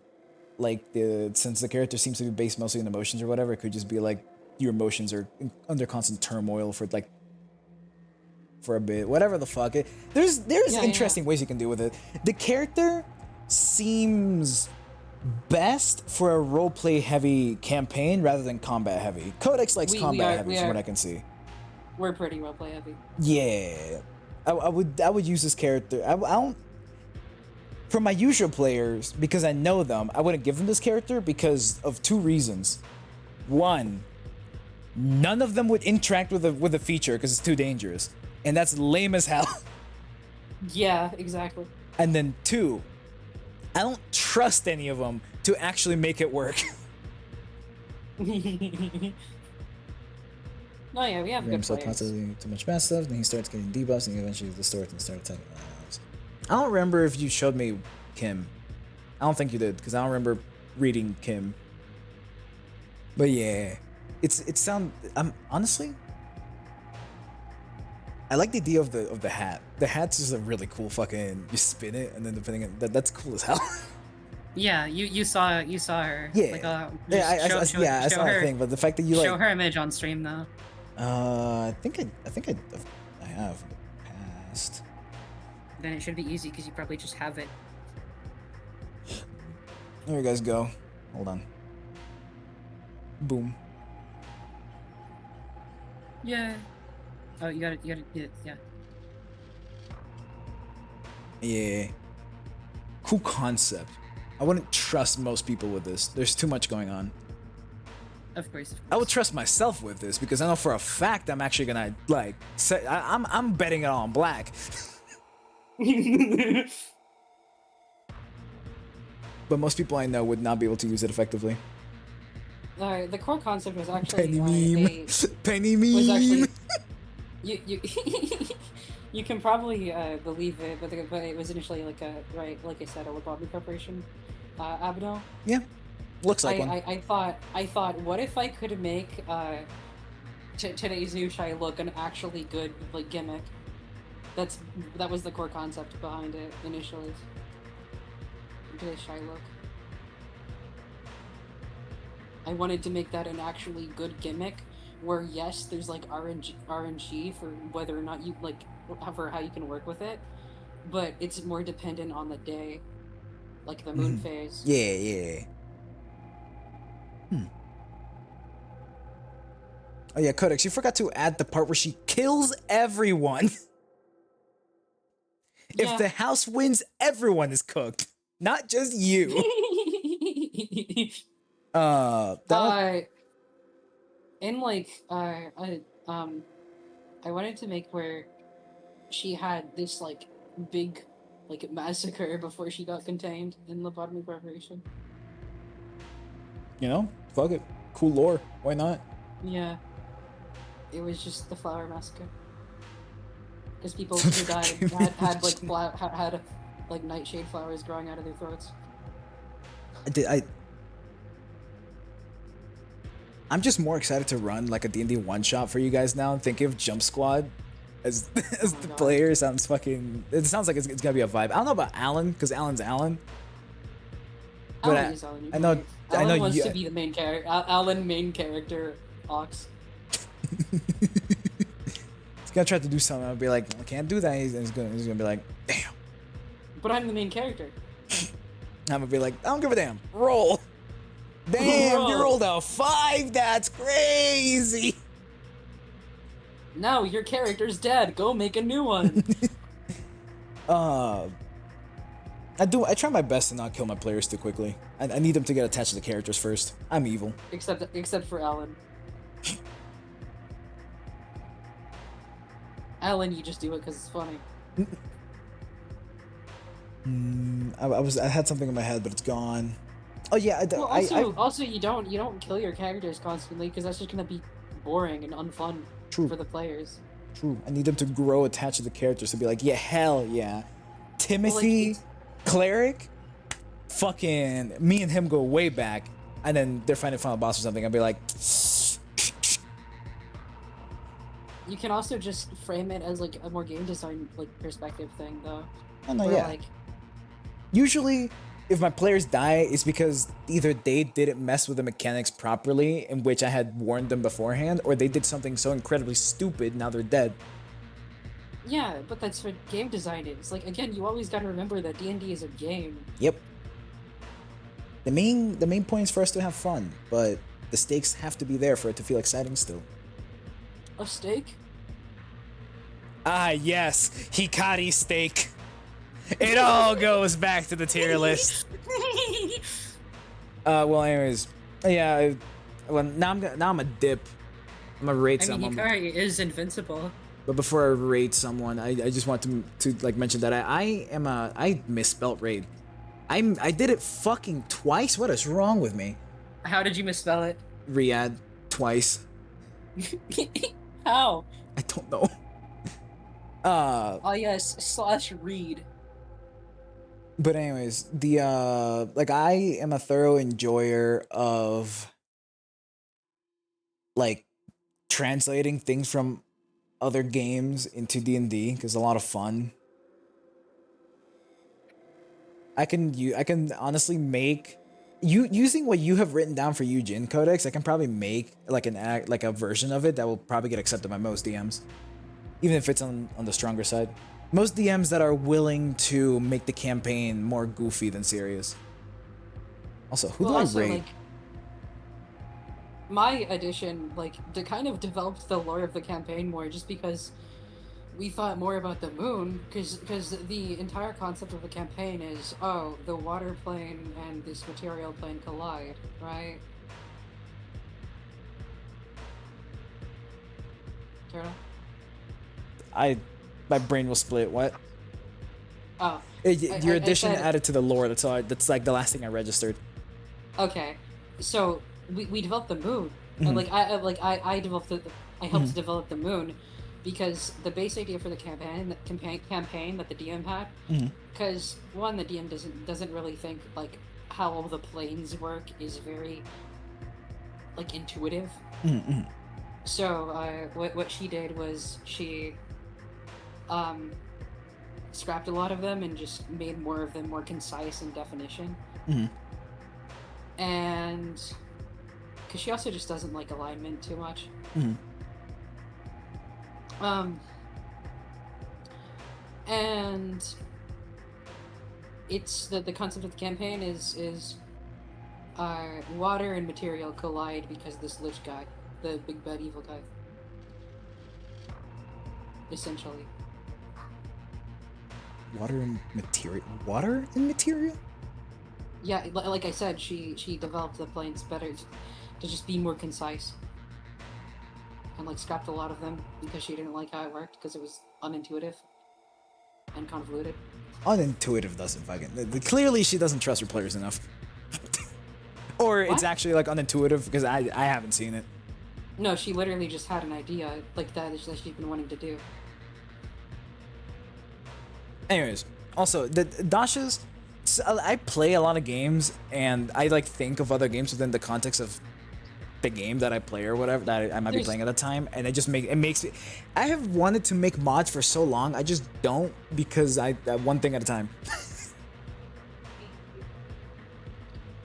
like since the character seems to be based mostly on emotions or whatever, it could just be like your emotions are under constant turmoil for like for a bit, whatever the fuck. There's interesting ways you can deal with it. The character seems best for a roleplay heavy campaign rather than combat heavy. Codex likes combat heavy from what I can see. We're pretty roleplay heavy. Yeah, I would use this character. I don't. For my usual players, because I know them, I wouldn't give them this character because of two reasons. One, none of them would interact with a feature because it's too dangerous, and that's lame as hell. Yeah, exactly. And then two, I don't trust any of them to actually make it work. No, yeah, we have good So players. constantly too much bad stuff, then he starts getting debuffs, and he eventually distorts and starts attacking. I don't remember if you showed me Kim. I don't think you did, because I don't remember reading Kim. But yeah, honestly, I like the idea of the hat. The hat's just a really cool fucking. You spin it, and then depending on that's cool as hell. Yeah, you saw her. Yeah, Like, I saw her thing, but the fact that you show like her image on stream though. I think I have in the past. Then it should be easy because you probably just have it. There you guys go. Hold on. Boom. Yeah. Oh, you got it. Yeah. Yeah. Cool concept. I wouldn't trust most people with this. There's too much going on. Of course. I would trust myself with this because I know for a fact I'm actually gonna like. I'm betting it on black. But most people I know would not be able to use it effectively. The core concept was actually Penny meme. Penny meme. Was actually you you can probably believe it, but it was initially like like I said, a Lobotomy Corporation Abdo. Yeah, looks like one. I thought, what if I could make today's new Shy look an actually good like gimmick? That was the core concept behind it initially. Today's Shy look. I wanted to make that an actually good gimmick, where yes, there's like RNG for whether or not you like for how you can work with it, but it's more dependent on the day, like the moon phase. Yeah. Oh yeah, Codex, you forgot to add the part where she kills everyone. If the house wins, everyone is cooked, not just you. And like I wanted to make where she had this like big like massacre before she got contained in Lobotomy Corporation. You know, fuck it, cool lore. Why not? Yeah, it was just the flower massacre. Because people who died had like nightshade flowers growing out of their throats. I'm just more excited to run like a D&D one shot for you guys now. Thinking of Jump Squad as the player sounds fucking. It sounds like it's gonna be a vibe. I don't know about Alan because Alan's Alan. But Alan is Alan. I know. Alan wants to be the main character. Alan main character. Ox. He's gonna try to do something. I'll be like, I can't do that. He's gonna be like, damn. But I'm the main character. I'm gonna be like, I don't give a damn. Roll. Damn, you rolled a 5. That's crazy. No, your character's dead. Go make a new one. I try my best to not kill my players too quickly. I need them to get attached to the characters first. I'm evil. Except for Alan. Alan, you just do it because it's funny. I had something in my head, but it's gone. Oh yeah. Also, you don't kill your characters constantly because that's just gonna be boring and unfun for the players. True. I need them to grow attached to the characters to be like, yeah, hell yeah. Timothy, cleric, fucking me and him go way back, and then they're fighting final boss or something. I'd be like, You can also just frame it as like a more game design like perspective thing, though. oh no, Where, yeah. Like, Usually, if my players die, it's because either they didn't mess with the mechanics properly, in which I had warned them beforehand, or they did something so incredibly stupid, now they're dead. yeah, but that's what game design is. Like, again, you always gotta remember that D&D is a game. Yep. The main point is for us to have fun, but the stakes have to be there for it to feel exciting still. A steak? Ah, yes, Hikari steak. It all goes back to the tier list. Well, anyways, yeah. Well, now I'm a dip. I'm gonna rate I mean, someone. Hikari is invincible. But before I rate someone, I just want to like mention that I misspelt raid. I did it fucking twice. What is wrong with me? How did you misspell it? Riyadh twice. How? I don't know. Oh yes, /read. But anyways, the like I am a thorough enjoyer of like translating things from other games into D&D because it's a lot of fun. I can honestly make using what you have written down for Eugene Codex. I can probably make like a version of it that will probably get accepted by most DMs, even if it's on the stronger side. Most DMs that are willing to make the campaign more goofy than serious. Also, who do I rate? Like, my edition, like, kind of developed the lore of the campaign more, just because we thought more about the moon, because the entire concept of the campaign is, oh, the water plane and this material plane collide, right? Turtle? My brain will split. What? Oh. Your addition I said, added to the lore. That's all. That's like the last thing I registered. Okay, so we developed the moon, and like I developed I helped develop the moon, because the base idea for the campaign that the DM had, because one, the DM doesn't really think like how all the planes work is very like intuitive. So what she did was she scrapped a lot of them and just made more of them more concise in definition. And because she also just doesn't like alignment too much. And it's the concept of the campaign is water and material collide because this Lich guy, the big bad evil guy, essentially. Water and material. Water and material. Yeah, like I said, she developed the planes better to just be more concise, and like scrapped a lot of them because she didn't like how it worked because it was unintuitive and convoluted. Unintuitive doesn't fucking. Clearly, she doesn't trust her players enough. Or it's actually like unintuitive because I haven't seen it. No, she literally just had an idea like that she's been wanting to do. Anyways, also the Dasha's. So I play a lot of games, and I like think of other games within the context of the game that I play or whatever that I might be playing at the time, and it makes me. I have wanted to make mods for so long, I just don't because one thing at a time.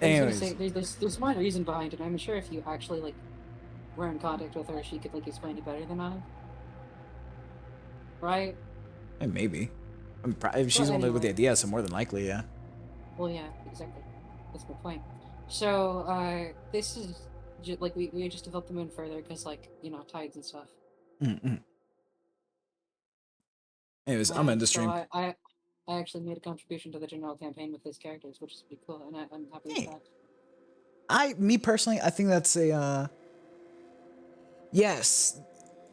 Anyways, there's one reason behind it. I'm sure if you actually like were in contact with her, she could like explain it better than I. Right? Maybe. If she's the one with the idea, so more than likely, yeah. Well, yeah, exactly. That's my point. So, this is like we just developed the moon further because, like, you know, tides and stuff. Anyways, I'm in the stream. So I actually made a contribution to the general campaign with his characters, which is pretty cool, and I'm happy with that. Me personally, I think that's a yes.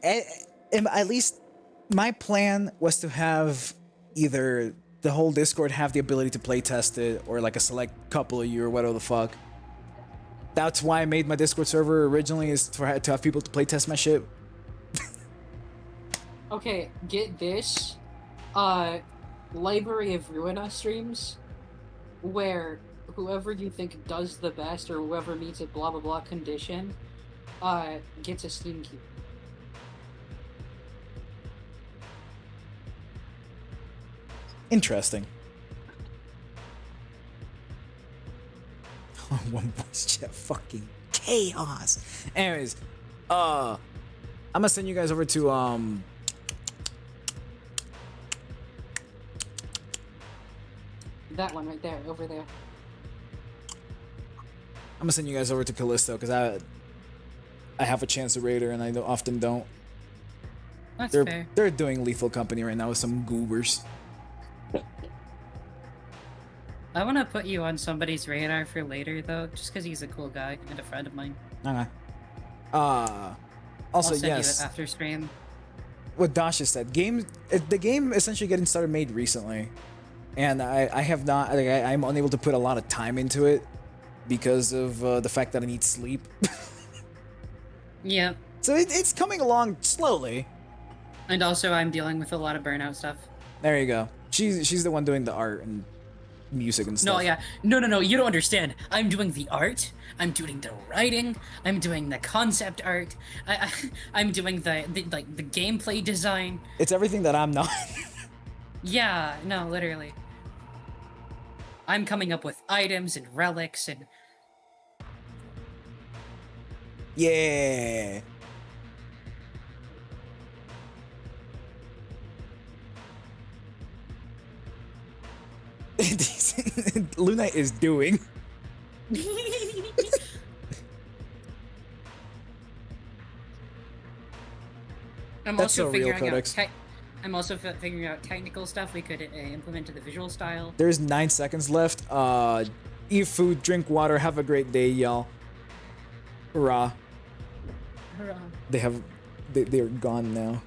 At least my plan was to have either the whole Discord have the ability to play test it, or like a select couple of you or whatever the fuck. That's why I made my Discord server originally, is to have people to play test my shit. Okay, get this. Library of Ruina streams where whoever you think does the best or whoever meets a blah blah blah condition gets a Steam key. Interesting. One voice chat, fucking chaos. Anyways, I'm gonna send you guys over to That one right there, over there. I'm gonna send you guys over to Callisto because I have a chance to raid her and I often don't. That's They're fair. they're doing Lethal Company right now with some goobers. I want to put you on somebody's radar for later, though, just because he's a cool guy and a friend of mine. Okay. Also, I'll send yes, you it after stream. what Dasha said, the game essentially getting started made recently, and I have not, like, I'm unable to put a lot of time into it because of the fact that I need sleep. Yeah. So it's coming along slowly. And also, I'm dealing with a lot of burnout stuff. There you go. She's the one doing the art and music and stuff. No, yeah. No, you don't understand. I'm doing the art. I'm doing the writing. I'm doing the concept art. I'm doing the gameplay design. It's everything that I'm not. Yeah, no, literally. I'm coming up with items and relics and... Yeah. Luna is doing. I'm That's also a real figuring codex. out. I'm also figuring out technical stuff we could implement to the visual style. There's 9 seconds left. Eat food, drink water, have a great day, y'all. Hurrah. Hurrah. They're gone now.